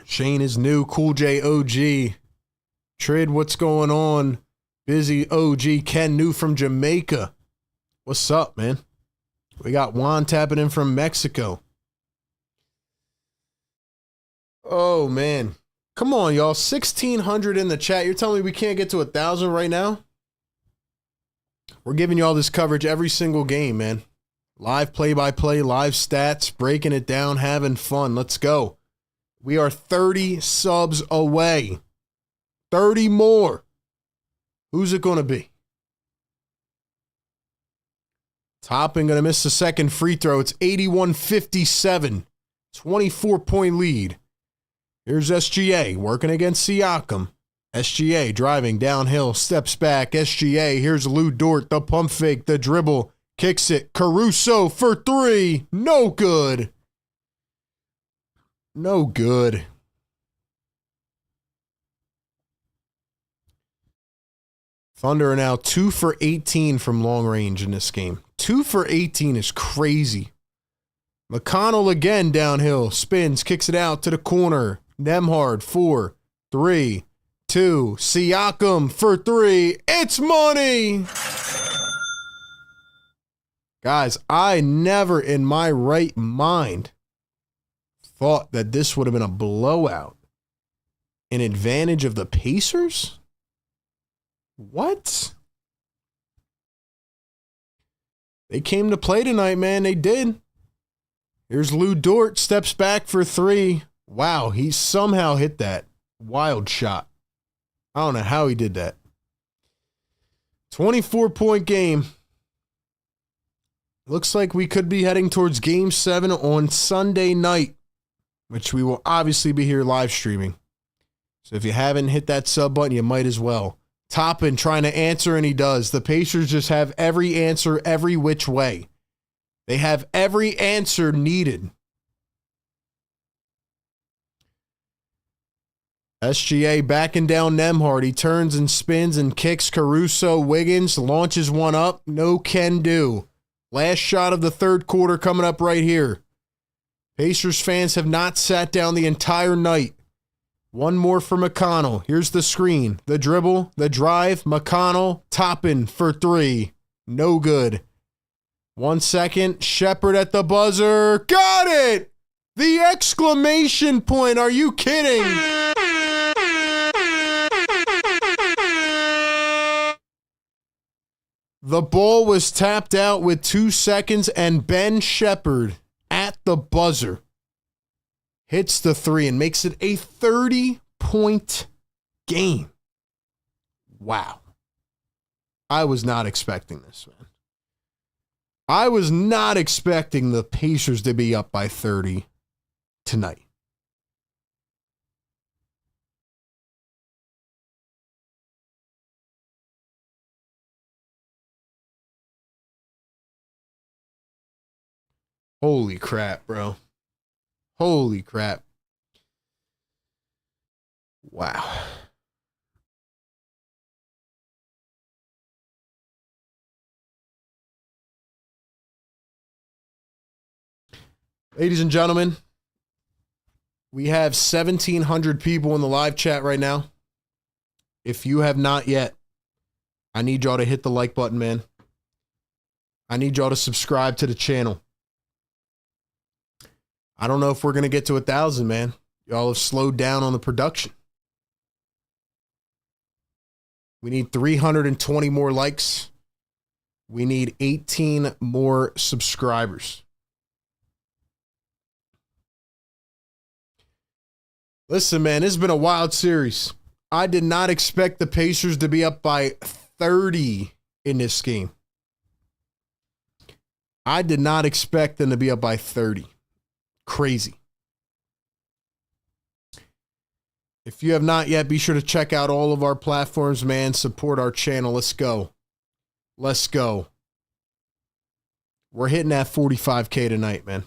Shane is new. Cool J OG. Trid, what's going on? Busy OG. Ken, new from Jamaica. What's up, man? We got Juan tapping in from Mexico. Oh, man. Come on, y'all. 1,600 in the chat. You're telling me we can't get to 1,000 right now? We're giving y'all this coverage every single game, man. Live play-by-play, live stats, breaking it down, having fun. Let's go. We are 30 subs away. 30 more. Who's it going to be? Toppin going to miss the second free throw. It's 81-57. 24-point lead. Here's SGA working against Siakam. SGA driving downhill, steps back. SGA, here's Lou Dort, the pump fake, the dribble. Kicks it. Caruso for three. No good. No good. Thunder are now 2 for 18 from long range in this game. 2 for 18 is crazy. McConnell again downhill. Spins. Kicks it out to the corner. Nembhard 4, 3, 2. Siakam for three. It's money. Guys, I never in my right mind thought that this would have been a blowout. An advantage of the Pacers? What? They came to play tonight, man. They did. Here's Lou Dort, steps back for three. Wow, he somehow hit that. Wild shot. I don't know how he did that. 24-point game. Looks like we could be heading towards Game 7 on Sunday night, which we will obviously be here live streaming. So if you haven't hit that sub button, you might as well. Toppin trying to answer, and he does. The Pacers just have every answer every which way. They have every answer needed. SGA backing down Nembhard. He turns and spins and kicks Caruso. Wiggins launches one up. No can do. Last shot of the third quarter coming up right here. Pacers fans have not sat down the entire night. One more for McConnell. Here's the screen. The dribble, the drive. McConnell, Toppin for three. No good. 1 second. Shepherd at the buzzer. Got it! The exclamation point. Are you kidding? The ball was tapped out with 2 seconds, and Ben Shepherd at the buzzer hits the three and makes it a 30-point game. Wow. I was not expecting this, man. I was not expecting the Pacers to be up by 30 tonight. Holy crap, bro. Holy crap. Wow. Ladies and gentlemen, we have 1,700 people in the live chat right now. If you have not yet, I need y'all to hit the like button, man. I need y'all to subscribe to the channel. I don't know if we're going to get to 1,000, man. Y'all have slowed down on the production. We need 320 more likes. We need 18 more subscribers. Listen, man, this has been a wild series. I did not expect the Pacers to be up by 30 in this game. I did not expect them to be up by 30. Crazy. If you have not yet, be sure to check out all of our platforms, man. Support our channel. Let's go. Let's go. We're hitting that 45K tonight, man.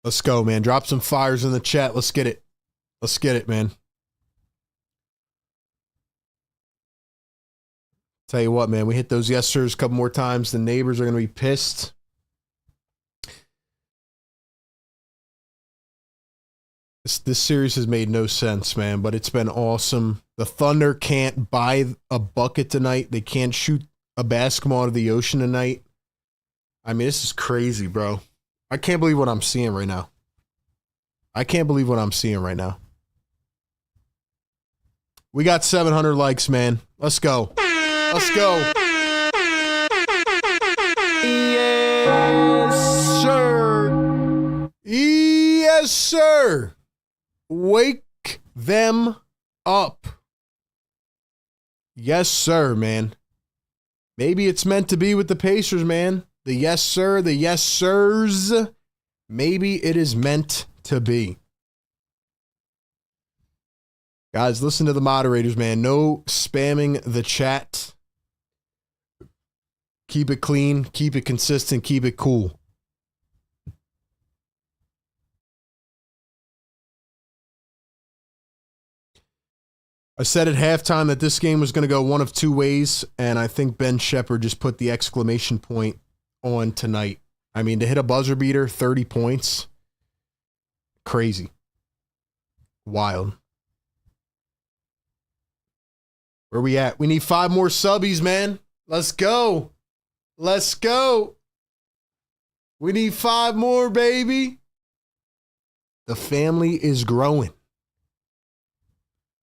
Let's go, man. Drop some fires in the chat. Let's get it. Let's get it, man. Tell you what, man. We hit those yes sirs a couple more times. The neighbors are going to be pissed. This series has made no sense, man, but it's been awesome. The Thunder can't buy a bucket tonight. They can't shoot a basketball out of the ocean tonight. I mean, this is crazy, bro. I can't believe what I'm seeing right now. I can't believe what I'm seeing right now. We got 700 likes, man. Let's go. Let's go. Yes, sir. Yes, sir. Wake them up. Yes, sir, man. Maybe it's meant to be with the Pacers, man. The yes, sir, the yes, sirs. Maybe it is meant to be. Guys, listen to the moderators, man. No spamming the chat. Keep it clean, keep it consistent, keep it cool. I said at halftime that this game was going to go one of two ways, and I think Ben Shepherd just put the exclamation point on tonight. I mean, to hit a buzzer beater, 30 points, crazy. Wild. Where we at? We need 5 more subbies, man. Let's go. Let's go. We need 5 more, baby. The family is growing.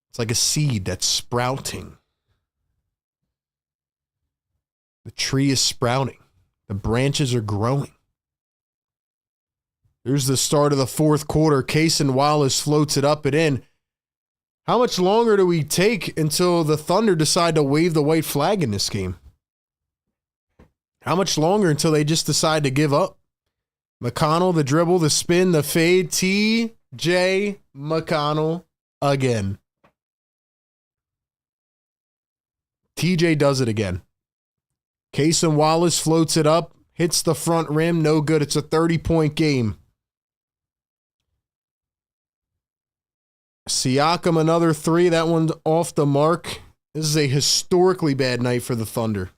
It's like a seed that's sprouting. The tree is sprouting. The branches are growing. There's the start of the fourth quarter. Cason Wallace floats it up and in. How much longer do we take until the Thunder decide to wave the white flag in this game? How much longer until they just decide to give up? McConnell, the dribble, the spin, the fade. T.J. McConnell again. TJ does it again. Cason Wallace floats it up, hits the front rim, no good. It's a 30-point game. Siakam, another 3. That one's off the mark. This is a historically bad night for the Thunder.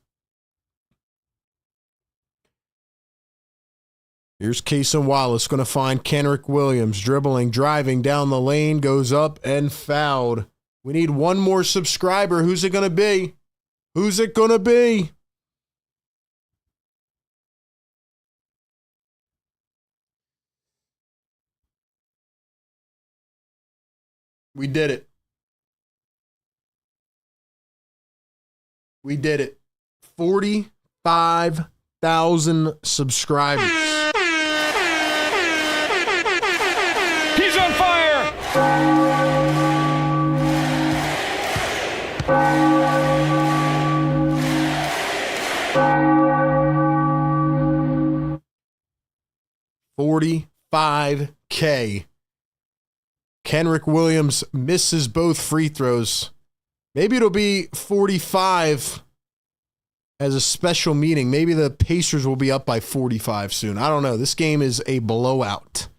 Here's Cason Wallace going to find Kenrich Williams, dribbling, driving down the lane, goes up and fouled. We need one more subscriber. Who's it going to be? Who's it going to be? We did it. We did it. 45,000 subscribers. He's on fire! 45K. Kenrich Williams misses both free throws. Maybe it'll be 45 as a special meeting. Maybe the Pacers will be up by 45 soon. I don't know. This game is a blowout.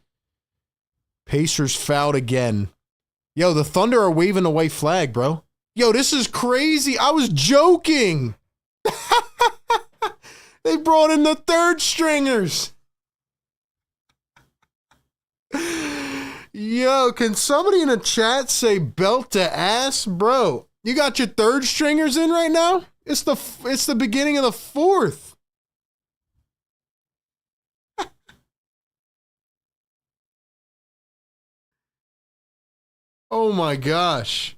Pacers fouled again. Yo, the Thunder are waving the white flag, bro. Yo, this is crazy. I was joking. They brought in the third stringers. Yo, can somebody in the chat say belt to ass? Bro, you got your third stringers in right now? It's the beginning of the fourth. Oh my gosh.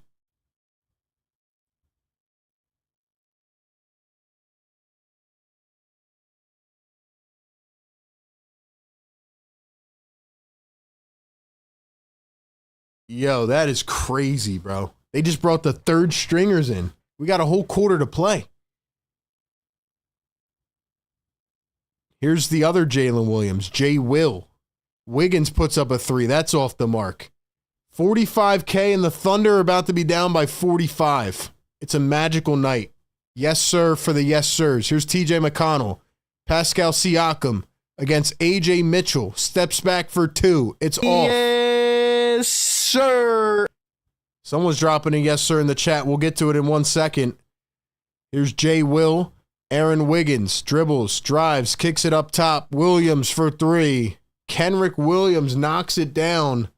Yo, that is crazy, bro. They just brought the third stringers in. We got a whole quarter to play. Here's the other Jalen Williams, J. Will. Wiggins puts up a 3. That's off the mark. 45K and the Thunder are about to be down by 45. It's a magical night. Yes, sir, for the yes, sirs. Here's TJ McConnell. Pascal Siakam against AJ Mitchell. Steps back for 2. It's off. Yes, sir. Someone's dropping a yes, sir in the chat. We'll get to it in 1 second. Here's J. Will. Aaron Wiggins dribbles, drives, kicks it up top. Williams for 3. Kenrick Williams knocks it down.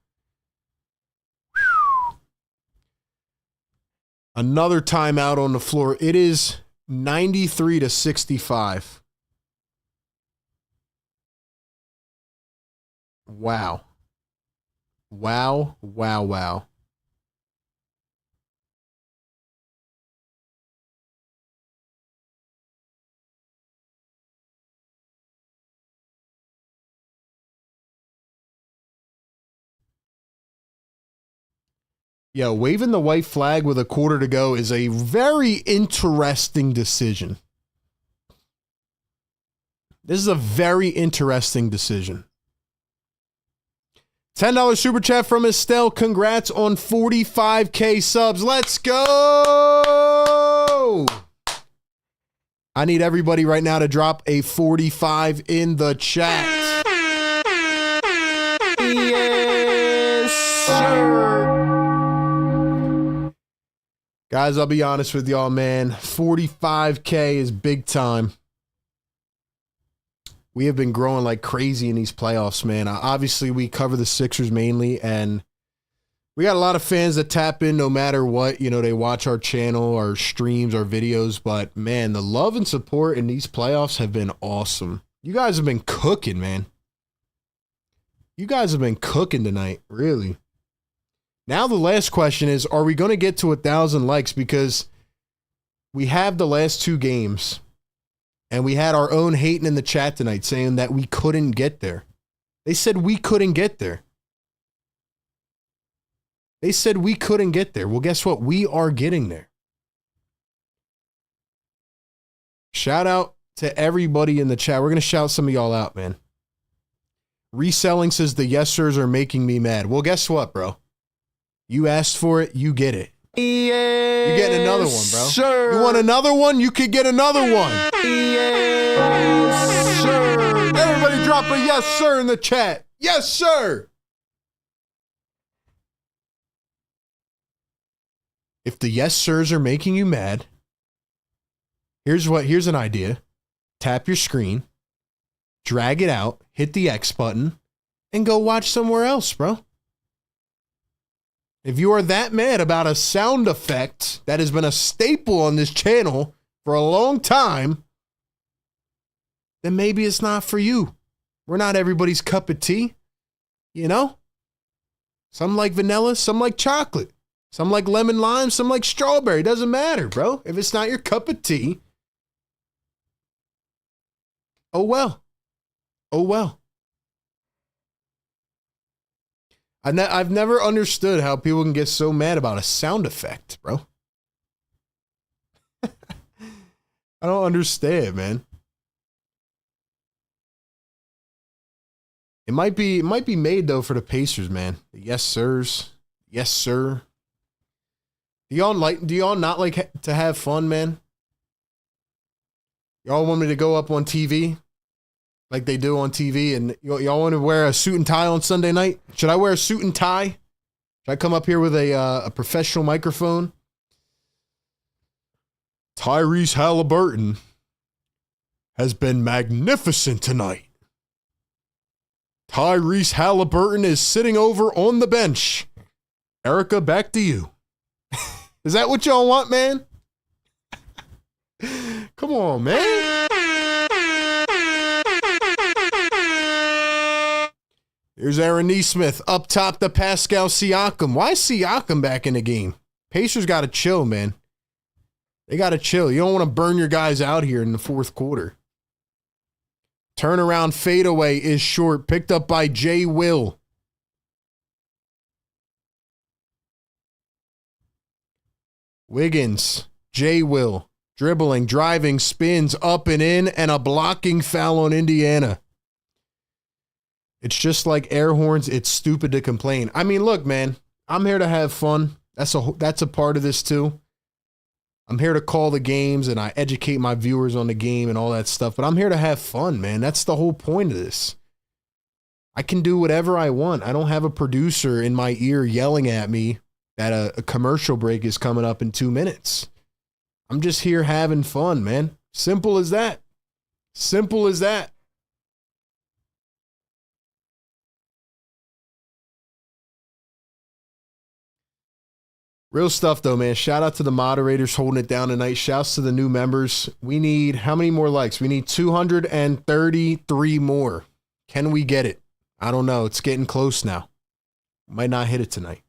Another timeout on the floor. It is 93-65. Wow. Wow, wow, wow. Yeah, waving the white flag with a quarter to go is a very interesting decision. This is a very interesting decision. $10 super chat from Estelle. Congrats on 45K subs. Let's go! I need everybody right now to drop a 45 in the chat. Yes, sir. Guys, I'll be honest with y'all, man. 45K is big time. We have been growing like crazy in these playoffs, man. Obviously, we cover the Sixers mainly, and we got a lot of fans that tap in no matter what. You know, they watch our channel, our streams, our videos. But, man, the love and support in these playoffs have been awesome. You guys have been cooking, man. You guys have been cooking tonight, really. Now the last question is, are we going to get to 1,000 likes? Because we have the last 2 games, and we had our own hating in the chat tonight saying that we couldn't get there. They said we couldn't get there. They said we couldn't get there. Well, guess what? We are getting there. Shout out to everybody in the chat. We're going to shout some of y'all out, man. Reselling says the yes sirs are making me mad. Well, guess what, bro? You asked for it, you get it. Yes, you're getting another one, bro. Sir. You want another one? You could get another one. Yes, sir. Everybody drop a yes, sir in the chat. Yes, sir. If the yes, sirs are making you mad, here's an idea. Tap your screen, drag it out, hit the X button, and go watch somewhere else, bro. If you are that mad about a sound effect that has been a staple on this channel for a long time, then maybe it's not for you. We're not everybody's cup of tea, you know? Some like vanilla, some like chocolate, some like lemon lime, some like strawberry. Doesn't matter, bro. If it's not your cup of tea, oh well. Oh well. I've never understood how people can get so mad about a sound effect, bro. I don't understand, man. It might be made though for the Pacers, man. The yes sirs, yes sir. Do y'all not like to have fun, man? Y'all want me to go up on TV? Like they do on TV, and y'all want to wear a suit and tie on Sunday night? Should I wear a suit and tie? Should I come up here with a professional microphone? Tyrese Halliburton has been magnificent tonight. Tyrese Halliburton is sitting over on the bench. Erica, back to you. Is that what y'all want, man? Come on, man. Here's Aaron Neesmith up top to Pascal Siakam. Why is Siakam back in the game? Pacers got to chill, man. They got to chill. You don't want to burn your guys out here in the fourth quarter. Turnaround fadeaway is short. Picked up by J. Will. Wiggins, J. Will, dribbling, driving, spins, up and in, and a blocking foul on Indiana. It's just like air horns. It's stupid to complain. I mean, look, man, I'm here to have fun. That's a part of this too. I'm here to call the games and I educate my viewers on the game and all that stuff, but I'm here to have fun, man. That's the whole point of this. I can do whatever I want. I don't have a producer in my ear yelling at me that a commercial break is coming up in 2 minutes. I'm just here having fun, man. Simple as that. Simple as that. Real stuff, though, man. Shout out to the moderators holding it down tonight. Shouts to the new members. We need, how many more likes? We need 233 more. Can we get it? I don't know. It's getting close now. Might not hit it tonight.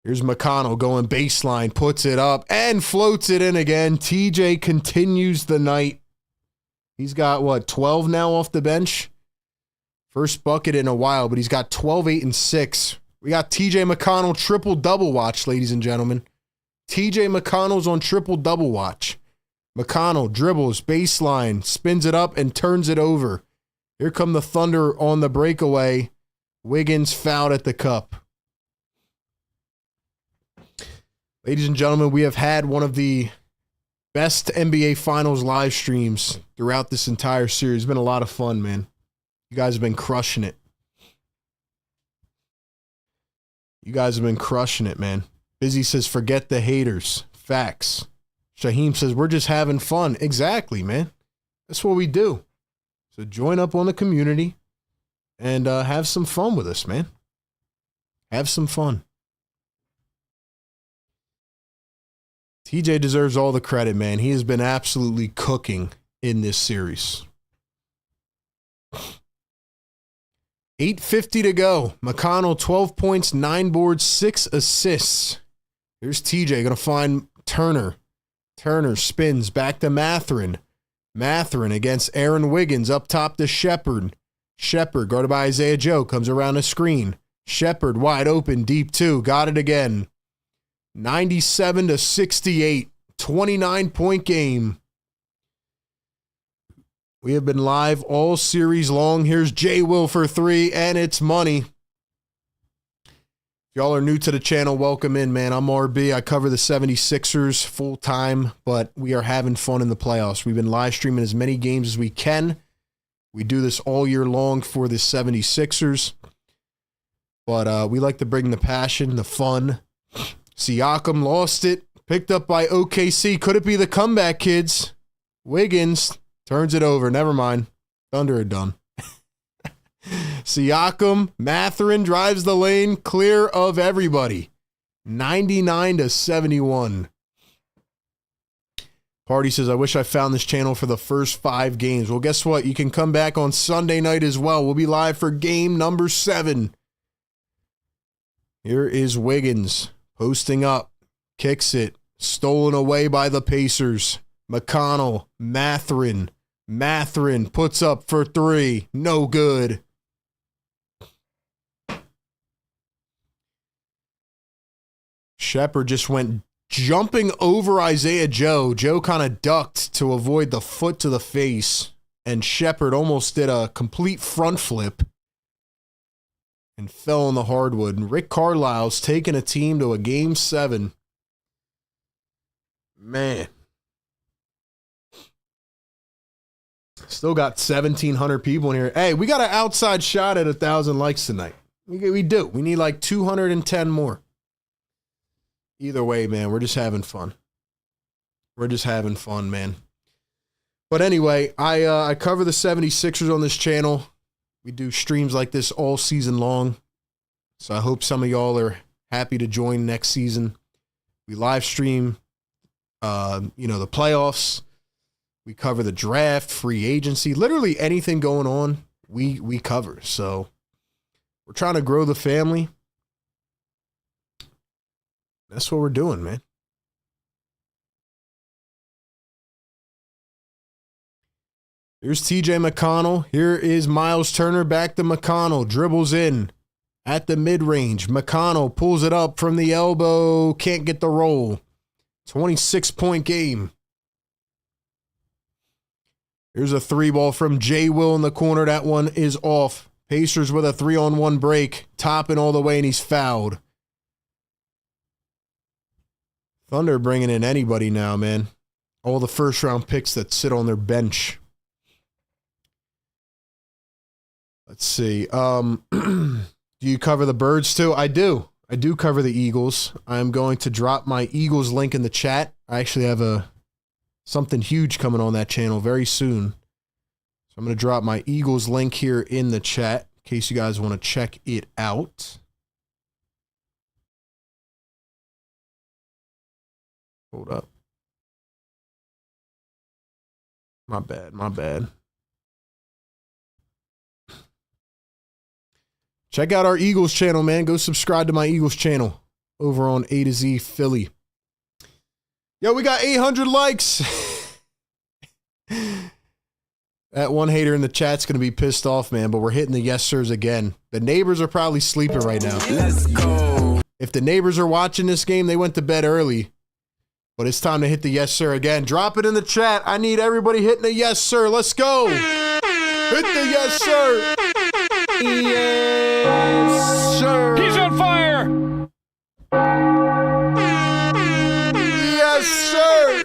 Here's McConnell going baseline, puts it up, and floats it in again. TJ continues the night. He's got, what, 12 now off the bench? First bucket in a while, but he's got 12, 8, and 6. We got TJ McConnell triple-double watch, ladies and gentlemen. TJ McConnell's on triple-double watch. McConnell dribbles, baseline, spins it up, and turns it over. Here come the Thunder on the breakaway. Wiggins fouled at the cup. Ladies and gentlemen, we have had one of the best NBA Finals live streams throughout this entire series. It's been a lot of fun, man. You guys have been crushing it. You guys have been crushing it, man. Busy says, forget the haters. Facts. Shaheem says, we're just having fun. Exactly, man. That's what we do. So join up on the community and have some fun with us, man. Have some fun. TJ deserves all the credit, man. He has been absolutely cooking in this series. 8:50 to go. McConnell, 12 points, 9 boards, 6 assists. Here's TJ going to find Turner. Turner spins back to Mathurin. Mathurin against Aaron Wiggins up top to Shepherd. Shepherd guarded by Isaiah Joe comes around the screen. Shepherd wide open, deep two. Got it again. 97-68. 29-point game. We have been live all series long. Here's J. Will for 3, and it's money. If y'all are new to the channel, welcome in, man. I'm RB. I cover the 76ers full time, but we are having fun in the playoffs. We've been live streaming as many games as we can. We do this all year long for the 76ers, but we like to bring the passion, the fun. Siakam lost it, picked up by OKC. Could it be the comeback, kids? Wiggins turns it over. Never mind. Thunder are done. Siakam, Mathurin drives the lane, clear of everybody. 99-71. Party says, I wish I found this channel for the first 5 games. Well, guess what? You can come back on Sunday night as well. We'll be live for game number 7. Here is Wiggins posting up, kicks it, stolen away by the Pacers. McConnell, Mathurin. Mathurin puts up for 3. No good. Shepherd just went jumping over Isaiah Joe. Joe kind of ducked to avoid the foot to the face, and Shepherd almost did a complete front flip and fell on the hardwood. And Rick Carlisle's taking a team to a game 7. Man. Still got 1,700 people in here. Hey, we got an outside shot at 1,000 likes tonight. We do. We need like 210 more. Either way, man, we're just having fun. We're just having fun, man. But anyway, I cover the 76ers on this channel. We do streams like this all season long. So I hope some of y'all are happy to join next season. We live stream, the playoffs. We cover the draft, free agency, literally anything going on, we cover. So we're trying to grow the family. That's what we're doing, man. Here's TJ McConnell. Here is Miles Turner back to McConnell. Dribbles in. at the mid-range. McConnell pulls it up from the elbow. Can't get the roll. 26-point game. Here's a 3-ball from J. Will in the corner. That one is off. Pacers with a 3-on-1 break. Topping all the way, and he's fouled. Thunder bringing in anybody now, man. All the first-round picks that sit on their bench. Let's see. Do you cover the Birds too? I do. I do cover the Eagles. I'm going to drop my Eagles link in the chat. I actually have something huge coming on that channel very soon. So I'm going to drop my Eagles link here in the chat in case you guys want to check it out. Hold up. My bad, my bad. Check out our Eagles channel, man. Go subscribe to my Eagles channel over on A to Z Philly. Yo, we got 800 likes. That one hater in the chat's going to be pissed off, man, but we're hitting the yes sirs again. The neighbors are probably sleeping right now. Let's go. If the neighbors are watching this game, they went to bed early. But it's time to hit the yes sir again. Drop it in the chat. I need everybody hitting the yes sir. Let's go. Hit the yes sir. Yes, sir. He's on fire. Yes, sir.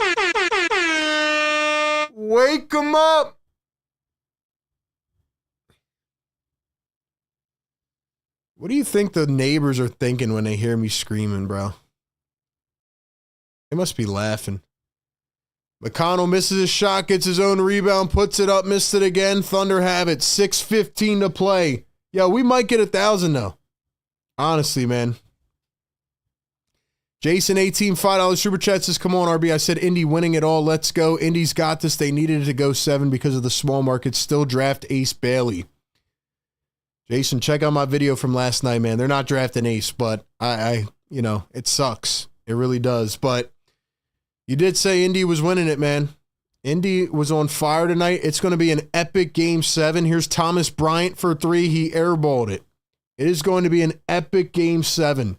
Wake him up. What do you think the neighbors are thinking when they hear me screaming, bro? They must be laughing. McConnell misses his shot, gets his own rebound, puts it up, missed it again. Thunder have it. 6:15 to play. Yo, we might get 1,000 though. Honestly, man. Jason 18, $5 super chat says, come on, RB. I said Indy winning it all. Let's go. Indy's got this. They needed it to go 7 because of the small market. Still draft Ace Bailey. Jason, check out my video from last night, man. They're not drafting Ace, but I you know, it sucks. It really does. But you did say Indy was winning it, man. Indy was on fire tonight. It's going to be an epic Game 7. Here's Thomas Bryant for 3. He airballed it. It is going to be an epic Game 7.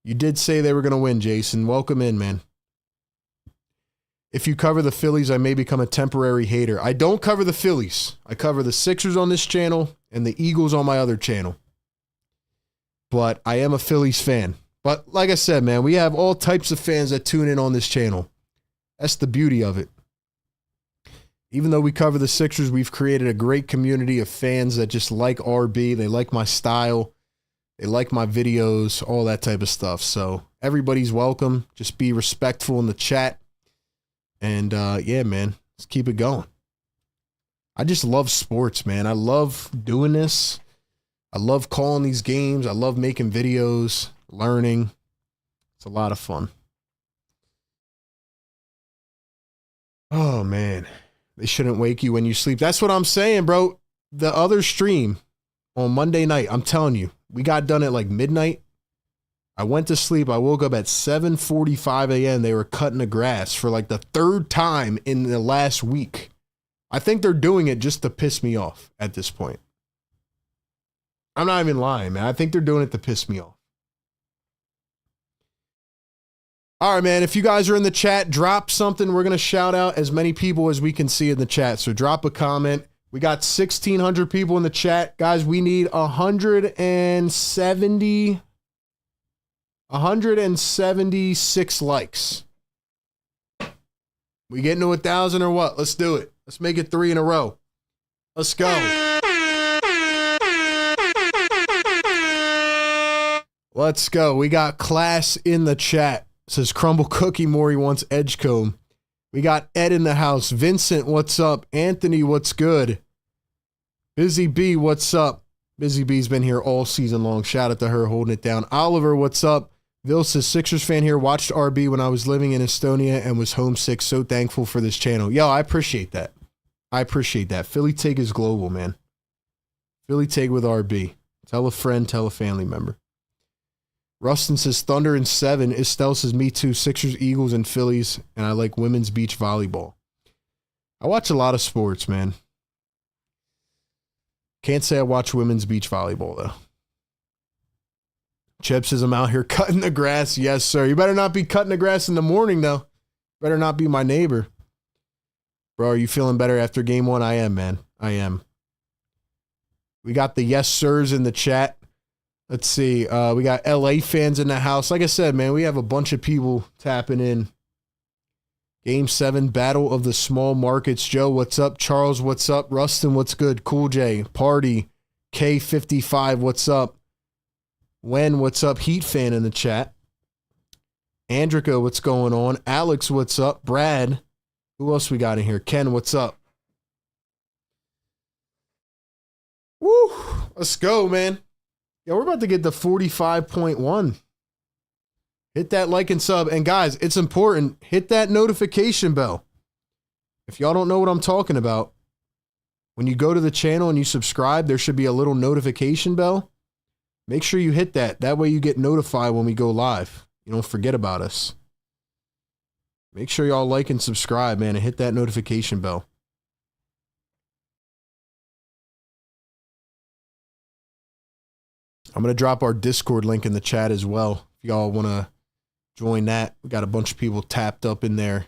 You did say they were going to win, Jason. Welcome in, man. If you cover the Phillies, I may become a temporary hater. I don't cover the Phillies. I cover the Sixers on this channel and the Eagles on my other channel. But I am a Phillies fan. But like I said, man, we have all types of fans that tune in on this channel. That's the beauty of it. Even though we cover the Sixers, we've created a great community of fans that just like RB. They like my style. They like my videos, all that type of stuff. So everybody's welcome. Just be respectful in the chat. And yeah, man, let's keep it going. I just love sports, man. I love doing this. I love calling these games. I love making videos, learning. It's a lot of fun. Oh, man. They shouldn't wake you when you sleep. That's what I'm saying, bro. The other stream on Monday night, I'm telling you, we got done at like midnight. I went to sleep. I woke up at 7:45 a.m. They were cutting the grass for like the 3rd time in the last week. I think they're doing it just to piss me off at this point. I'm not even lying, man. I think they're doing it to piss me off. All right, man. If you guys are in the chat, drop something. We're going to shout out as many people as we can see in the chat. So drop a comment. We got 1,600 people in the chat. Guys, we need 176 likes. We getting to 1,000 or what? Let's do it. Let's make it 3 in a row. Let's go. Let's go. We got Class in the chat. Says Crumble Cookie Maury wants Edgecombe. We got Ed in the house. Vincent, what's up? Anthony, what's good? Busy B, what's up? Busy B's been here all season long. Shout out to her holding it down. Oliver, what's up? Vil says, Sixers fan here. Watched RB when I was living in Estonia and was homesick. So thankful for this channel. Yo, I appreciate that. I appreciate that. Philly Take is global, man. Philly Take with RB. Tell a friend, tell a family member. Rustin says Thunder in 7. Estelle says me too. Sixers, Eagles, and Phillies. And I like women's beach volleyball. I watch a lot of sports, man. Can't say I watch women's beach volleyball, though. Chip says I'm out here cutting the grass. Yes, sir. You better not be cutting the grass in the morning, though. Better not be my neighbor. Bro, are you feeling better after game 1? I am, man. I am. We got the yes sirs in the chat. Let's see. We got LA fans in the house. Like I said, man, we have a bunch of people tapping in. Game 7, Battle of the Small Markets. Joe, what's up? Charles, what's up? Rustin, what's good? Cool J, Party, K55, what's up? Wen, what's up? Heat fan in the chat. Andrica, what's going on? Alex, what's up? Brad, who else we got in here? Ken, what's up? Woo! Let's go, man. Yeah, we're about to get to 45.1. Hit that like and sub. And guys, it's important. Hit that notification bell. If y'all don't know what I'm talking about, when you go to the channel and you subscribe, there should be a little notification bell. Make sure you hit that. That way you get notified when we go live. You don't forget about us. Make sure y'all like and subscribe, man, and hit that notification bell. I'm going to drop our Discord link in the chat as well. If y'all want to join that. We got a bunch of people tapped up in there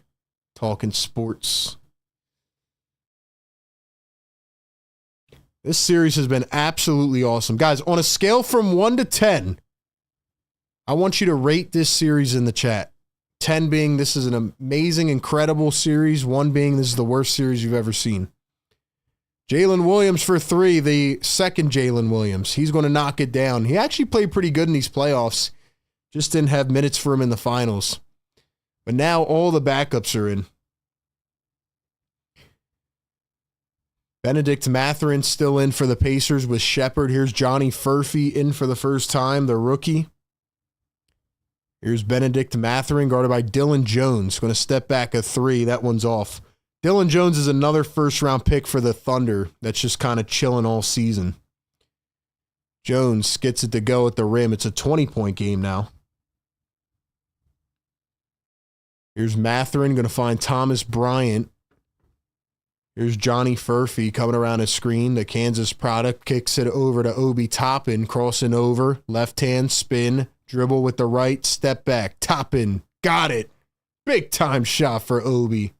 talking sports. This series has been absolutely awesome. Guys, on a scale from 1 to 10, I want you to rate this series in the chat. 10 being this is an amazing, incredible series. 1 being this is the worst series you've ever seen. Jalen Williams for 3, the second Jalen Williams. He's going to knock it down. He actually played pretty good in these playoffs. Just didn't have minutes for him in the finals. But now all the backups are in. Benedict Mathurin still in for the Pacers with Shepard. Here's Johnny Furphy in for the first time, the rookie. Here's Benedict Mathurin guarded by Dylan Jones. Going to step back a 3. That one's off. Dylan Jones is another first-round pick for the Thunder that's just kind of chilling all season. Jones gets it to go at the rim. It's a 20-point game now. Here's Mathurin going to find Thomas Bryant. Here's Johnny Furphy coming around his screen. The Kansas product kicks it over to Obi Toppin, crossing over. Left hand spin, dribble with the right, step back. Toppin, got it. Big time shot for Obi.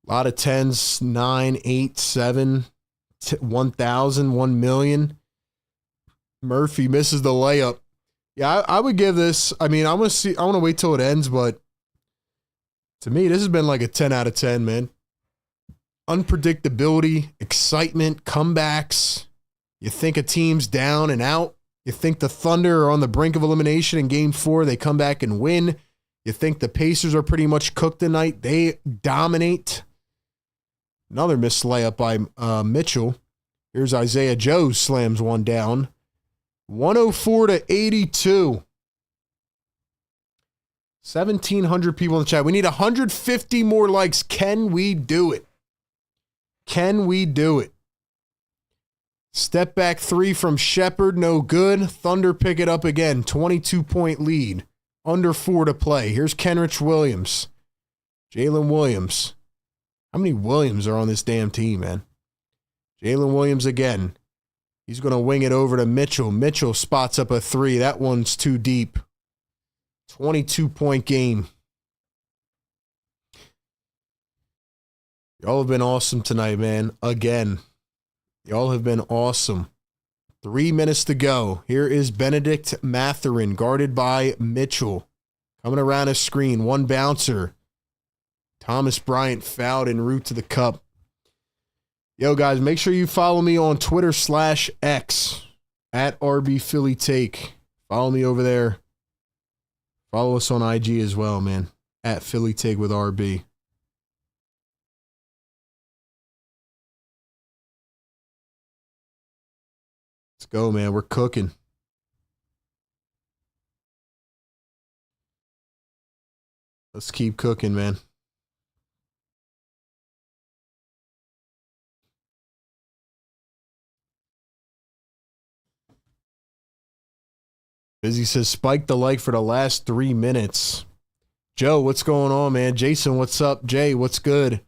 A lot of 10s, 9, 8, 7, 1,000, 1 million. Murphy misses the layup. Yeah, I would give this, I mean, I want to wait till it ends, but to me, this has been like a 10 out of 10, man. Unpredictability, excitement, comebacks. You think a team's down and out. You think the Thunder are on the brink of elimination in Game 4. They come back and win. You think the Pacers are pretty much cooked tonight. They dominate. Another missed layup by Mitchell. Here's Isaiah Joe slams one down. 104-82. 1,700 people in the chat. We need 150 more likes. Can we do it? Can we do it? Step back 3 from Shepard. No good. Thunder pick it up again. 22-point lead. Under 4 to play. Here's Kenrich Williams. Jalen Williams. How many Williams are on this damn team, man? Jalen Williams again. He's going to wing it over to Mitchell. Mitchell spots up a 3. That one's too deep. 22-point game. Y'all have been awesome tonight, man. Again. Y'all have been awesome. 3 minutes to go. Here is Benedict Mathurin, guarded by Mitchell. Coming around his screen. One bouncer. Thomas Bryant fouled en route to the cup. Yo, guys, make sure you follow me on Twitter/X at RB Philly Take. Follow me over there. Follow us on IG as well, man. At Philly Take with RB. Let's go, man. We're cooking. Let's keep cooking, man. Busy says, spike the like for the last 3 minutes. Joe, what's going on, man? Jason, what's up? Jay, what's good?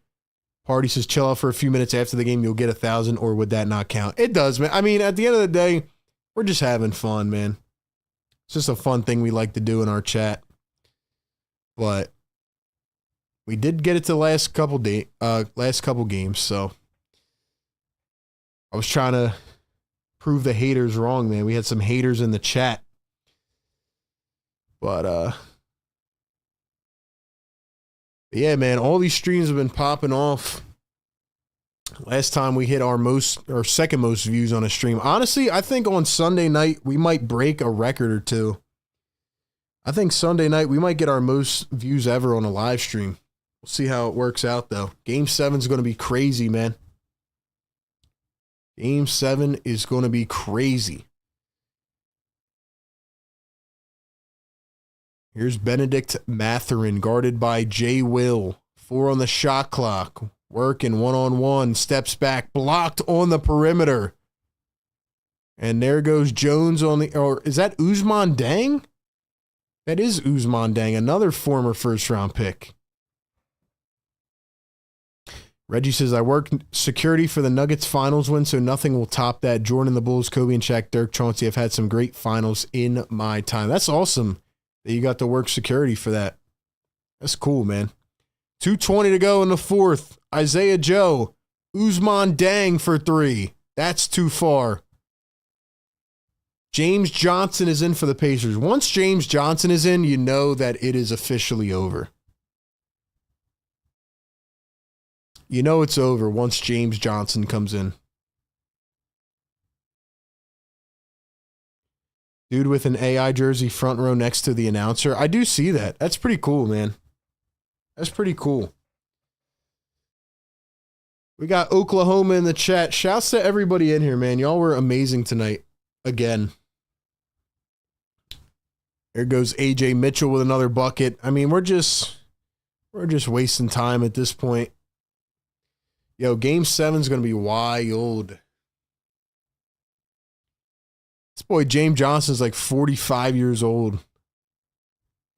Hardy says, chill out for a few minutes after the game, you'll get 1,000, or would that not count? It does, man. I mean, at the end of the day, we're just having fun, man. It's just a fun thing we like to do in our chat. But we did get it to the last couple games, so I was trying to prove the haters wrong, man. We had some haters in the chat. But yeah, man, all these streams have been popping off. Last time we hit our second most views on a stream. Honestly, I think on Sunday night we might break a record or two. I think Sunday night we might get our most views ever on a live stream. We'll see how it works out, though. Game 7 is going to be crazy, man. Game 7 is going to be crazy. Here's Benedict Matherin, guarded by J. Will. 4 on the shot clock. Working one-on-one. Steps back. Blocked on the perimeter. And there goes Jones on the... Or is that Ousmane Deng? That is Ousmane Deng, another former first-round pick. Reggie says, I work security for the Nuggets finals win, so nothing will top that. Jordan, the Bulls, Kobe and Shaq, Dirk, Chauncey have had some great finals in my time. That's awesome that you got to work security for that. That's cool, man. 2:20 to go in the fourth. Isaiah Joe. Ousmane Deng for 3. That's too far. James Johnson is in for the Pacers. Once James Johnson is in, you know that it is officially over. You know it's over once James Johnson comes in. Dude with an AI jersey front row next to the announcer. I do see that. That's pretty cool, man. That's pretty cool. We got Oklahoma in the chat. Shouts to everybody in here, man. Y'all were amazing tonight. Again. There goes AJ Mitchell with another bucket. I mean, we're just wasting time at this point. Yo, Game 7 is going to be wild. This boy, James Johnson, is like 45 years old.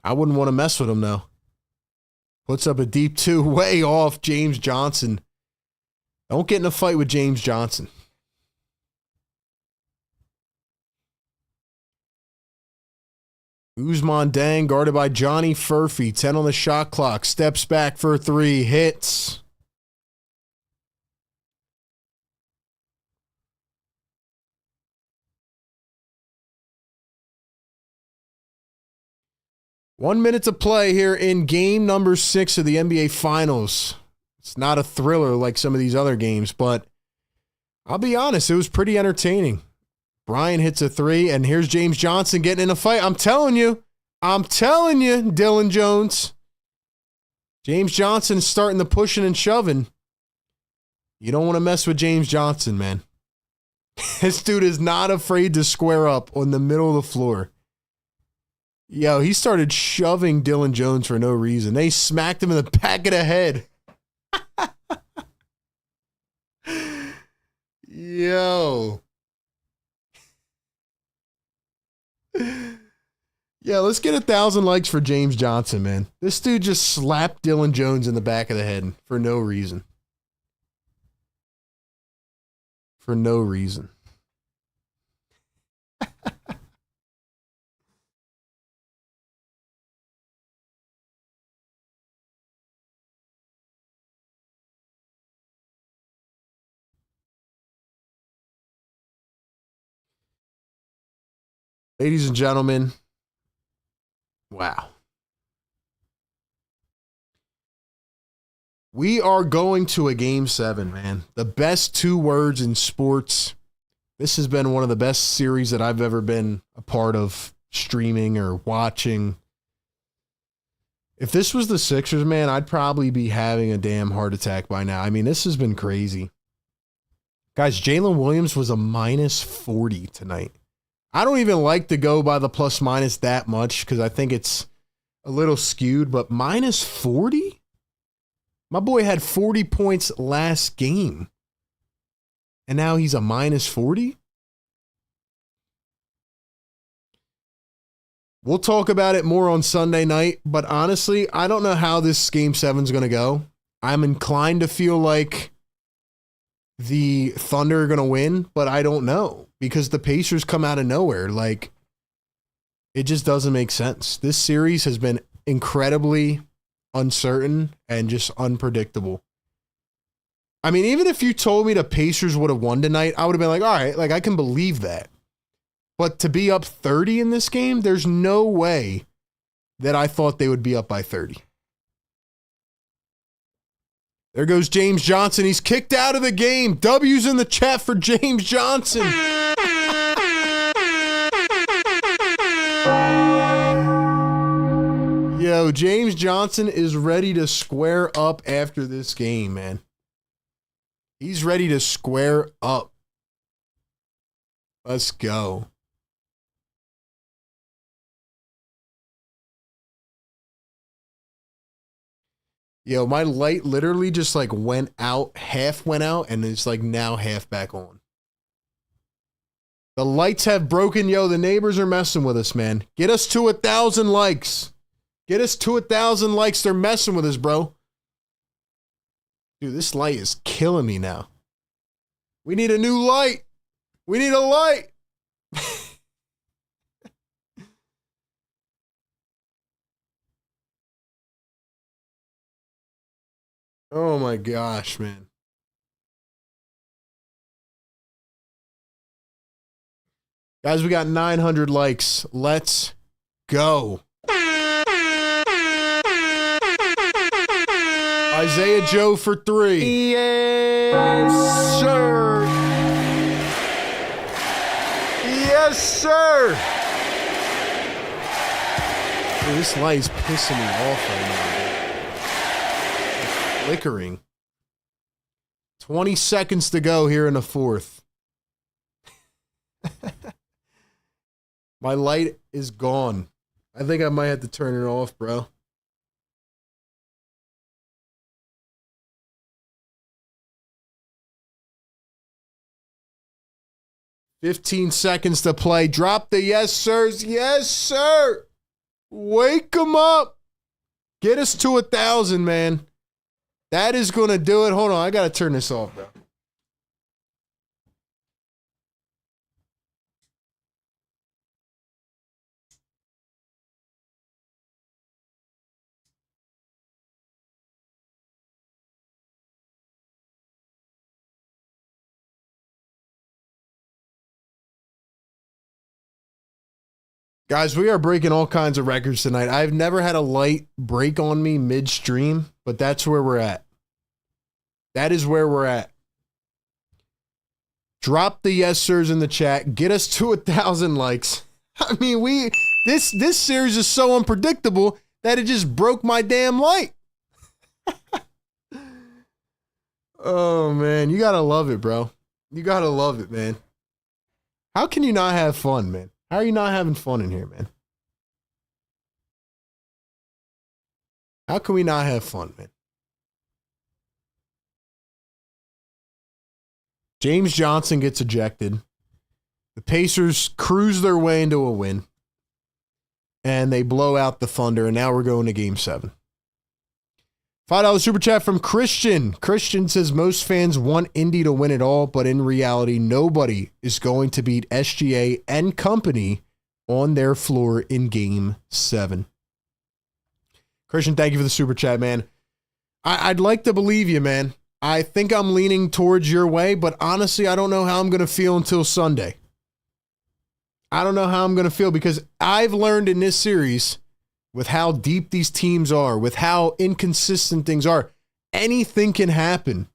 I wouldn't want to mess with him, though. Puts up a deep 2, way off James Johnson. Don't get in a fight with James Johnson. Ousmane Deng, guarded by Johnny Furphy. 10 on the shot clock. Steps back for 3. Hits. One minute to play here in game number 6 of the NBA Finals. It's not a thriller like some of these other games, but I'll be honest, it was pretty entertaining. Brian hits a 3, and here's James Johnson getting in a fight. I'm telling you, Dylan Jones. James Johnson starting the pushing and shoving. You don't want to mess with James Johnson, man. This dude is not afraid to square up on the middle of the floor. Yo, he started shoving Dylan Jones for no reason. They smacked him in the back of the head. Yo. Yeah, let's get 1,000 likes for James Johnson, man. This dude just slapped Dylan Jones in the back of the head for no reason. For no reason. Ladies and gentlemen, wow. We are going to a game 7, man. The best 2 words in sports. This has been one of the best series that I've ever been a part of streaming or watching. If this was the Sixers, man, I'd probably be having a damn heart attack by now. I mean, this has been crazy. Guys, Jalen Williams was a -40 tonight. I don't even like to go by the plus minus that much because I think it's a little skewed, but -40? My boy had 40 points last game. And now he's a -40? We'll talk about it more on Sunday night, but honestly, I don't know how this game 7 is going to go. I'm inclined to feel like the Thunder are going to win, but I don't know because the Pacers come out of nowhere. Like, it just doesn't make sense. This series has been incredibly uncertain and just unpredictable. I mean, even if you told me the Pacers would have won tonight, I would have been like, all right, like I can believe that. But to be up 30 in this game, there's no way that I thought they would be up by 30. There goes James Johnson. He's kicked out of the game. W's in the chat for James Johnson. Yo, James Johnson is ready to square up after this game, man. He's ready to square up. Let's go. Yo, my light literally just like went out, half went out, and it's like now half back on. The lights have broken. Yo, the neighbors are messing with us, man. Get us to 1,000 likes. Get us to 1,000 likes. They're messing with us, bro. Dude, this light is killing me now. We need a new light. We need a light. Oh my gosh, man. Guys, we got 900 likes. Let's go. Isaiah Joe for 3. Yes, sir. Yes, sir. Dude, this light is pissing me off right now, dude. It's flickering. 20 seconds to go here in the fourth. My light is gone. I think I might have to turn it off, bro. $15 seconds to play. Drop the yes, sirs. Yes, sir. Wake them up. Get us to 1,000, man. That is going to do it. Hold on. I got to turn this off, bro. Guys, we are breaking all kinds of records tonight. I've never had a light break on me midstream, but that's where we're at. That is where we're at. Drop the yes sirs in the chat. Get us to 1,000 likes. I mean, this series is so unpredictable that it just broke my damn light. Oh man, you gotta love it, bro. You gotta love it, man. How can you not have fun, man? How are you not having fun in here, man? How can we not have fun, man? James Johnson gets ejected. The Pacers cruise their way into a win. And they blow out the Thunder, and now we're going to Game 7. $5 super chat from Christian. Christian says most fans want Indy to win it all, but in reality, nobody is going to beat SGA and company on their floor in Game 7. Christian, thank you for the super chat, man. I'd like to believe you, man. I think I'm leaning towards your way, but honestly, I don't know how I'm going to feel until Sunday. I don't know how I'm going to feel because I've learned in this series with how deep these teams are, with how inconsistent things are, anything can happen.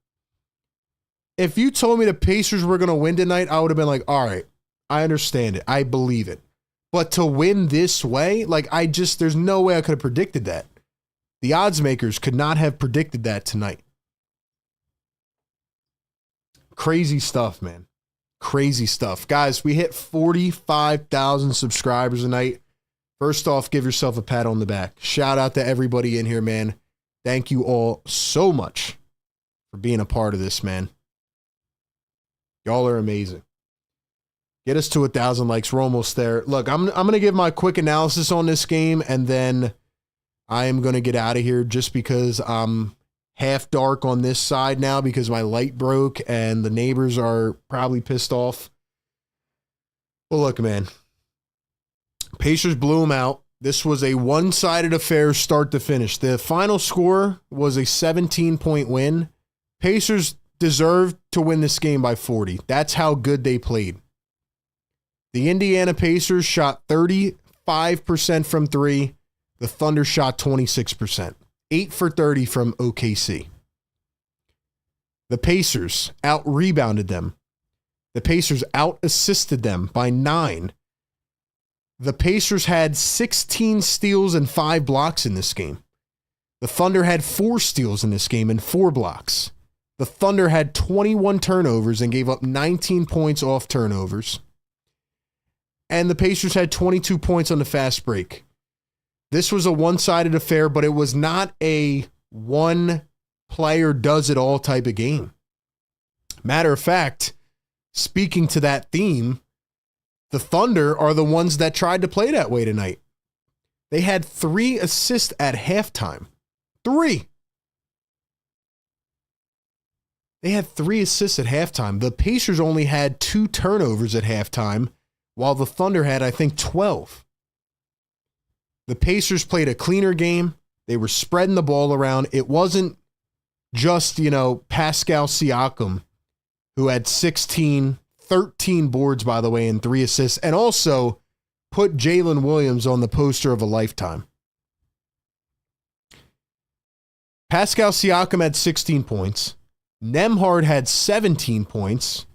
If you told me the Pacers were going to win tonight, I would have been like, all right, I understand it. I believe it. But to win this way, like there's no way I could have predicted that. The odds makers could not have predicted that tonight. Crazy stuff, man. Crazy stuff. Guys, we hit 45,000 subscribers tonight. First off, give yourself a pat on the back. Shout out to everybody in here, man. Thank you all so much for being a part of this, man. Y'all are amazing. Get us to 1,000 likes. We're almost there. Look, I'm going to give my quick analysis on this game, and then I am going to get out of here just because I'm half dark on this side now because my light broke and the neighbors are probably pissed off. Well, look, man. Pacers blew them out. This was a one-sided affair start to finish. The final score was a 17-point win. Pacers deserved to win this game by 40. That's how good they played. The Indiana Pacers shot 35% from three. The Thunder shot 26%. 8 for 30 from OKC. The Pacers out-rebounded them. The Pacers out-assisted them by 9. The Pacers had 16 steals and 5 blocks in this game. The Thunder had 4 steals in this game and 4 blocks. The Thunder had 21 turnovers and gave up 19 points off turnovers. And the Pacers had 22 points on the fast break. This was a one-sided affair, but it was not a one-player-does-it-all type of game. Matter of fact, speaking to that theme, the Thunder are the ones that tried to play that way tonight. They had 3 assists at halftime. 3. They had 3 assists at halftime. The Pacers only had 2 turnovers at halftime, while the Thunder had, I think, 12. The Pacers played a cleaner game. They were spreading the ball around. It wasn't just, Pascal Siakam, who had 13 boards, by the way, and 3 assists, and also put Jalen Williams on the poster of a lifetime. Pascal Siakam had 16 points. Nembhard had 17 points.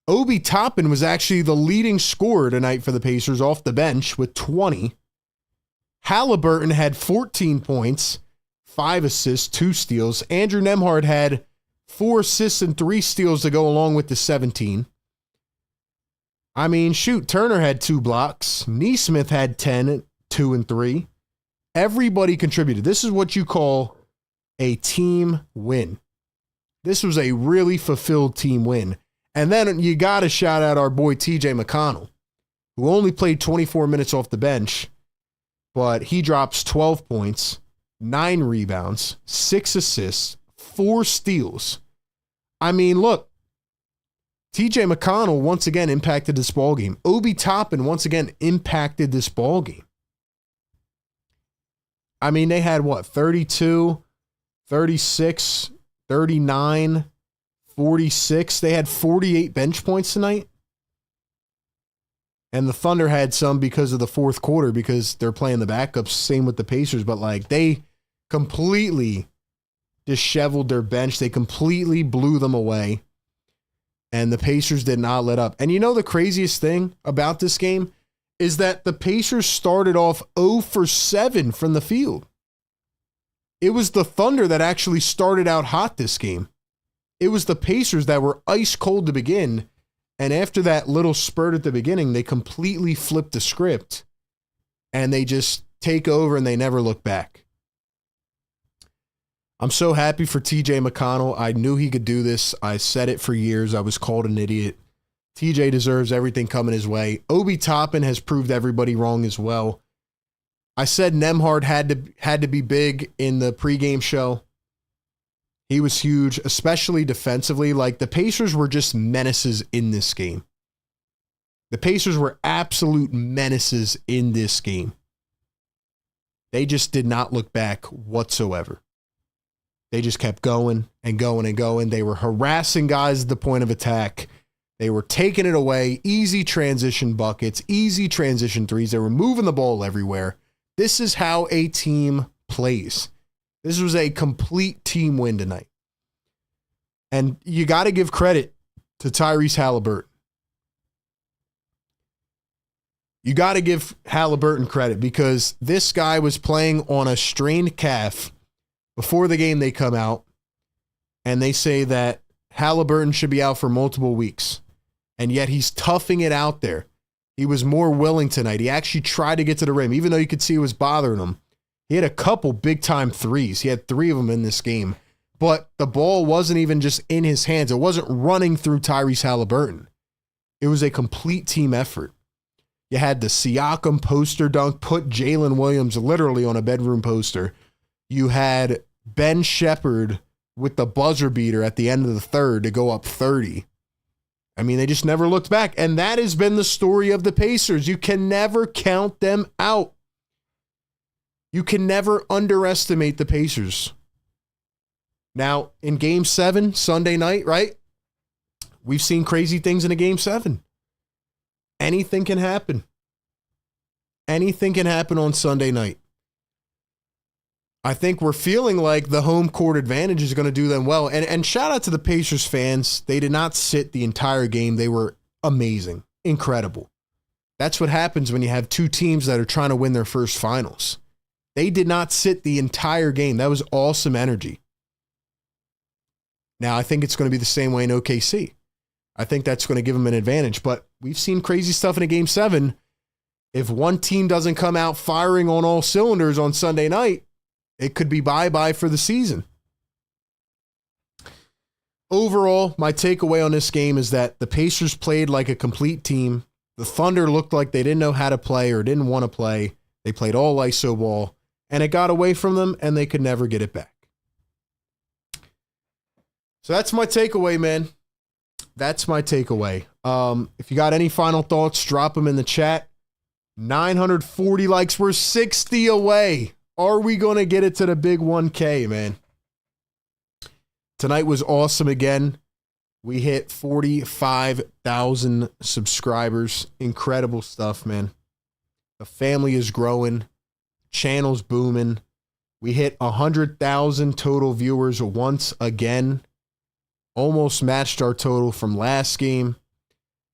Obi Toppin was actually the leading scorer tonight for the Pacers off the bench with 20. Halliburton had 14 points, 5 assists, 2 steals. Andrew Nembhard had 4 assists and 3 steals to go along with the 17. I mean, shoot, Turner had 2 blocks. Nesmith had 10, 2 and 3. Everybody contributed. This is what you call a team win. This was a really fulfilled team win. And then you got to shout out our boy TJ McConnell, who only played 24 minutes off the bench, but he drops 12 points, 9 rebounds, 6 assists, 4 steals. I mean, look, TJ McConnell once again impacted this ballgame. Obi Toppin once again impacted this ballgame. I mean, they had 32, 36, 39, 46. They had 48 bench points tonight. And the Thunder had some because of the fourth quarter because they're playing the backups. Same with the Pacers. But they completely disheveled their bench. They completely blew them away. And the Pacers did not let up. And the craziest thing about this game is that the Pacers started off 0 for 7 from the field. It was the Thunder that actually started out hot this game. It was the Pacers that were ice cold to begin, and after that little spurt at the beginning, they completely flipped the script, and they just take over and they never look back. I'm so happy for TJ McConnell. I knew he could do this. I said it for years. I was called an idiot. TJ deserves everything coming his way. Obi Toppin has proved everybody wrong as well. I said Nembhard had to be big in the pregame show. He was huge, especially defensively. The Pacers were just menaces in this game. The Pacers were absolute menaces in this game. They just did not look back whatsoever. They just kept going and going and going. They were harassing guys at the point of attack. They were taking it away. Easy transition buckets, easy transition threes. They were moving the ball everywhere. This is how a team plays. This was a complete team win tonight. And you got to give credit to Tyrese Halliburton. You got to give Halliburton credit because this guy was playing on a strained calf. Before the game, they come out and they say that Halliburton should be out for multiple weeks. And yet he's toughing it out there. He was more willing tonight. He actually tried to get to the rim, even though you could see it was bothering him. He had a couple big-time threes. He had 3 of them in this game. But the ball wasn't even just in his hands. It wasn't running through Tyrese Halliburton. It was a complete team effort. You had the Siakam poster dunk, put Jalen Williams literally on a bedroom poster. You had Ben Shepherd with the buzzer beater at the end of the third to go up 30. I mean, they just never looked back. And that has been the story of the Pacers. You can never count them out. You can never underestimate the Pacers. Now, in Game 7, Sunday night, right? We've seen crazy things in a Game 7. Anything can happen. Anything can happen on Sunday night. I think we're feeling like the home court advantage is going to do them well. And shout out to the Pacers fans. They did not sit the entire game. They were amazing. Incredible. That's what happens when you have two teams that are trying to win their first finals. They did not sit the entire game. That was awesome energy. Now, I think it's going to be the same way in OKC. I think that's going to give them an advantage. But we've seen crazy stuff in a Game 7. If one team doesn't come out firing on all cylinders on Sunday night, it could be bye-bye for the season. Overall, my takeaway on this game is that the Pacers played like a complete team. The Thunder looked like they didn't know how to play or didn't want to play. They played all ISO ball, and it got away from them, and they could never get it back. So that's my takeaway, man. That's my takeaway. If you got any final thoughts, drop them in the chat. 940 likes. We're 60 away. Are we going to get it to the big 1K, man? Tonight was awesome again. We hit 45,000 subscribers. Incredible stuff, man. The family is growing. Channel's booming. We hit 100,000 total viewers once again. Almost matched our total from last game.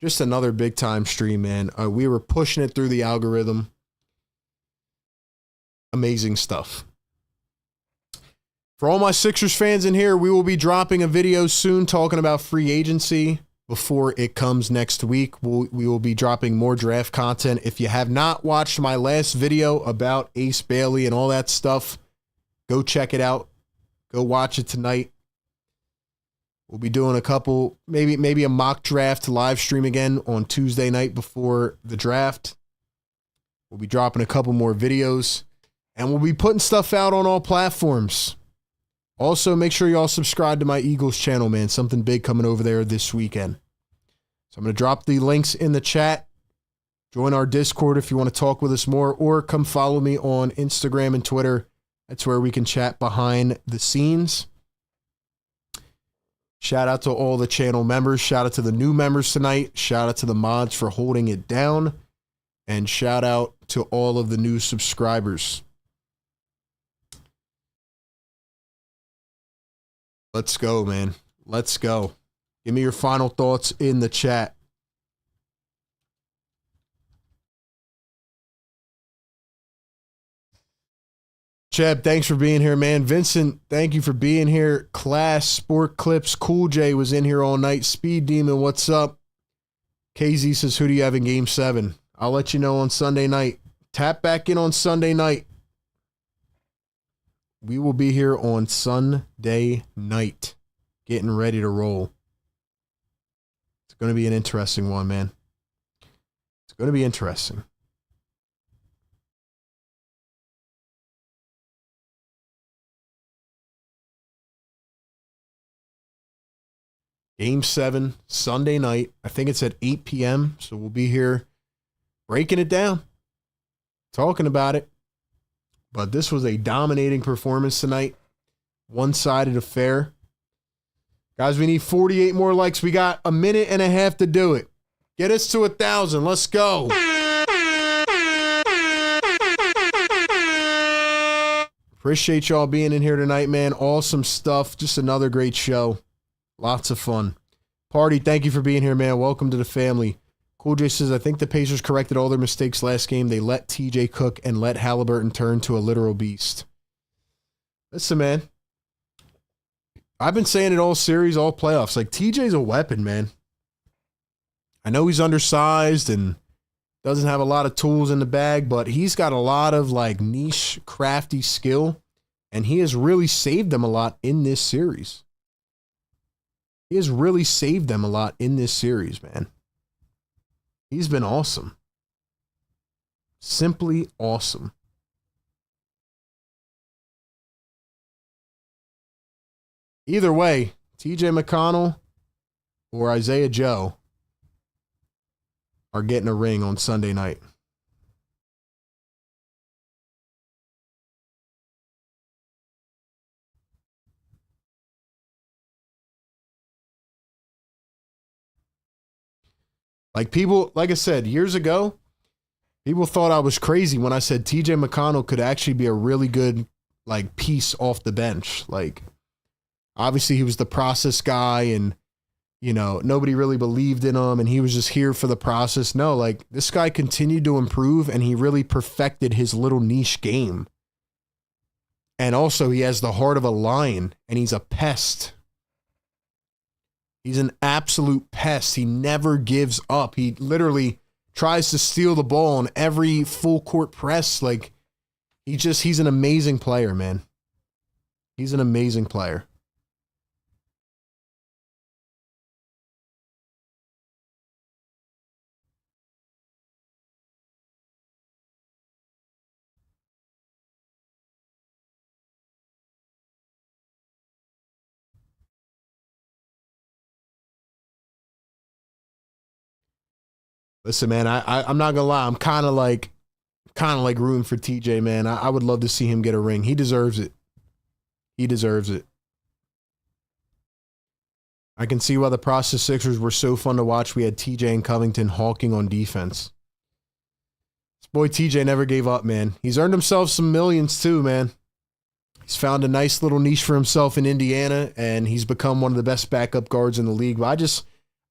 Just another big time stream, man. We were pushing it through the algorithm. Amazing stuff. For all my Sixers fans in here, we will be dropping a video soon talking about free agency before it comes next week. We will be dropping more draft content. If you have not watched my last video about Ace Bailey and all that stuff, go check it out. Go watch it tonight. We'll be doing a couple, maybe a mock draft live stream again on Tuesday night before the draft. We'll be dropping a couple more videos. And we'll be putting stuff out on all platforms. Also, make sure you all subscribe to my Eagles channel, man. Something big coming over there this weekend. So I'm going to drop the links in the chat. Join our Discord if you want to talk with us more, or come follow me on Instagram and Twitter. That's where we can chat behind the scenes. Shout out to all the channel members. Shout out to the new members tonight. Shout out to the mods for holding it down. And shout out to all of the new subscribers. Let's go, man. Let's go. Give me your final thoughts in the chat. Cheb, thanks for being here, man. Vincent, thank you for being here. Class, Sport Clips, Cool J was in here all night. Speed Demon, what's up? KZ says, who do you have in Game 7? I'll let you know on Sunday night. Tap back in on Sunday night. We will be here on Sunday night, getting ready to roll. It's going to be an interesting one, man. It's going to be interesting. Game 7, Sunday night. I think it's at 8 p.m., so we'll be here breaking it down, talking about it. But this was a dominating performance tonight. One-sided affair. Guys, we need 48 more likes. We got a minute and a half to do it. Get us to 1,000. Let's go. Appreciate y'all being in here tonight, man. Awesome stuff. Just another great show. Lots of fun. Party, thank you for being here, man. Welcome to the family. Cool J says, I think the Pacers corrected all their mistakes last game. They let TJ cook and let Halliburton turn to a literal beast. Listen, man. I've been saying it all series, all playoffs. Like, TJ's a weapon, man. I know he's undersized and doesn't have a lot of tools in the bag, but he's got a lot of, like, niche, crafty skill, and he has really saved them a lot in this series. He has really saved them a lot in this series, man. He's been awesome. Simply awesome. Either way, TJ McConnell or Isaiah Joe are getting a ring on Sunday night. Like people, like I said, years ago, people thought I was crazy when I said TJ McConnell could actually be a really good like piece off the bench. Like obviously he was the process guy and you know, nobody really believed in him and he was just here for the process. No, like this guy continued to improve and he really perfected his little niche game. And also he has the heart of a lion and he's a pest. He's an absolute pest. He never gives up. He literally tries to steal the ball on every full court press. Like he's an amazing player, man. He's an amazing player. Listen, man, I'm not gonna lie. I'm kind of like rooting for TJ, man. I would love to see him get a ring. He deserves it. He deserves it. I can see why the process Sixers were so fun to watch. We had TJ and Covington hawking on defense. This boy TJ never gave up, man. He's earned himself some millions too, man. He's found a nice little niche for himself in Indiana, and he's become one of the best backup guards in the league. But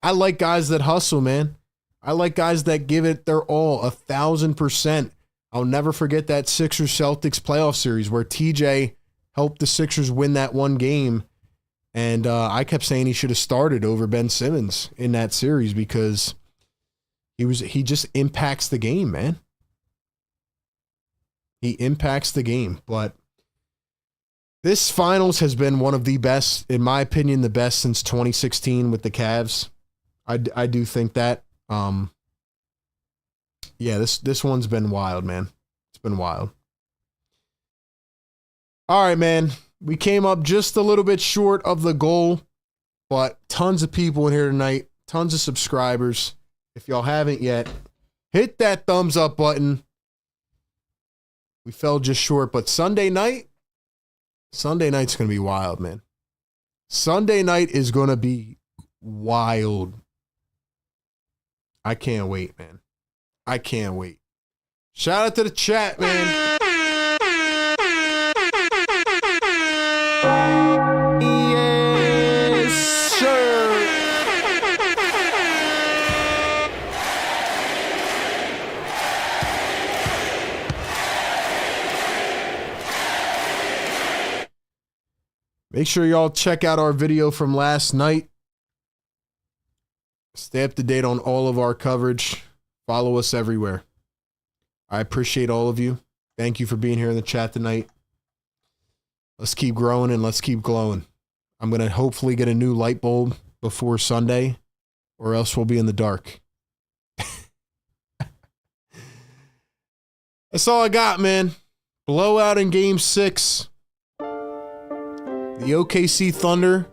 I like guys that hustle, man. I like guys that give it their all, 1,000%. I'll never forget that Sixers-Celtics playoff series where TJ helped the Sixers win that one game. And I kept saying he should have started over Ben Simmons in that series because he just impacts the game, man. He impacts the game. But this finals has been one of the best, in my opinion, the best since 2016 with the Cavs. I do think that. Yeah, this one's been wild, man. It's been wild. All right, man. We came up just a little bit short of the goal, but tons of people in here tonight, tons of subscribers. If y'all haven't yet, hit that thumbs up button. We fell just short, but Sunday night's going to be wild, man. Sunday night is going to be wild. I can't wait, man. I can't wait. Shout out to the chat, man. Yes, sir. Make sure y'all check out our video from last night. Stay up to date on all of our coverage. Follow us everywhere. I appreciate all of you. Thank you for being here in the chat tonight. Let's keep growing and let's keep glowing. I'm going to hopefully get a new light bulb before Sunday, or else we'll be in the dark. That's all I got, man. Blowout in Game 6. The OKC Thunder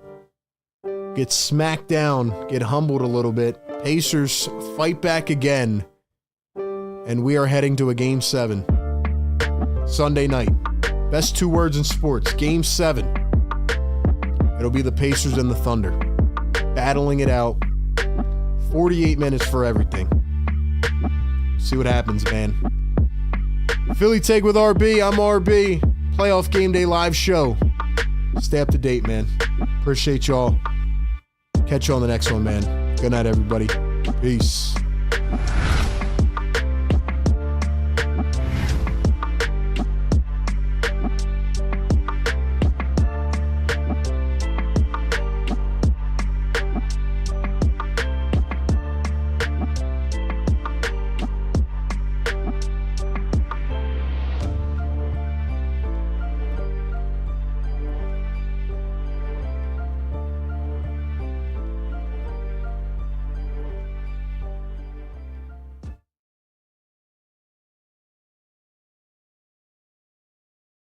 get smacked down, get humbled a little bit. Pacers fight back again. And we are heading to a Game 7. Sunday night. Best two words in sports. Game 7. It'll be the Pacers and the Thunder. Battling it out. 48 minutes for everything. See what happens, man. Philly Take with RB. I'm RB. Playoff Game Day live show. Stay up to date, man. Appreciate y'all. Catch you on the next one, man. Good night, everybody. Peace.